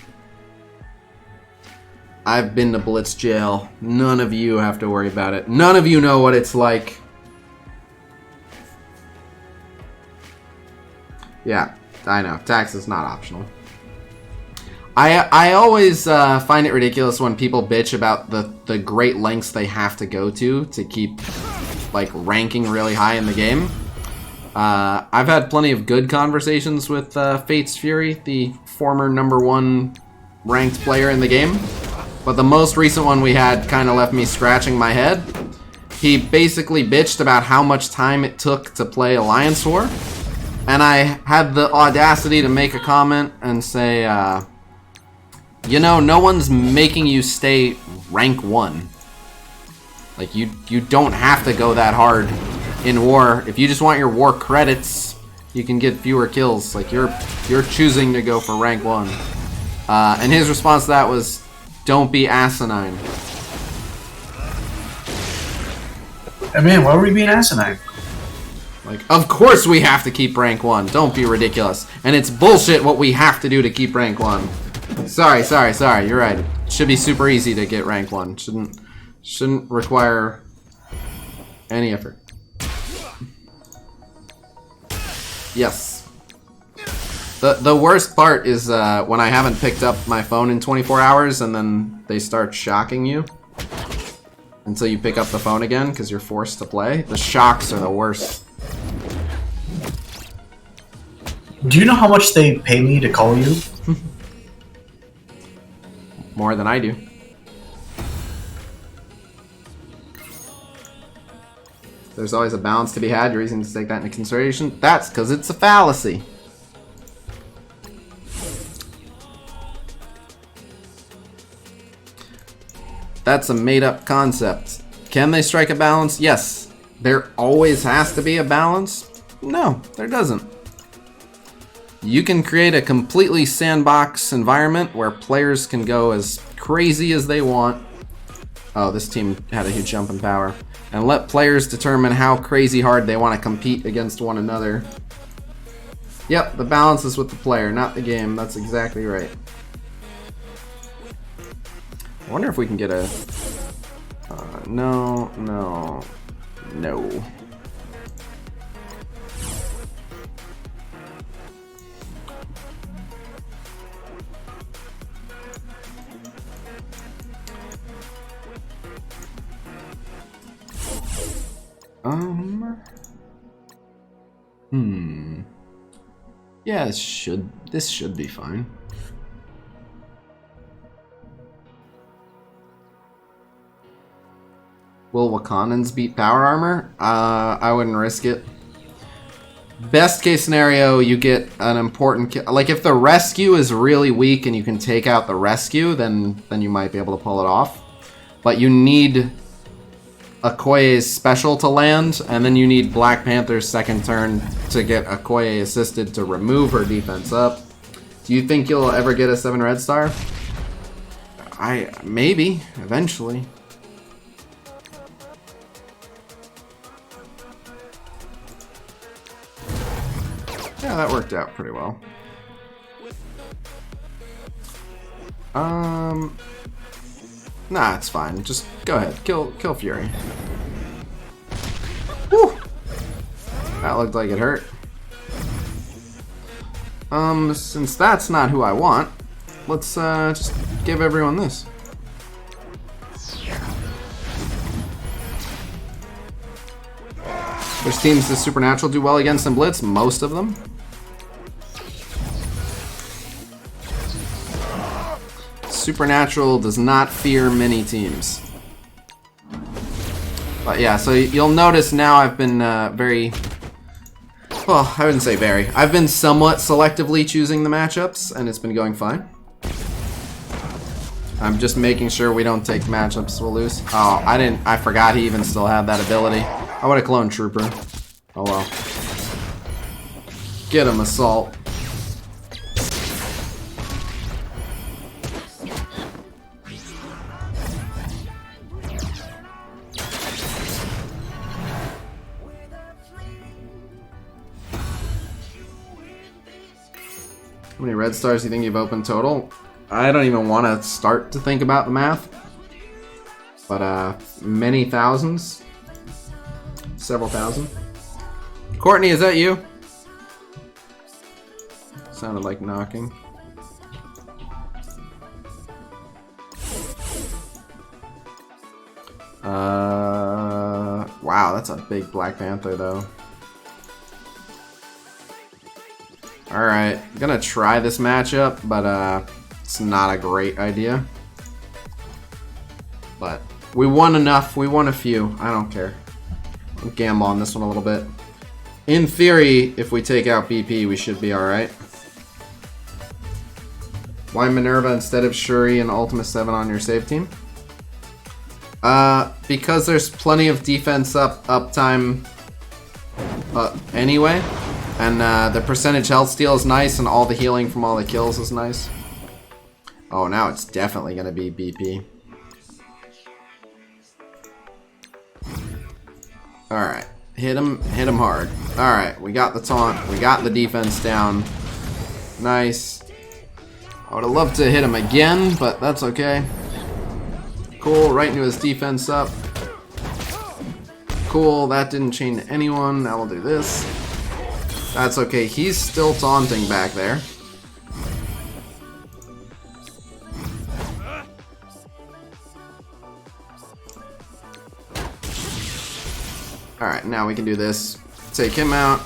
[SPEAKER 1] I've been to Blitz jail. None of you have to worry about it. None of you know what it's like. Yeah, I know. Tax is not optional. I always find it ridiculous when people bitch about the great lengths they have to go to keep like ranking really high in the game. I've had plenty of good conversations with Fate's Fury, the former #1 ranked player in the game. But the most recent one we had kind of left me scratching my head. He basically bitched about how much time it took to play Alliance War. And I had the audacity to make a comment and say, you know, no one's making you stay rank 1. Like, you don't have to go that hard in war. If you just want your war credits, you can get fewer kills. Like, you're choosing to go for rank 1. And his response to that was, don't be asinine.
[SPEAKER 3] Hey man, why were we being asinine?
[SPEAKER 1] Like, of course we have to keep rank 1. Don't be ridiculous. And it's bullshit what we have to do to keep rank 1. Sorry. You're right. It should be super easy to get rank 1. Shouldn't require any effort. Yes. The worst part is when I haven't picked up my phone in 24 hours and then they start shocking you until you pick up the phone again because you're forced to play. The shocks are the worst.
[SPEAKER 3] Do you know how much they pay me to call you?
[SPEAKER 1] More than I do. There's always a balance to be had. Your reason to take that into consideration. That's because it's a fallacy. That's a made-up concept. Can they strike a balance? Yes. There always has to be a balance? No, there doesn't. You can create a completely sandbox environment where players can go as crazy as they want. Oh, this team had a huge jump in power. And let players determine how crazy hard they want to compete against one another. Yep, the balance is with the player, not the game. That's exactly right. I wonder if we can get a... No. Yeah, this should be fine. Will Wakandans beat power armor? I wouldn't risk it. Best case scenario, you get an important kill. Like, if the rescue is really weak and you can take out the rescue, then you might be able to pull it off. But you need Okoye's special to land, and then you need Black Panther's second turn to get Okoye assisted to remove her defense up. Do you think you'll ever get a 7 red star? Maybe, eventually. Yeah, that worked out pretty well. Nah, it's fine. Just go ahead. Kill Fury. Whew! That looked like it hurt. Since that's not who I want, let's just give everyone this. Which teams does Supernatural do well against in Blitz? Most of them. Supernatural does not fear many teams. But yeah, so you'll notice now I've been very... Well, I wouldn't say very. I've been somewhat selectively choosing the matchups, and it's been going fine. I'm just making sure we don't take matchups we'll lose. Oh, I forgot he even still had that ability. I would have cloned Trooper. Oh well. Get him, Assault. How many red stars do you think you've opened total? I don't even want to start to think about the math. But, many thousands. Several thousand. Courtney, is that you? Sounded like knocking. Wow, that's a big Black Panther, though. Alright, I'm gonna try this matchup, but it's not a great idea. But we won enough, we won a few, I don't care. I'll gamble on this one a little bit. In theory, if we take out BP, we should be alright. Why Minerva instead of Shuri and Ultima 7 on your save team? Because there's plenty of defense uptime anyway. And the percentage health steal is nice, and all the healing from all the kills is nice. Oh, now it's definitely going to be BP. Alright, hit him hard. Alright, we got the taunt, we got the defense down. Nice. I would have loved to hit him again, but that's okay. Cool, right into his defense up. Cool, that didn't chain anyone, now we'll do this. That's okay, he's still taunting back there. Alright, now we can do this. Take him out.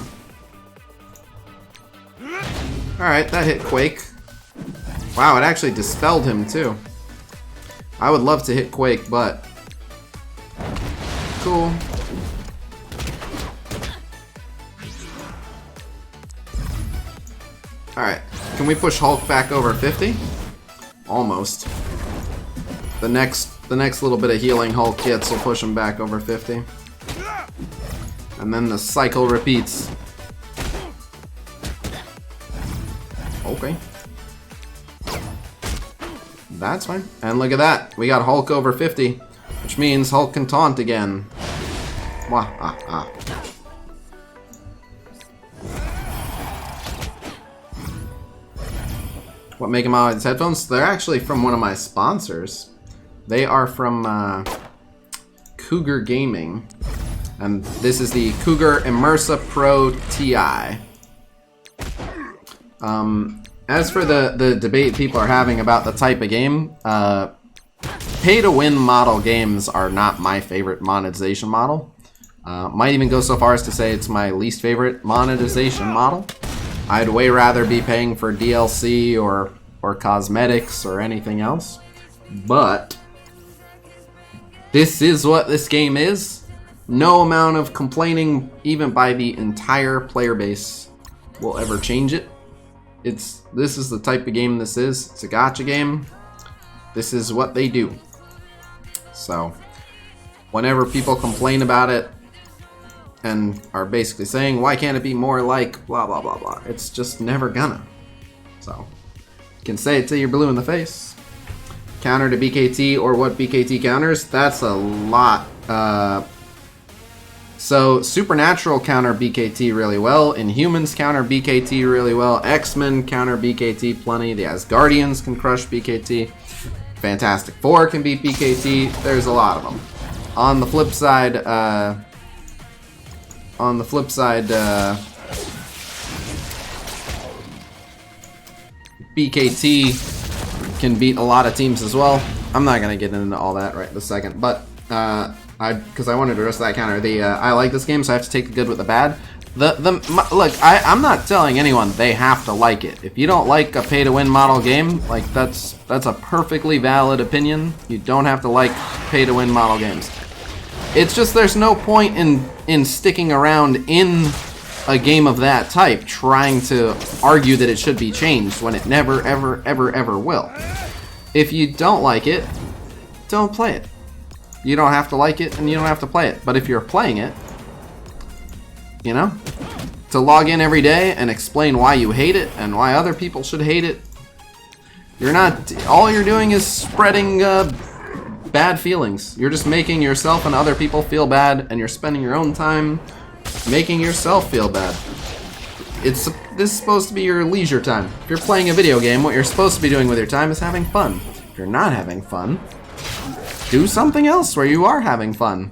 [SPEAKER 1] Alright, that hit Quake. Wow, it actually dispelled him too. I would love to hit Quake, but... Cool. Alright, can we push Hulk back over 50? Almost. The next little bit of healing Hulk gets will push him back over 50. And then the cycle repeats. Okay. That's fine. And look at that. We got Hulk over 50. Which means Hulk can taunt again. Wah, ah, ah. What make him out of his headphones? They're actually from one of my sponsors. They are from Cougar Gaming. And this is the Cougar Immersa Pro TI. As for the debate people are having about the type of game, pay-to-win model games are not my favorite monetization model. Might even go so far as to say it's my least favorite monetization model. I'd way rather be paying for DLC or cosmetics or anything else. But this is what this game is. No amount of complaining, even by the entire player base, will ever change it. This is the type of game this is. It's a gacha game. This is what they do. So, whenever people complain about it and are basically saying, why can't it be more like blah blah blah blah, it's just never gonna. So, you can say it till you're blue in the face. Counter to BKT or what BKT counters, that's a lot. So Supernatural counter BKT really well, Inhumans counter BKT really well, X-Men counter BKT plenty, the Asgardians can crush BKT, Fantastic Four can beat BKT, there's a lot of them. On the flip side, BKT can beat a lot of teams as well. I'm not gonna get into all that right this second, but because I wanted to address that counter. I like this game, so I have to take the good with the bad. Look, I'm not telling anyone they have to like it. If you don't like a pay-to-win model game, like that's a perfectly valid opinion. You don't have to like pay-to-win model games. It's just there's no point in sticking around in a game of that type trying to argue that it should be changed when it never, ever, ever, ever will. If you don't like it, don't play it. You don't have to like it, and you don't have to play it. But if you're playing it, you know, to log in every day and explain why you hate it and why other people should hate it, you're not. All you're doing is spreading bad feelings. You're just making yourself and other people feel bad, and you're spending your own time making yourself feel bad. This is supposed to be your leisure time. If you're playing a video game, what you're supposed to be doing with your time is having fun. If you're not having fun, do something else where you are having fun.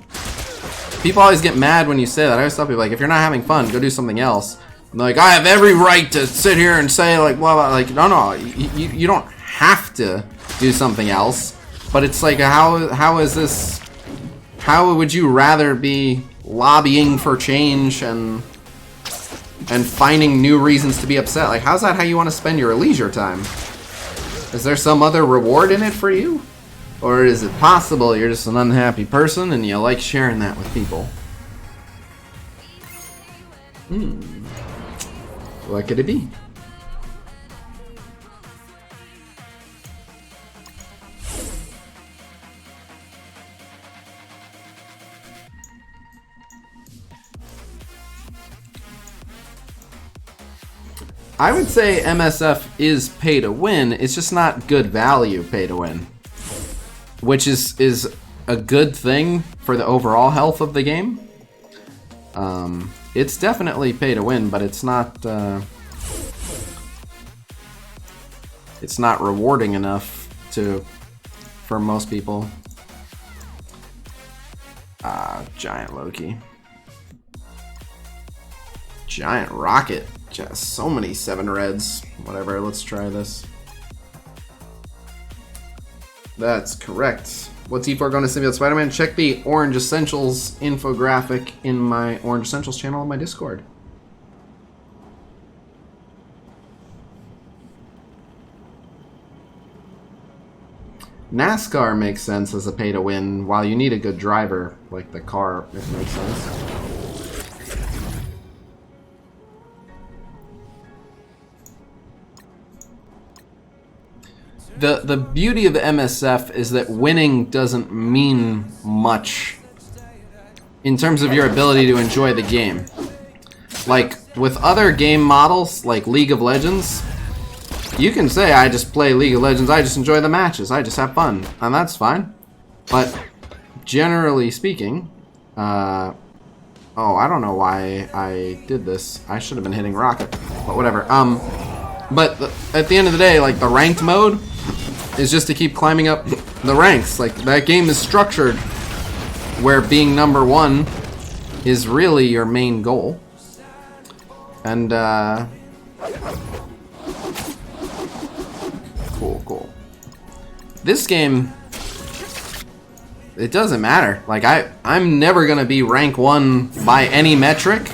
[SPEAKER 1] People always get mad when you say that. I always tell people, like, if you're not having fun, go do something else. And like, I have every right to sit here and say, like, blah, blah. Like, no, you don't have to do something else. But it's like, how is this? How would you rather be lobbying for change and finding new reasons to be upset? Like, how's that how you want to spend your leisure time? Is there some other reward in it for you? Or is it possible you're just an unhappy person and you like sharing that with people? What could it be? I would say MSF is pay to win, it's just not good value pay to win. Which is a good thing for the overall health of the game. It's definitely pay to win, but it's not rewarding enough for most people. Giant Loki. Giant Rocket. Just so many 7 reds. Whatever, let's try this. That's correct. What's E4 going to simulate Spider-Man? Check the Orange Essentials infographic in my Orange Essentials channel on my Discord. NASCAR makes sense as a pay-to-win, while you need a good driver, like the car, it makes sense. The beauty of the MSF is that winning doesn't mean much in terms of your ability to enjoy the game. Like, with other game models, like League of Legends, you can say, I just play League of Legends, I just enjoy the matches, I just have fun, and that's fine. But, generally speaking, oh, I don't know why I did this. I should have been hitting Rocket, but whatever. But at the end of the day, like, the ranked mode is just to keep climbing up the ranks. Like, that game is structured where being number 1 is really your main goal. And, cool. This game it doesn't matter. Like, I'm never gonna be rank 1 by any metric,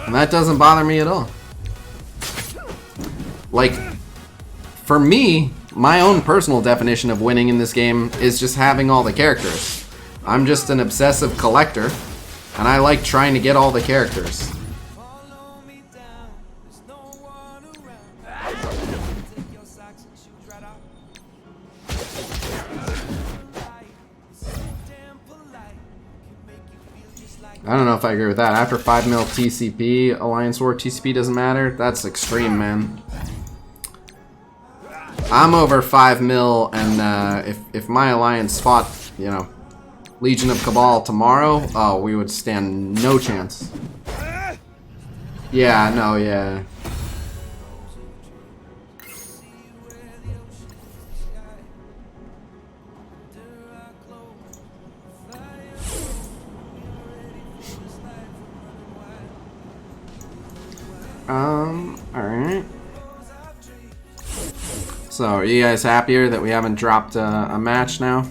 [SPEAKER 1] and that doesn't bother me at all. Like, for me, my own personal definition of winning in this game is just having all the characters. I'm just an obsessive collector, and I like trying to get all the characters. I don't know if I agree with that. After 5 mil TCP, Alliance War TCP doesn't matter. That's extreme, man. I'm over 5 mil, and if my Alliance fought, you know, Legion of Cabal tomorrow, oh, we would stand no chance. Yeah, no, yeah. Alright. So, are you guys happier that we haven't dropped a match now?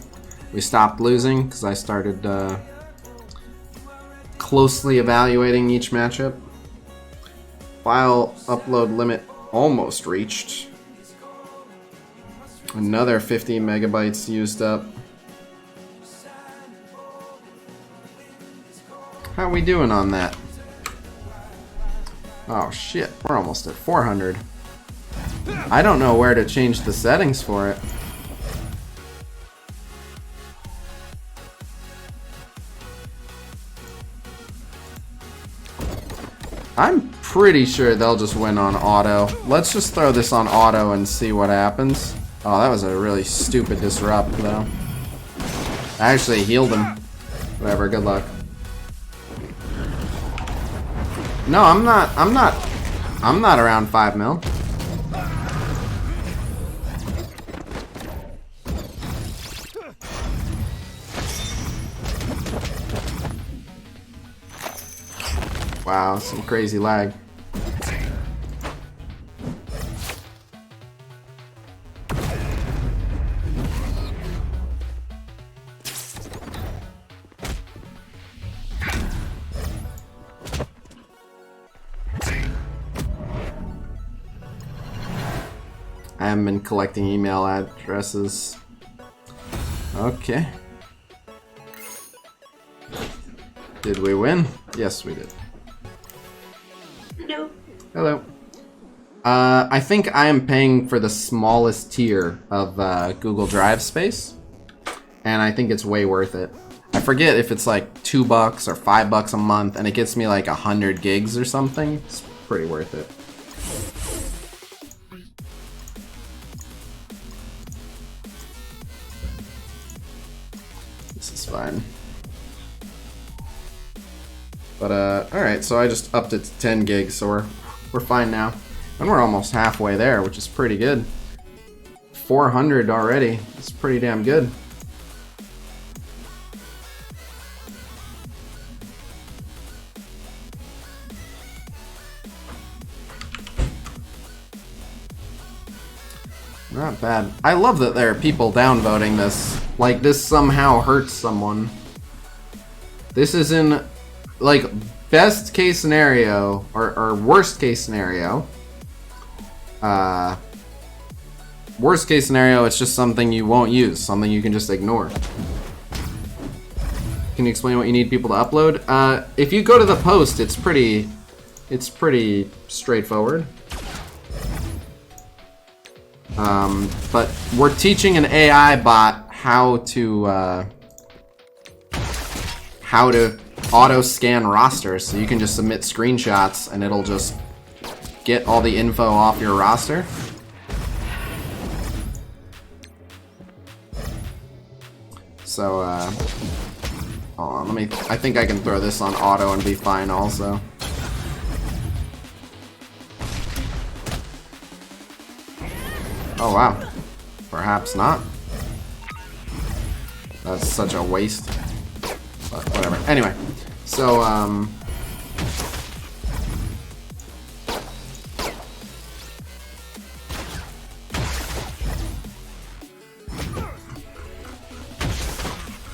[SPEAKER 1] We stopped losing because I started closely evaluating each matchup. File upload limit almost reached. Another 50 megabytes used up. How are we doing on that? Oh shit, we're almost at 400. I don't know where to change the settings for it. I'm pretty sure they'll just win on auto. Let's just throw this on auto and see what happens. Oh, that was a really stupid disrupt though. I actually healed him. Whatever, good luck. No, I'm not around 5 mil. Wow, some crazy lag. I haven't been collecting email addresses. Okay. Did we win? Yes, we did.
[SPEAKER 7] Hello.
[SPEAKER 1] Hello. I think I am paying for the smallest tier of Google Drive space, and I think it's way worth it. I forget if it's like $2 or $5 a month, and it gets me like 100 gigs or something. It's pretty worth it. This is fine. But alright, so I just upped it to 10 gigs, so we're fine now. And we're almost halfway there, which is pretty good. 400 already. It's pretty damn good. Not bad. I love that there are people downvoting this. Like, this somehow hurts someone. This is in, like, best case scenario, or worst case scenario. Worst case scenario, it's just something you won't use, something you can just ignore. Can you explain what you need people to upload? If you go to the post, it's pretty straightforward. But we're teaching an AI bot how to auto scan rosters, so you can just submit screenshots and it'll just get all the info off your roster. So hold on, I think I can throw this on auto and be fine also. Oh wow, perhaps not. That's such a waste, but whatever. Anyway, so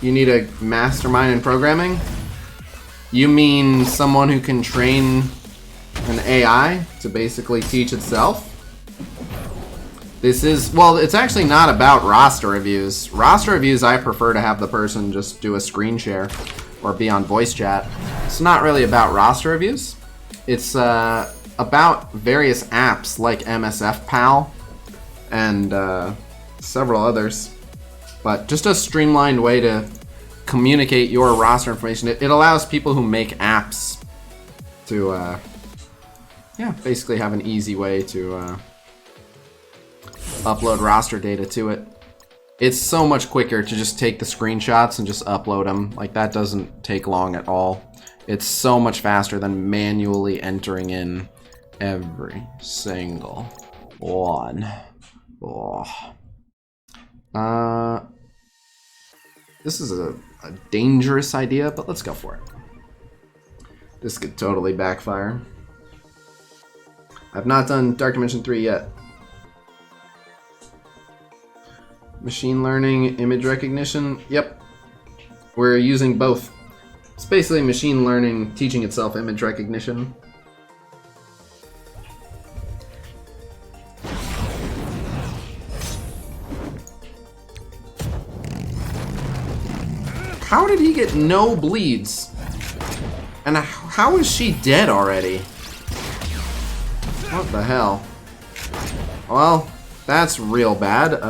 [SPEAKER 1] You need a mastermind in programming? You mean someone who can train an AI to basically teach itself? This is, well, it's actually not about roster reviews. Roster reviews, I prefer to have the person just do a screen share or be on voice chat. It's not really about roster reviews. It's about various apps like MSF Pal and several others. But just a streamlined way to communicate your roster information. It allows people who make apps to, yeah, basically have an easy way to upload roster data to it. It's so much quicker to just take the screenshots and just upload them. Like, that doesn't take long at all. It's so much faster than manually entering in every single one. Oh. This is a dangerous idea, but let's go for it. This could totally backfire. I've not done Dark Dimension 3 yet. Machine learning, image recognition. Yep. We're using both. It's basically machine learning teaching itself image recognition. How did he get no bleeds? And how is she dead already? What the hell? Well, that's real bad.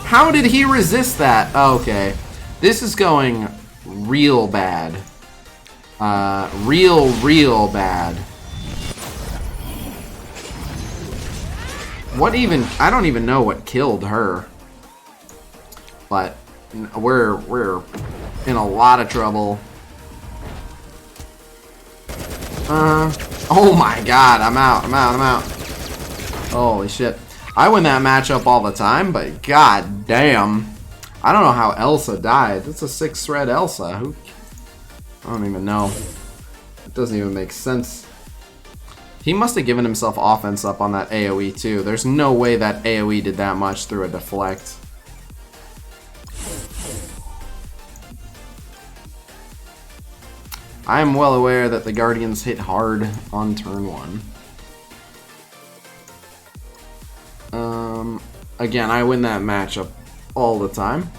[SPEAKER 1] How did he resist that? Okay. This is going real bad. Real bad. What even... I don't even know what killed her. But we're in a lot of trouble. Oh my god, I'm out. Holy shit. I win that matchup all the time, but god damn. I don't know how Elsa died. It's a 6-thread Elsa. Who? I don't even know. It doesn't even make sense. He must have given himself offense up on that AoE too. There's no way that AoE did that much through a deflect. I am well aware that the Guardians hit hard on turn 1. Again, I win that matchup all the time.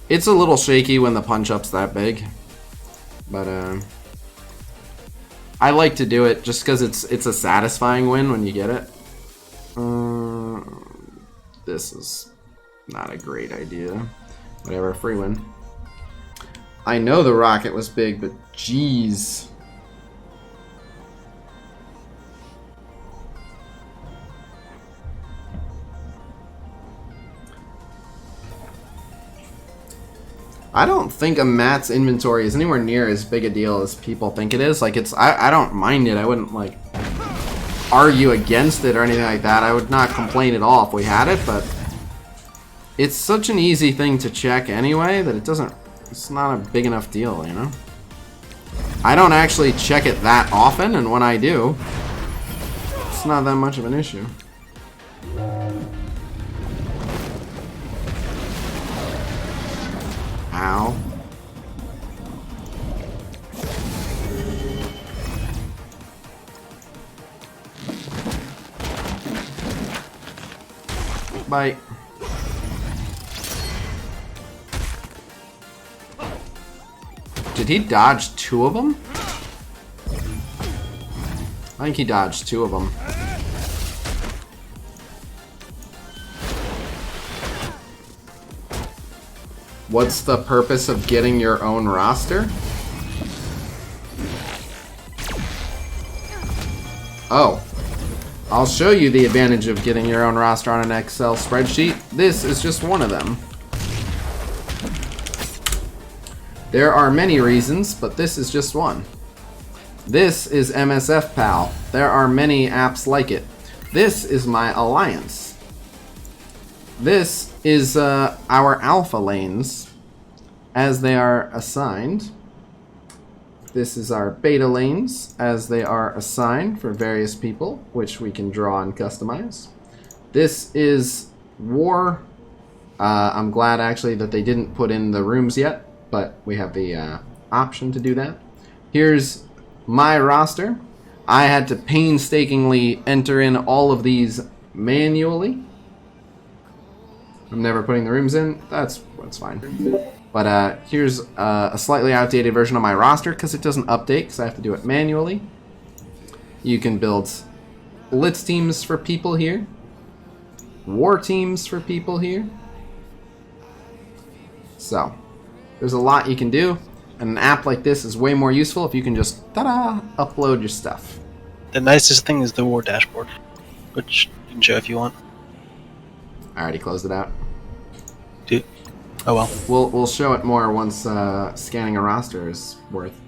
[SPEAKER 1] It's a little shaky when the punch-up's that big. But, I like to do it just because it's a satisfying win when you get it. This is not a great idea. Whatever, free win. I know the rocket was big, but jeez. I don't think a Matt's inventory is anywhere near as big a deal as people think it is. Like, I don't mind it. I wouldn't, like, argue against it or anything like that. I would not complain at all if we had it, but it's such an easy thing to check anyway that it's not a big enough deal, you know? I don't actually check it that often, and when I do, it's not that much of an issue. Ow. Bye. Did he dodge 2 of them? I think he dodged 2 of them. What's the purpose of getting your own roster? Oh. I'll show you the advantage of getting your own roster on an Excel spreadsheet. This is just one of them. There are many reasons, but this is just one. This is MSF Pal. There are many apps like it. This is my alliance. This is our alpha lanes as they are assigned. This is our beta lanes as they are assigned for various people, which we can draw and customize. This is war I'm glad actually that they didn't put in the rooms yet, but we have the option to do that. Here's my roster. I had to painstakingly enter in all of these manually. I'm never putting the rooms in. That's fine. But here's a slightly outdated version of my roster because it doesn't update because I have to do it manually. You can build Blitz teams for people here. War teams for people here. So, there's a lot you can do. And an app like this is way more useful if you can just, ta-da, upload your stuff.
[SPEAKER 7] The nicest thing is the war dashboard, which you can show if you want.
[SPEAKER 1] I already closed it out.
[SPEAKER 7] Dude. Oh well.
[SPEAKER 1] We'll show it more once scanning a roster is worth.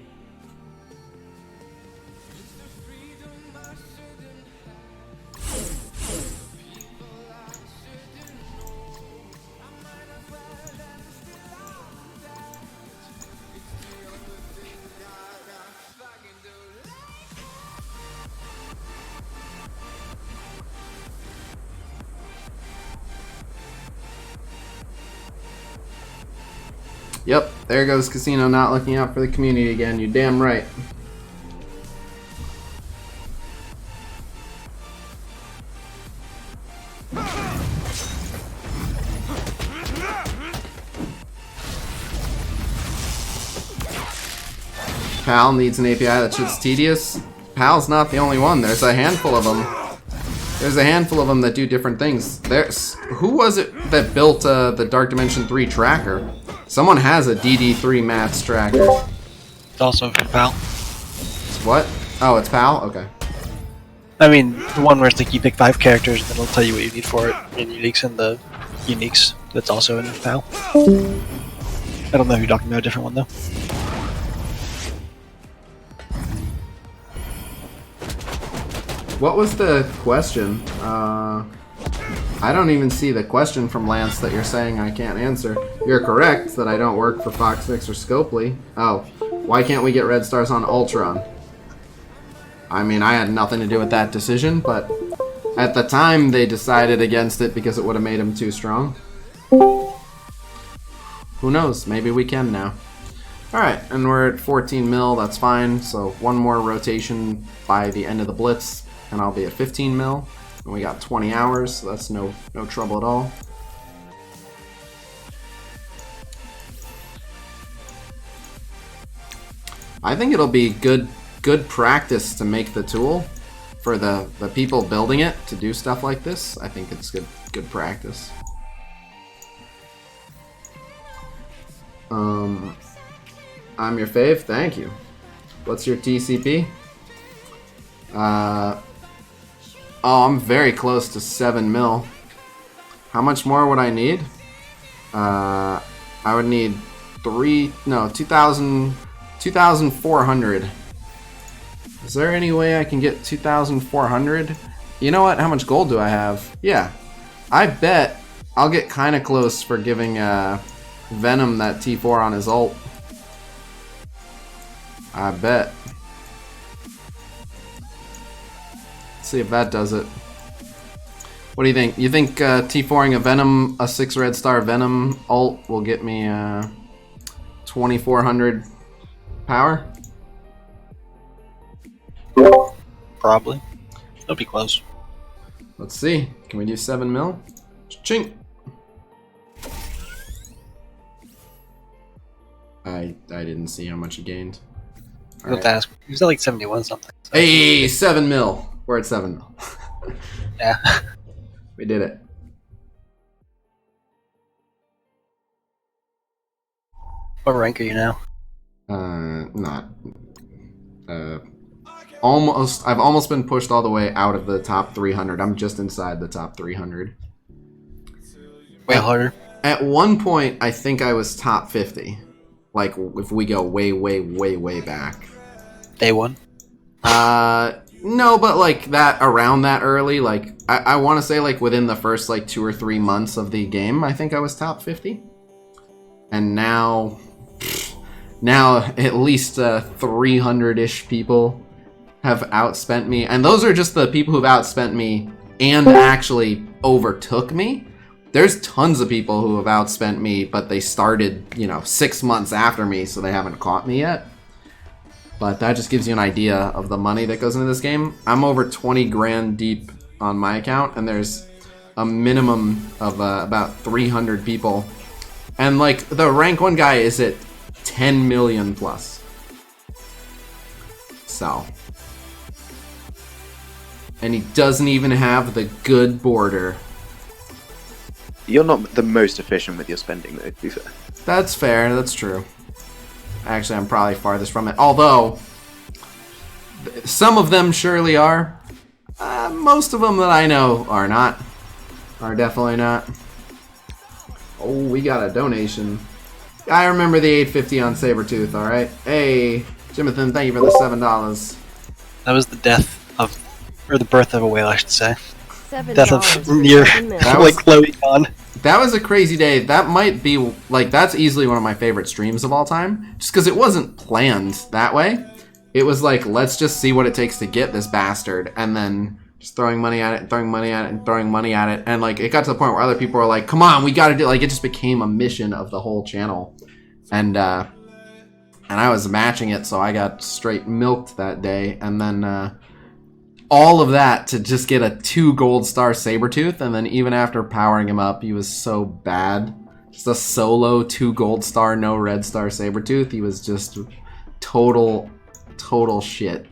[SPEAKER 1] Yep, there goes Khasino not looking out for the community again. You're damn right. PAL needs an API that shit's tedious. PAL's not the only one. There's a handful of them. There's a handful of them that do different things. Who was it that built the Dark Dimension 3 tracker? Someone has a DD3 maths tracker.
[SPEAKER 7] It's also from PAL.
[SPEAKER 1] It's what? Oh, it's PAL? Okay.
[SPEAKER 7] I mean, the one where it's like you pick 5 characters and it'll tell you what you need for it, and uniques and the uniques. That's also in PAL. I don't know if you're talking about a different one though.
[SPEAKER 1] What was the question? I don't even see the question from Lance that you're saying I can't answer. You're correct that I don't work for Fox6 or Scopely. Oh, why can't we get red stars on Ultron? I mean, I had nothing to do with that decision, but at the time they decided against it because it would have made him too strong. Who knows? Maybe we can now. Alright, and we're at 14 mil, that's fine. So one more rotation by the end of the Blitz, and I'll be at 15 mil. And we got 20 hours, so that's no trouble at all. I think it'll be good practice to make the tool for the people building it to do stuff like this. I think it's good practice. I'm your fave, thank you. What's your TCP? Oh, I'm very close to 7 mil. How much more would I need? I would need 2,400. Is there any way I can get 2,400? You know what? How much gold do I have? Yeah. I bet I'll get kind of close for giving Venom that T4 on his ult. I bet. See if that does it. What do you think? You think T4ing a Venom, a 6 red star Venom ult will get me 2,400 power?
[SPEAKER 7] Probably. It'll be close.
[SPEAKER 1] Let's see. Can we do 7 mil? Chink. I didn't see how much he gained.
[SPEAKER 7] You'll have to ask. He was at like 71 something. So.
[SPEAKER 1] Hey, 7 mil. We're at 7 mil.
[SPEAKER 7] Yeah.
[SPEAKER 1] We did it.
[SPEAKER 7] What rank are you now?
[SPEAKER 1] Almost. I've almost been pushed all the way out of the top 300. I'm just inside the top 300.
[SPEAKER 7] Way harder.
[SPEAKER 1] At one point, I think I was top 50. Like, if we go way back.
[SPEAKER 7] Day one?
[SPEAKER 1] No, but like that, around that early, like, I want to say like within the first like 2 or 3 months of the game, I think I was top 50. And now at least 300-ish people have outspent me. And those are just the people who've outspent me and actually overtook me. there's tons of people who have outspent me, but they started, 6 months after me, so they haven't caught me yet. But that just gives you an idea of the money that goes into this game. I'm over 20 grand deep on my account, and there's a minimum of about 300 people. And like the rank 1 guy is at 10 million plus. So. And he doesn't even have the good border.
[SPEAKER 4] You're not the most efficient with your spending, though, to be fair.
[SPEAKER 1] That's fair, that's true. Actually, I'm probably farthest from it. Although, some of them surely are. Most of them that I know are not. Are definitely not. Oh, we got a donation. I remember the 850 on Sabretooth, alright? Hey, Jimathan, thank you for the $7.
[SPEAKER 7] That was the death of, or the birth of a whale, I should say.
[SPEAKER 5] $7
[SPEAKER 7] Death of
[SPEAKER 5] for
[SPEAKER 7] near,
[SPEAKER 5] 7 mil.
[SPEAKER 1] That was-
[SPEAKER 7] like Chloe Khan.
[SPEAKER 1] That was a crazy day. That might be, like, that's easily one of my favorite streams of all time. Just because it wasn't planned that way. It was like, let's just see what it takes to get this bastard. And then just throwing money at it, and throwing money at it, and throwing money at it. And, like, it got to the point where other people were like, come on, we gotta do it. Like, it just became a mission of the whole channel. And I was matching it, so I got straight milked that day. And then, all of that to just get a 2 gold star Sabretooth, and then even after powering him up, he was so bad. Just a solo 2 gold star, no red star Sabretooth. He was just total shit.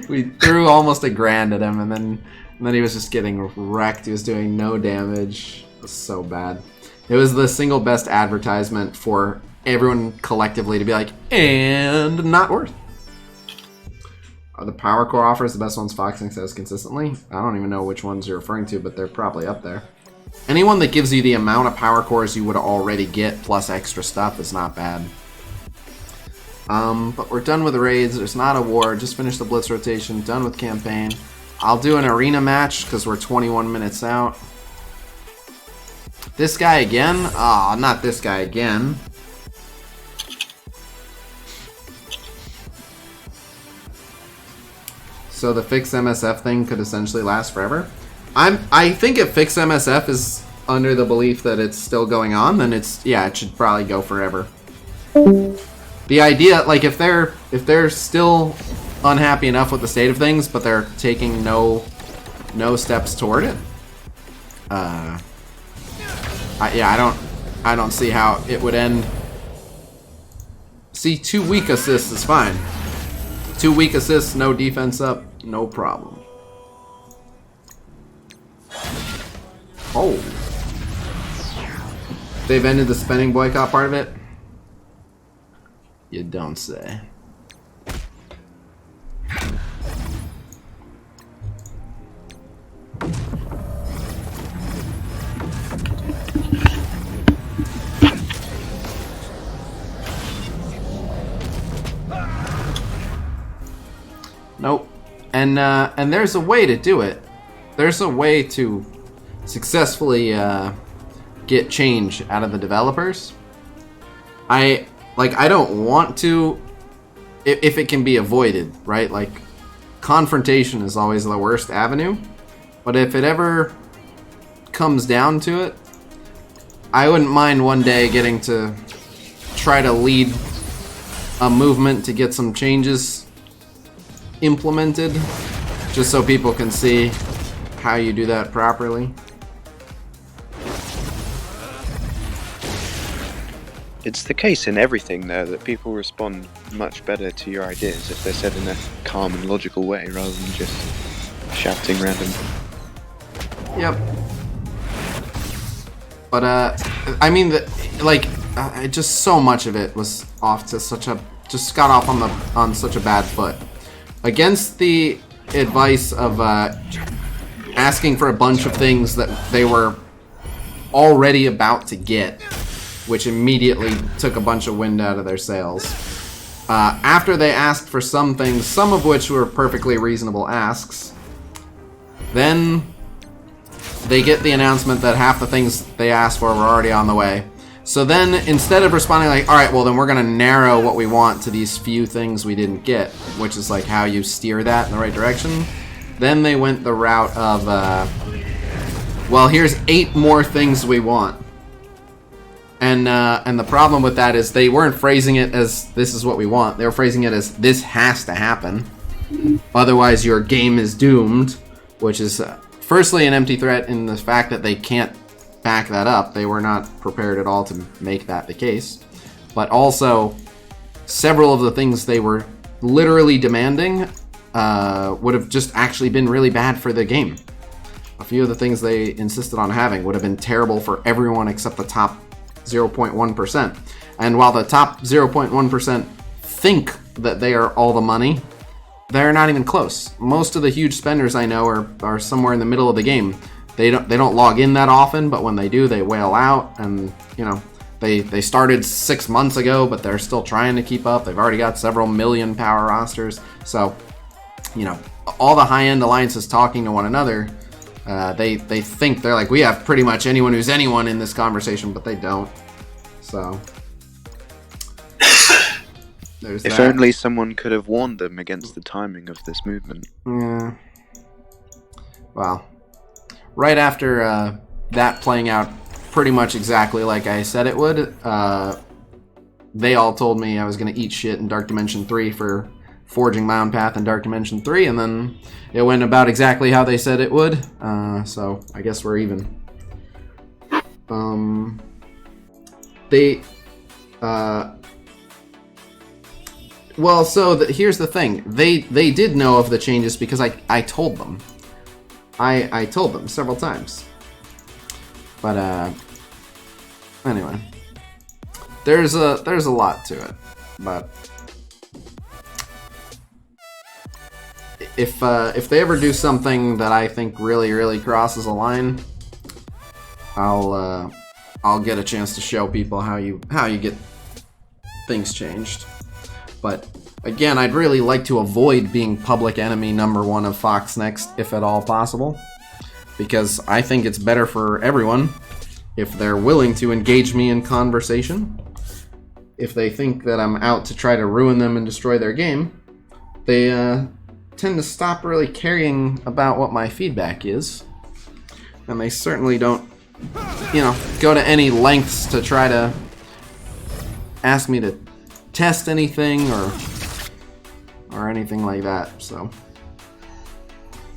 [SPEAKER 1] We threw almost $1 grand at him, and then he was just getting wrecked. He was doing no damage. It was so bad. It was the single best advertisement for everyone collectively to be like, and not worth. Are the Power Core offers the best ones Foxing says consistently? I don't even know which ones you're referring to, but they're probably up there. Anyone that gives you the amount of Power Cores you would already get plus extra stuff is not bad. But we're done with the raids. There's not a war. Just finished the Blitz rotation. Done with campaign. I'll do an arena match because we're 21 minutes out. This guy again? Aw, not this guy again. So the fix MSF thing could essentially last forever. I think if fix MSF is under the belief that it's still going on, then it should probably go forever. The idea, like, if they're still unhappy enough with the state of things, but they're taking no steps toward it, I don't see how it would end. See, 2 weak assists is fine. 2 weak assists, no defense up, no problem. Oh. They've ended the spending boycott part of it? You don't say. Nope. And there's a way to do it. There's a way to successfully get change out of the developers. I don't want to if it can be avoided, right? Like, confrontation is always the worst avenue. But if it ever comes down to it, I wouldn't mind one day getting to try to lead a movement to get some changes implemented, just so people can see how you do that properly.
[SPEAKER 4] It's the case in everything, though, that people respond much better to your ideas if they're said in a calm and logical way rather than just shouting random.
[SPEAKER 1] Yep. But I mean, just so much of it was off to just got off on such a bad foot. Against the advice of asking for a bunch of things that they were already about to get, which immediately took a bunch of wind out of their sails. After they asked for some things, some of which were perfectly reasonable asks, then they get the announcement that half the things they asked for were already on the way. So then, instead of responding like, alright, well then we're going to narrow what we want to these few things we didn't get, which is like how you steer that in the right direction, then they went the route of well, here's 8 more things we want. And the problem with that is they weren't phrasing it as this is what we want. They were phrasing it as this has to happen. Otherwise, your game is doomed, which is firstly an empty threat in the fact that they can't back that up. They were not prepared at all to make that the case. But also, several of the things they were literally demanding would have just actually been really bad for the game. A few of the things they insisted on having would have been terrible for everyone except the top 0.1%. And while the top 0.1% think that they are all the money, they're not even close. Most of the huge spenders I know are somewhere in the middle of the game. They don't log in that often, but when they do, they wail out. And they started 6 months ago, but they're still trying to keep up. They've already got several million power rosters. So, all the high-end alliances talking to one another. They think they're like, we have pretty much anyone who's anyone in this conversation, but they don't. So there's
[SPEAKER 4] If
[SPEAKER 1] that.
[SPEAKER 4] only someone could have warned them against the timing of this movement.
[SPEAKER 1] Yeah. Well, right after that playing out pretty much exactly like I said it would, they all told me I was going to eat shit in Dark Dimension 3 for forging my own path in Dark Dimension 3, and then it went about exactly how they said it would, so I guess we're even. Here's the thing. They did know of the changes because I told them. I told them several times. But, anyway. There's a lot to it, but if they ever do something that I think really crosses a line, I'll get a chance to show people how you get things changed. But again, I'd really like to avoid being public enemy #1 of Fox Next, if at all possible, because I think it's better for everyone if they're willing to engage me in conversation. If they think that I'm out to try to ruin them and destroy their game, they tend to stop really caring about what my feedback is. And they certainly don't, go to any lengths to try to ask me to test anything or anything like that. So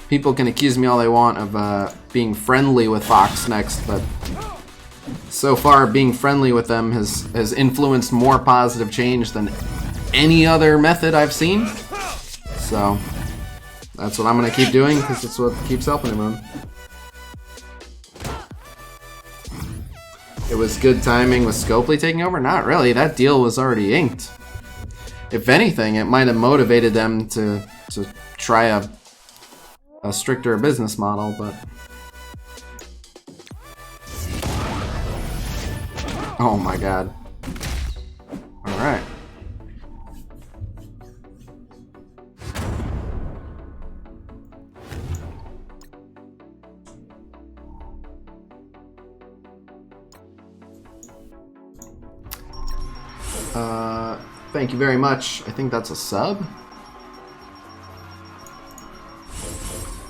[SPEAKER 1] people can accuse me all they want of being friendly with Fox Next, but so far being friendly with them has influenced more positive change than any other method I've seen. So that's what I'm going to keep doing, because it's what keeps helping everyone. It was good timing with Scopely taking over? Not really. That deal was already inked. If anything, it might have motivated them to try a stricter business model, but... Oh my god. Alright. Thank you very much. I think that's a sub.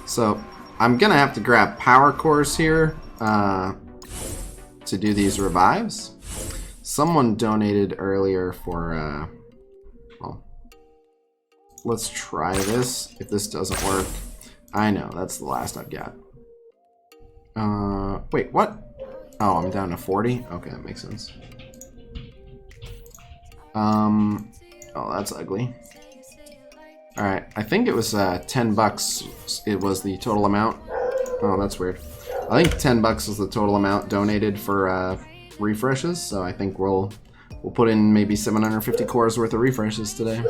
[SPEAKER 1] So, I'm gonna have to grab power cores here to do these revives. Someone donated earlier for, well, let's try this. If this doesn't work, I know, that's the last I've got. Wait, what? Oh, I'm down to 40? Okay, that makes sense. Oh, that's ugly. Alright, I think it was, $10 it was the total amount. Oh, that's weird. I think $10 was the total amount donated for, refreshes, so I think we'll put in maybe 750 cores worth of refreshes today.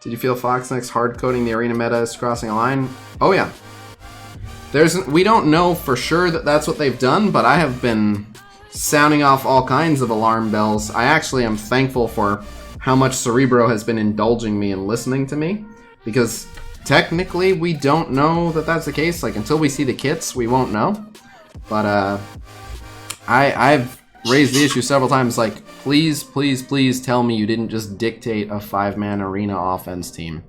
[SPEAKER 1] Did you feel Fox Next hard coding the arena meta is crossing a line? Oh yeah. We don't know for sure that that's what they've done, but I have been sounding off all kinds of alarm bells. I actually am thankful for how much Cerebro has been indulging me and listening to me, because technically we don't know that that's the case. Like, until we see the kits, we won't know. But I've raised the issue several times, like, please tell me you didn't just dictate a 5-man arena offense team.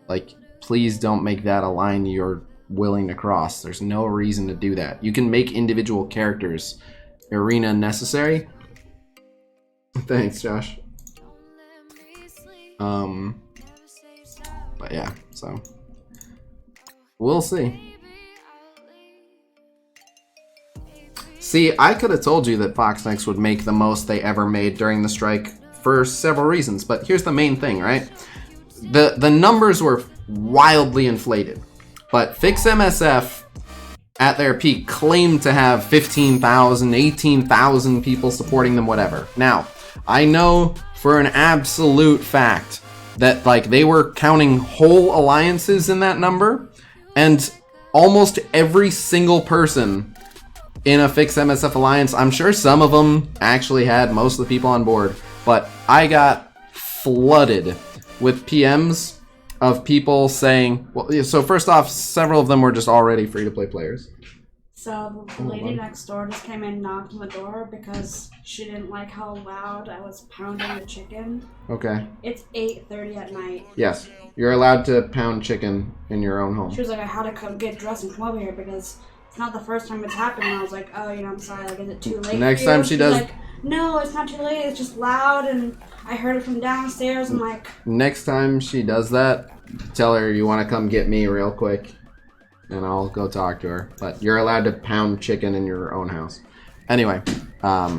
[SPEAKER 1] Like, please don't make that a line you're willing to cross. There's no reason to do that. You can make individual characters arena necessary. Thanks, Josh. But yeah, so we'll see. See, I could have told you that Foxnex would make the most they ever made during the strike for several reasons, but here's the main thing, right? The numbers were wildly inflated, but Fix MSF at their peak claimed to have 15,000, 18,000 people supporting them, whatever. Now, I know for an absolute fact that like they were counting whole alliances in that number, and almost every single person in a Fix MSF alliance, I'm sure some of them actually had most of the people on board, but I got flooded with PMs of people saying, well, so first off, several of them were just already free-to-play players.
[SPEAKER 8] So the lady next door just came in and knocked on the door because she didn't like how loud I was pounding the chicken.
[SPEAKER 1] Okay.
[SPEAKER 8] It's 8:30 at night.
[SPEAKER 1] Yes, you're allowed to pound chicken in your own home.
[SPEAKER 8] She was like, I had to come get dressed and come over here because it's not the first time it's happened. And I was like, oh, I'm sorry, like, is it too late?
[SPEAKER 1] Next time she does...
[SPEAKER 8] Like, no, it's not too late, it's just loud and I heard it from downstairs. I'm like...
[SPEAKER 1] Next time she does that, tell her you want to come get me real quick. And I'll go talk to her. But you're allowed to pound chicken in your own house. Anyway. What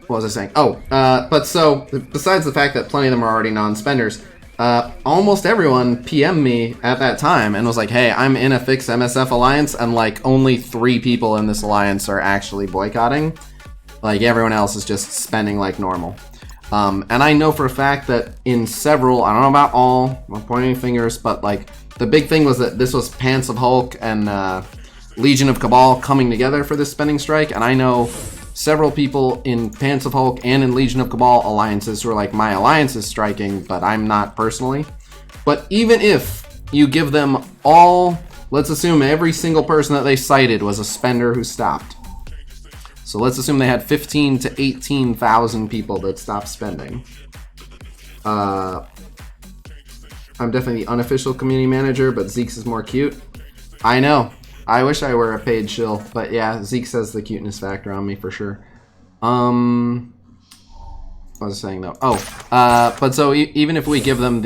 [SPEAKER 1] was I saying? Oh, but so, besides the fact that plenty of them are already non-spenders, almost everyone PM'd me at that time and was like, hey, I'm in a Fix MSF alliance, and like only 3 people in this alliance are actually boycotting. Like everyone else is just spending like normal. And I know for a fact that in several, I don't know about all, I'm not pointing fingers, but like the big thing was that this was Pants of Hulk and Legion of Cabal coming together for this spending strike, and I know several people in Pants of Hulk and in Legion of Cabal alliances who are like, my alliance is striking, but I'm not personally. But even if you give them all, let's assume every single person that they cited was a spender who stopped. So let's assume they had 15 to 18,000 people that stopped spending. I'm definitely the unofficial community manager, but Zeke's is more cute. I know. I wish I were a paid shill, but yeah, Zeke says the cuteness factor on me for sure. What was I saying though? Oh, but so even if we give them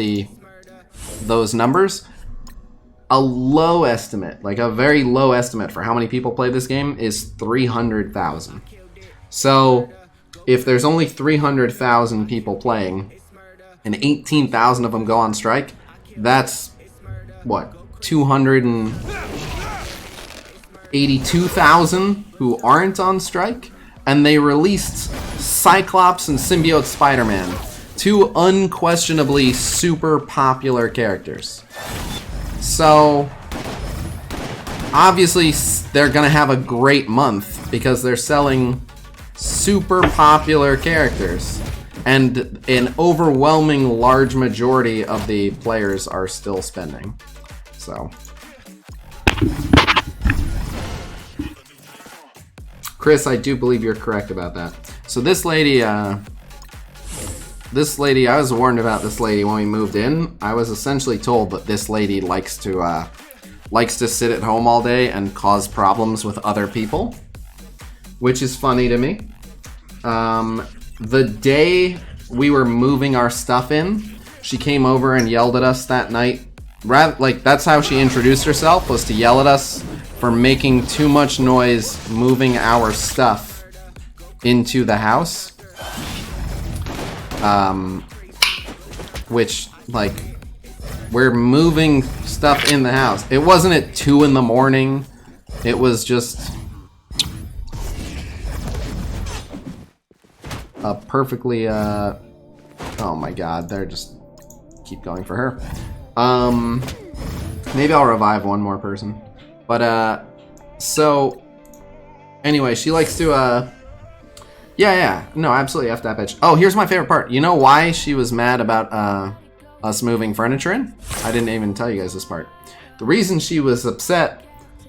[SPEAKER 1] those numbers, a low estimate, like a very low estimate for how many people play this game is 300,000. So if there's only 300,000 people playing and 18,000 of them go on strike, that's what, 282,000 who aren't on strike, and they released Cyclops and Symbiote Spider-Man, 2 unquestionably super popular characters. So, obviously, they're going to have a great month because they're selling super popular characters. And an overwhelming large majority of the players are still spending. So. Chris, I do believe you're correct about that. So this lady, I was warned about this lady when we moved in. I was essentially told that this lady likes to sit at home all day and cause problems with other people, which is funny to me. The day we were moving our stuff in, she came over and yelled at us that night. That's how she introduced herself, was to yell at us for making too much noise moving our stuff into the house. Which, like, we're moving stuff in the house. It wasn't at 2 in the morning. It was just a perfectly, oh my god, they're just keep going for her. Maybe I'll revive one more person. But, so, anyway, she likes to, yeah, no, absolutely, F that bitch. Oh, here's my favorite part. You know why she was mad about, us moving furniture in? I didn't even tell you guys this part. The reason she was upset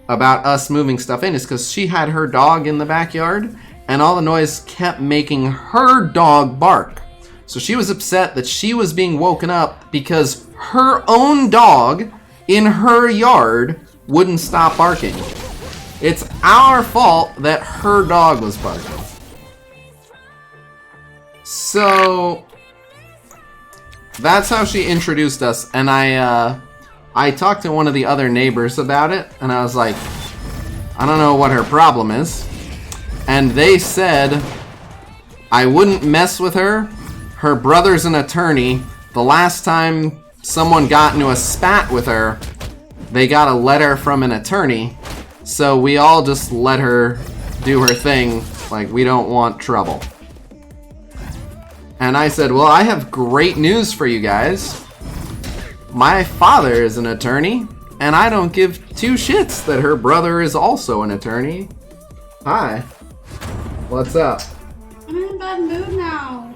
[SPEAKER 1] about us moving stuff in is because she had her dog in the backyard, and all the noise kept making her dog bark. So she was upset that she was being woken up because her own dog in her yard wouldn't stop barking. It's our fault that her dog was barking. So that's how she introduced us, and I talked to one of the other neighbors about it, and I was like, I don't know what her problem is. And they said I wouldn't mess with her. Her brother's an attorney. The last time someone got into a spat with her, they got a letter from an attorney. So we all just let her do her thing, like we don't want trouble. And I said, well, I have great news for you guys. My father is an attorney, and I don't give two shits that her brother is also an attorney. Hi. What's up?
[SPEAKER 8] I'm in a bad mood now.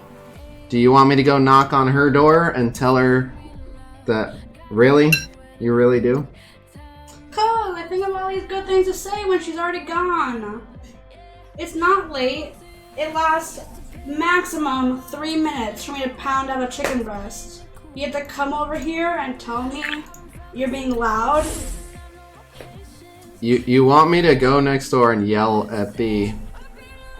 [SPEAKER 1] Do you want me to go knock on her door and tell her that, really? You really do?
[SPEAKER 8] Cause I think of all these good things to say when she's already gone. It's not late. It lasts maximum 3 minutes for me to pound out a chicken breast. You have to come over here and tell me you're being loud?
[SPEAKER 1] You want me to go next door and yell at the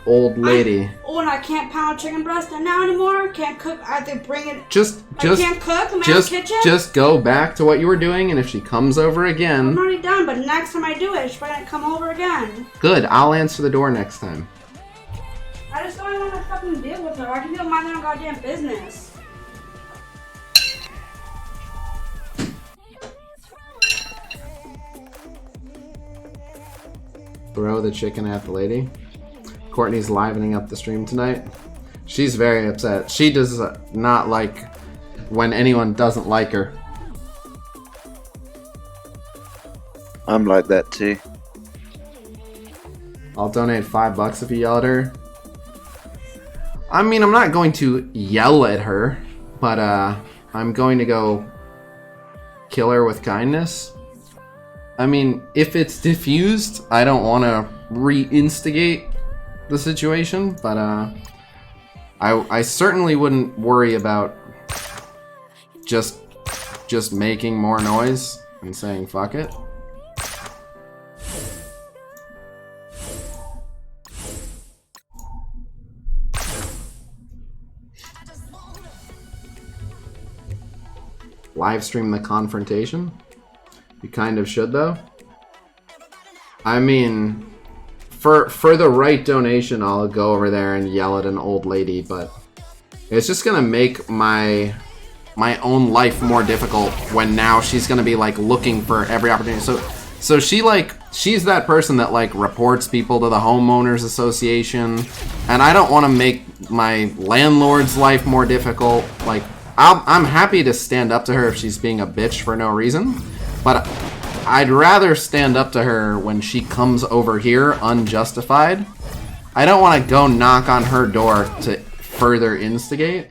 [SPEAKER 1] old lady?
[SPEAKER 8] I can't pound chicken breast now anymore? Can't cook? I have to bring it. I can't cook? I'm in the kitchen?
[SPEAKER 1] Just go back to what you were doing, and if she comes over
[SPEAKER 8] I'm
[SPEAKER 1] again...
[SPEAKER 8] already done, but next time I do it, she's probably gonna come over again.
[SPEAKER 1] Good, I'll answer the door next time.
[SPEAKER 8] I just don't want to fucking deal with her. I can deal with my own goddamn business.
[SPEAKER 1] Throw the chicken at the lady. Courtney's livening up the stream tonight. She's very upset. She does not like when anyone doesn't like her.
[SPEAKER 4] I'm like that too.
[SPEAKER 1] I'll donate $5 if you yell at her. I mean, I'm not going to yell at her, but I'm going to go kill her with kindness. I mean, if it's diffused, I don't want to re-instigate the situation, but I certainly wouldn't worry about just making more noise and saying fuck it. Live stream the confrontation? You kind of should, though. I mean, for the right donation, I'll go over there and yell at an old lady, but it's just gonna make my own life more difficult when now she's gonna be like looking for every opportunity. So she's that person that like reports people to the homeowners association, and I don't want to make my landlord's life more difficult. Like I'm happy to stand up to her if she's being a bitch for no reason, but I'd rather stand up to her when she comes over here unjustified. I don't want to go knock on her door to further instigate.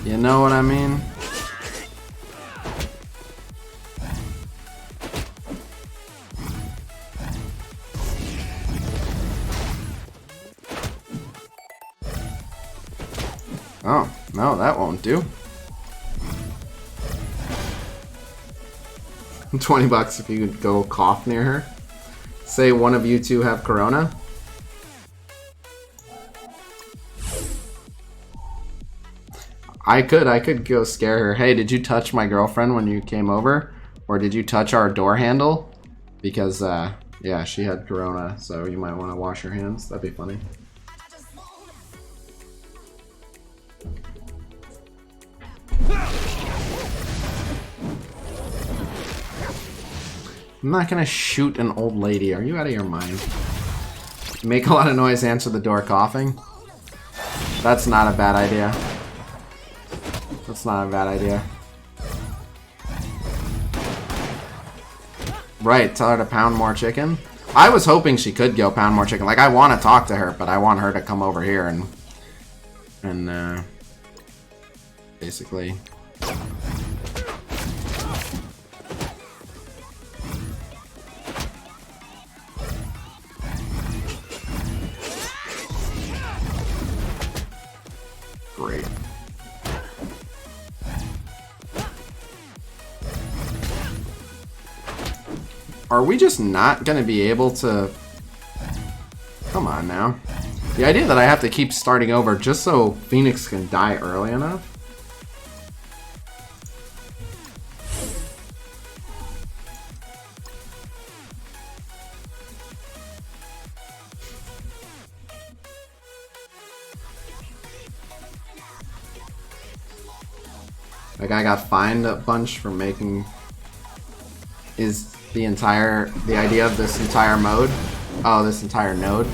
[SPEAKER 1] You know what I mean? Oh, no, that won't do. $20 if you could go cough near her. Say one of you two have corona. I could go scare her. Hey, did you touch my girlfriend when you came over? Or did you touch our door handle? Because, yeah, she had corona, so you might want to wash your hands. That'd be funny. I'm not gonna shoot an old lady. Are you out of your mind? Make a lot of noise, answer the door coughing. That's not a bad idea. That's not a bad idea. Right, tell her to pound more chicken. I was hoping she could go pound more chicken. Like, I want to talk to her, but I want her to come over here and basically... are we just not going to be able to... Come on now. The idea that I have to keep starting over just so Phoenix can die early enough? Like, I got fined a bunch for making... Is the idea of this entire mode? Oh, this entire node?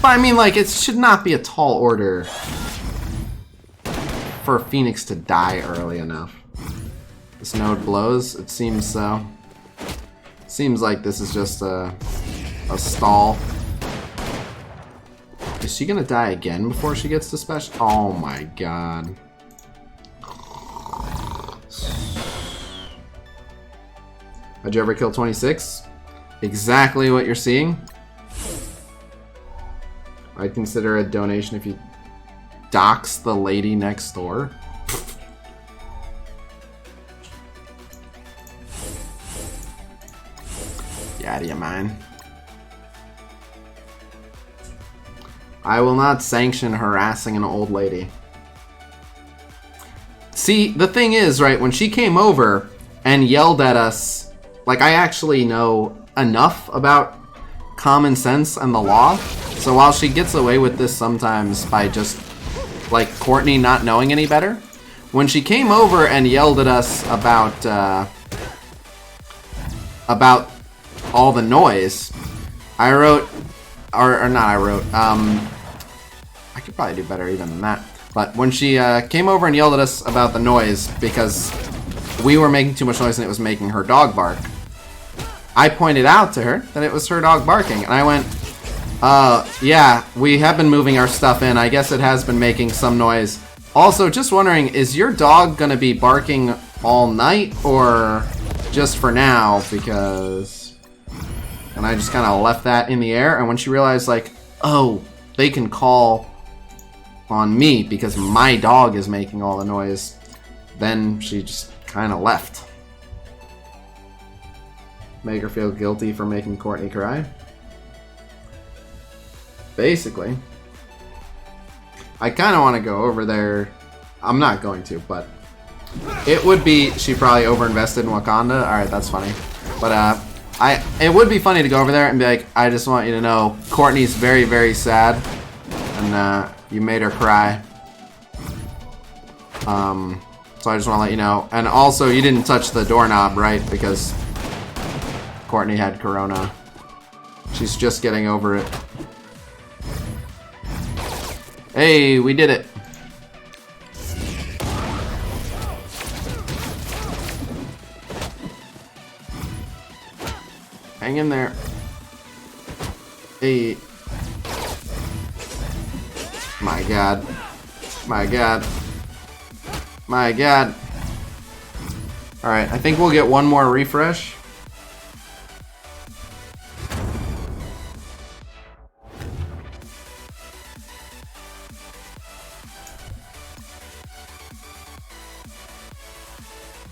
[SPEAKER 1] But I mean, like, it should not be a tall order for Phoenix to die early enough. This node blows? It seems so. Seems like this is just a stall. Is she gonna die again before she gets to special? Oh my god. How'd you ever kill 26? Exactly what you're seeing. I'd consider a donation if you dox the lady next door. Yeah, do you mind? I will not sanction harassing an old lady. See, the thing is, right, when she came over and yelled at us, like, I actually know enough about common sense and the law, so while she gets away with this sometimes by just, like, Courtney not knowing any better, when she came over and yelled at us about all the noise, I wrote, or not I wrote, I could probably do better even than that, but when she came over and yelled at us about the noise because we were making too much noise and it was making her dog bark, I pointed out to her that it was her dog barking, and I went, yeah, we have been moving our stuff in. I guess it has been making some noise. Also, just wondering, is your dog gonna be barking all night, or just for now? Because... And I just kind of left that in the air, and when she realized, like, oh, they can call on me because my dog is making all the noise, then she just kind of left. Make her feel guilty for making Courtney cry. Basically. I kind of want to go over there. I'm not going to, but it would be... She probably overinvested in Wakanda. Alright, that's funny. But it would be funny to go over there and be like, I just want you to know, Courtney's very, very sad. And you made her cry. So I just want to let you know. And also, you didn't touch the doorknob, right? Because Courtney had corona. She's just getting over it. Hey, we did it. Hang in there. Hey. My god. My god. My god. Alright, I think we'll get one more refresh.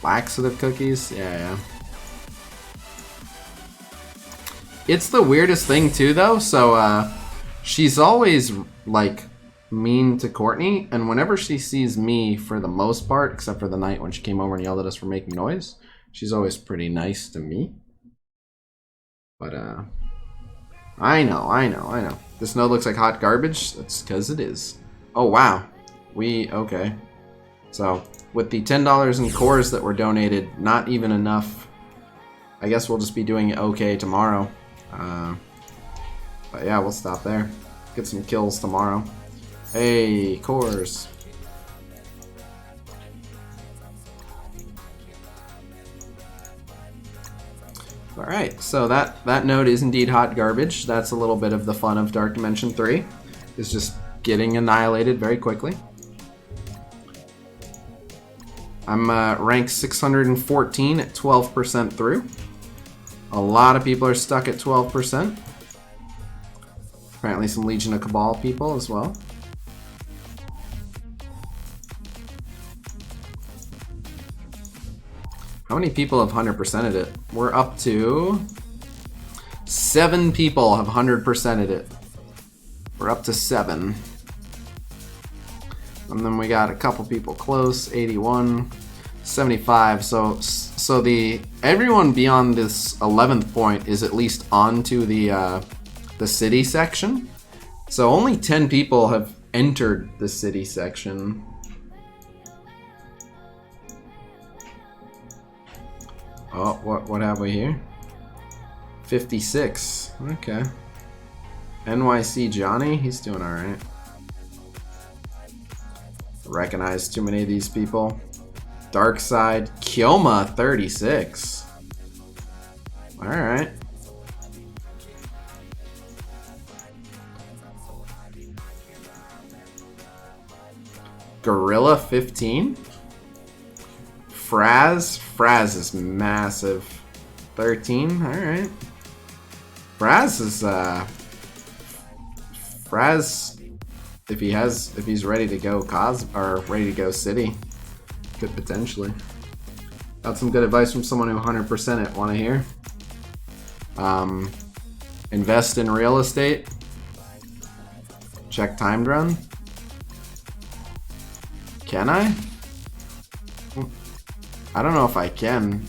[SPEAKER 1] Laxative cookies? Yeah. It's the weirdest thing too, though. So, she's always, like, mean to Courtney. And whenever she sees me, for the most part, except for the night when she came over and yelled at us for making noise, she's always pretty nice to me. But, I know. This node looks like hot garbage. That's because it is. Oh, wow. Okay. So, with the $10 in cores that were donated, not even enough. I guess we'll just be doing okay tomorrow. But yeah, we'll stop there. Get some kills tomorrow. Hey, cores. Alright, so that node is indeed hot garbage. That's a little bit of the fun of Dark Dimension 3. Is just getting annihilated very quickly. I'm rank 614 at 12% through. A lot of people are stuck at 12%. Apparently some Legion of Cabal people as well. How many people have 100%ed it? We're up to 7 people have 100%ed it. We're up to 7. And then we got a couple people close, 81, 75. So the everyone beyond this 11th point is at least onto the city section. So only 10 people have entered the city section. Oh, what have we here? 56. Okay. NYC Johnny, he's doing all right. Recognize too many of these people. Dark Side, Kioma 36. All right. Gorilla 15. Fraz is massive. 13. All right. Fraz is Fraz, if he's ready to go ready to go city, could potentially. Got some good advice from someone who 100% it. Want to hear? Invest in real estate. Check timed run. Can I? I don't know if I can.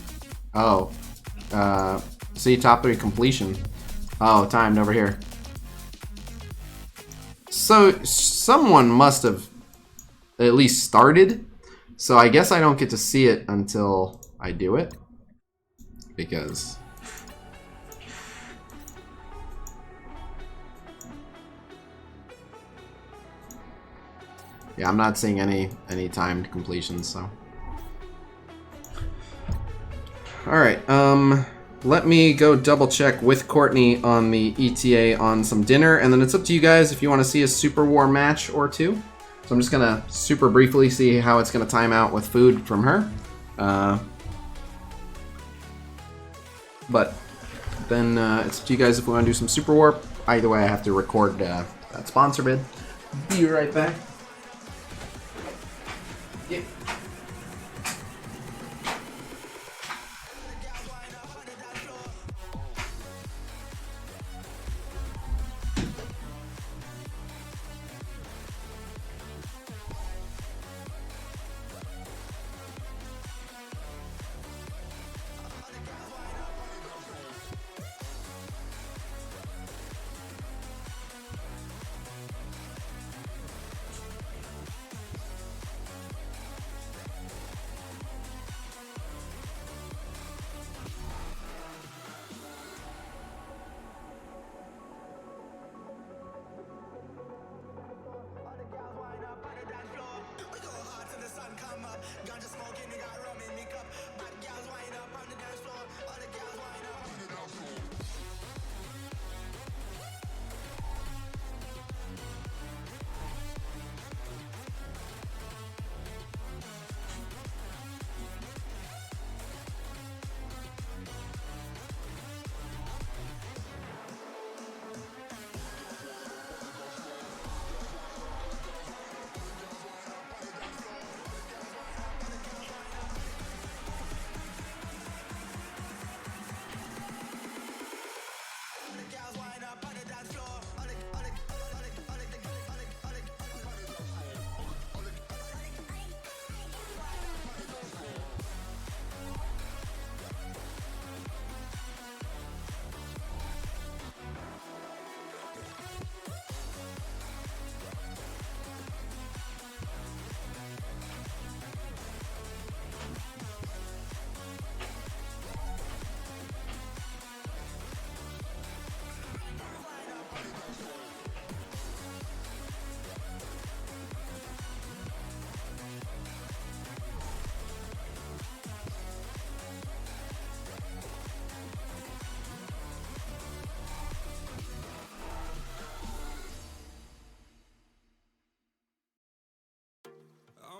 [SPEAKER 1] Oh. See top 3 completion. Oh, timed over here. So someone must have at least started. So I guess I don't get to see it until I do it. Because yeah, I'm not seeing any timed completions, so. Alright, let me go double check with Courtney on the ETA on some dinner, and then it's up to you guys if you want to see a Super War match or two. So I'm just gonna super briefly see how it's gonna time out with food from her. But then it's up to you guys if we want to do some Super War. Either way, I have to record that sponsor bid. Be right back. Yeah.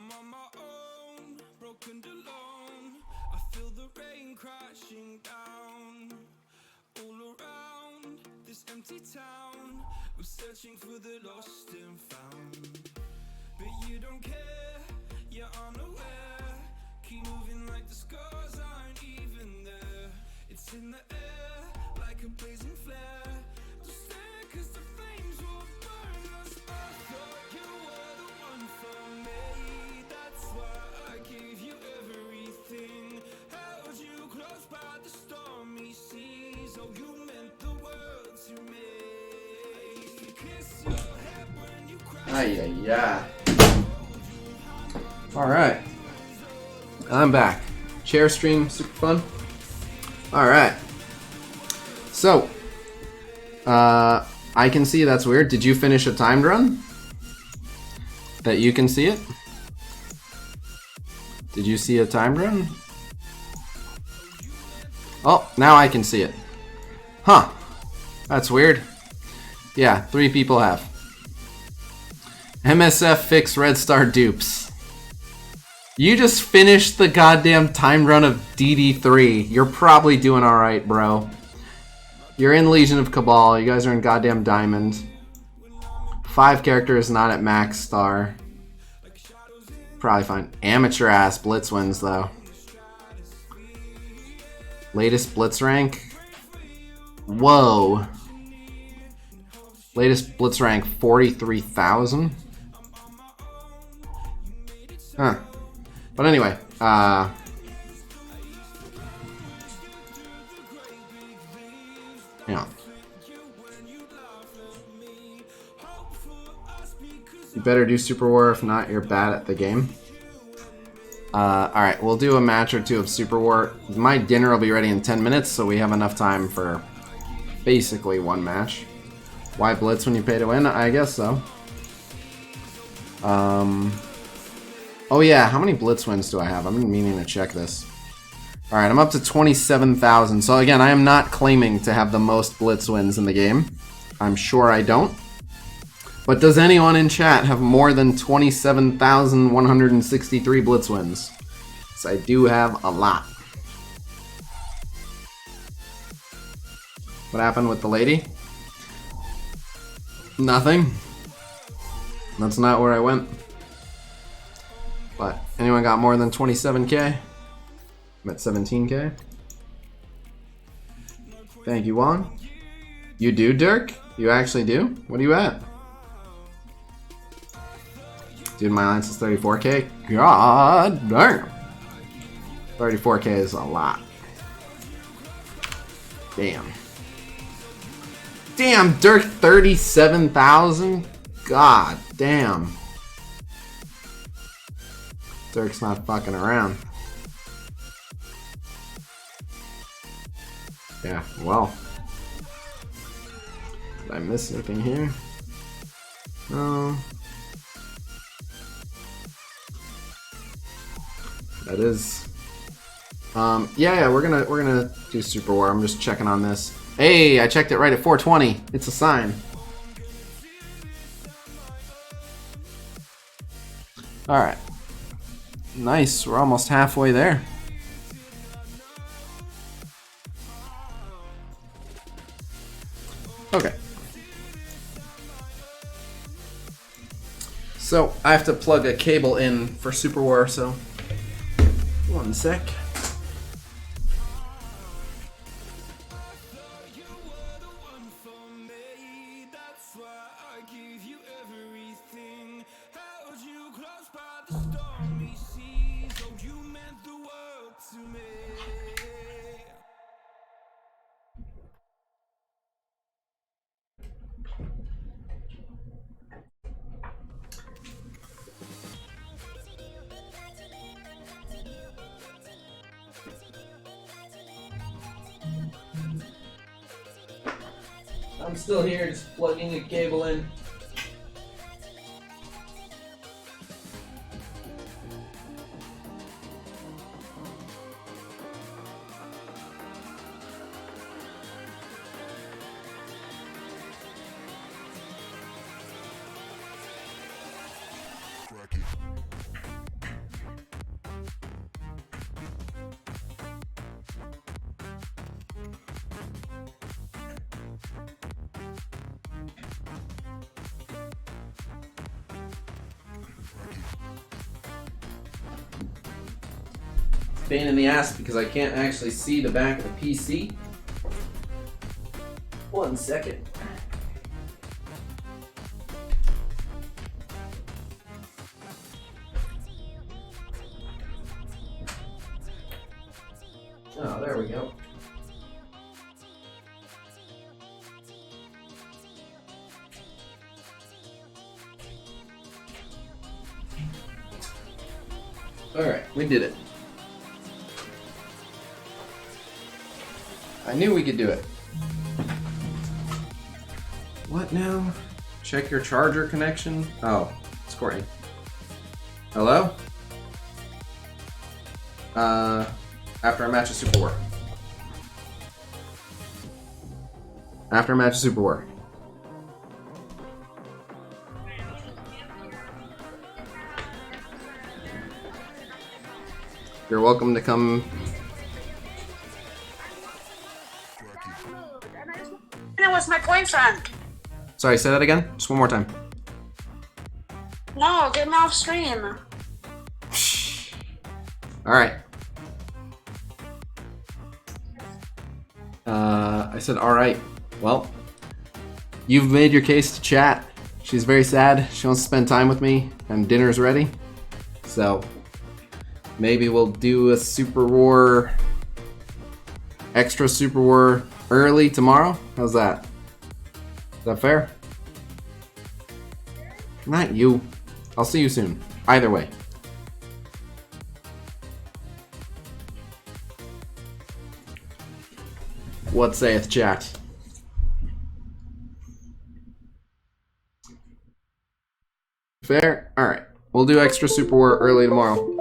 [SPEAKER 9] I'm on my own, broken alone. I feel the rain crashing down all around this empty town. I'm searching for the lost and found, but you don't care, you're unaware. Keep moving like the scars aren't
[SPEAKER 1] Yeah. Alright. I'm back. Chair stream, super fun. Alright. So, I can see that's weird. Did you finish a timed run? That you can see it? Did you see a timed run? Oh, now I can see it. Huh. That's weird. Yeah, 3 people have. MSF fix Red Star dupes. You just finished the goddamn time run of DD3. You're probably doing alright, bro. You're in Legion of Cabal. You guys are in goddamn Diamond. 5 characters not at max star. Probably fine. Amateur ass Blitz wins though. Latest Blitz rank? Whoa. Latest Blitz rank 43,000? Huh. But anyway, yeah. You better do Super War, if not, you're bad at the game. Alright, we'll do a match or 2 of Super War. My dinner will be ready in 10 minutes, so we have enough time for basically 1 match. Why Blitz when you pay to win? I guess so. Oh yeah, how many Blitz wins do I have? I'm meaning to check this. Alright, I'm up to 27,000. So again, I am not claiming to have the most Blitz wins in the game. I'm sure I don't. But does anyone in chat have more than 27,163 Blitz wins? So I do have a lot. What happened with the lady? Nothing. That's not where I went. But anyone got more than 27k? I'm at 17k. Thank you, Juan. You do, Dirk? You actually do? What are you at? Dude, my line says 34k. God damn. 34k is a lot. Damn. Damn, Dirk, 37,000? God damn. Dirk's not fucking around. Yeah, well. Did I miss anything here? No. That is. Yeah, we're gonna do Super War. I'm just checking on this. Hey, I checked it right at 420. It's a sign. Alright. Nice, we're almost halfway there. Okay. So, I have to plug a cable in for Super War, so 1 sec. I'm still here, just plugging a cable in. Pain in the ass because I can't actually see the back of the PC. 1 second. Oh, there we go. Alright, we did it. I knew we could do it. What now? Check your charger connection? Oh, it's Courtney. Hello? After a match of Super War. After a match of Super War. You're welcome to come.
[SPEAKER 8] That was my boyfriend.
[SPEAKER 1] Sorry, say that again? Just one more time.
[SPEAKER 8] No, get me off stream.
[SPEAKER 1] Alright. I said alright. Well, you've made your case to chat. She's very sad. She wants to spend time with me, and dinner's ready. So, maybe we'll do a Super War, extra Super War early tomorrow? How's that? Is that fair? Not you. I'll see you soon. Either way. What saith chat? Fair? Alright. We'll do extra Super War early tomorrow.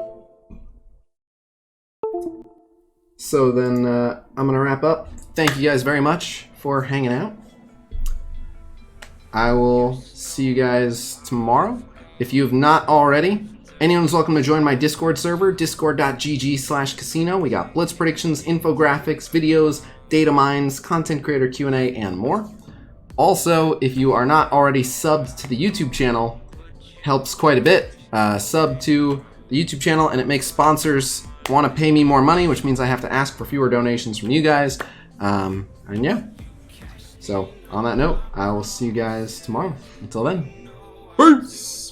[SPEAKER 1] So then, I'm gonna wrap up. Thank you guys very much for hanging out. I will see you guys tomorrow. If you have not already, anyone's welcome to join my Discord server, discord.gg/Khasino. We got Blitz predictions, infographics, videos, data mines, content creator Q&A, and more. Also, if you are not already subbed to the YouTube channel, helps quite a bit. Sub to the YouTube channel, and it makes sponsors want to pay me more money, which means I have to ask for fewer donations from you guys. And yeah. So, on that note, I will see you guys tomorrow. Until then, peace!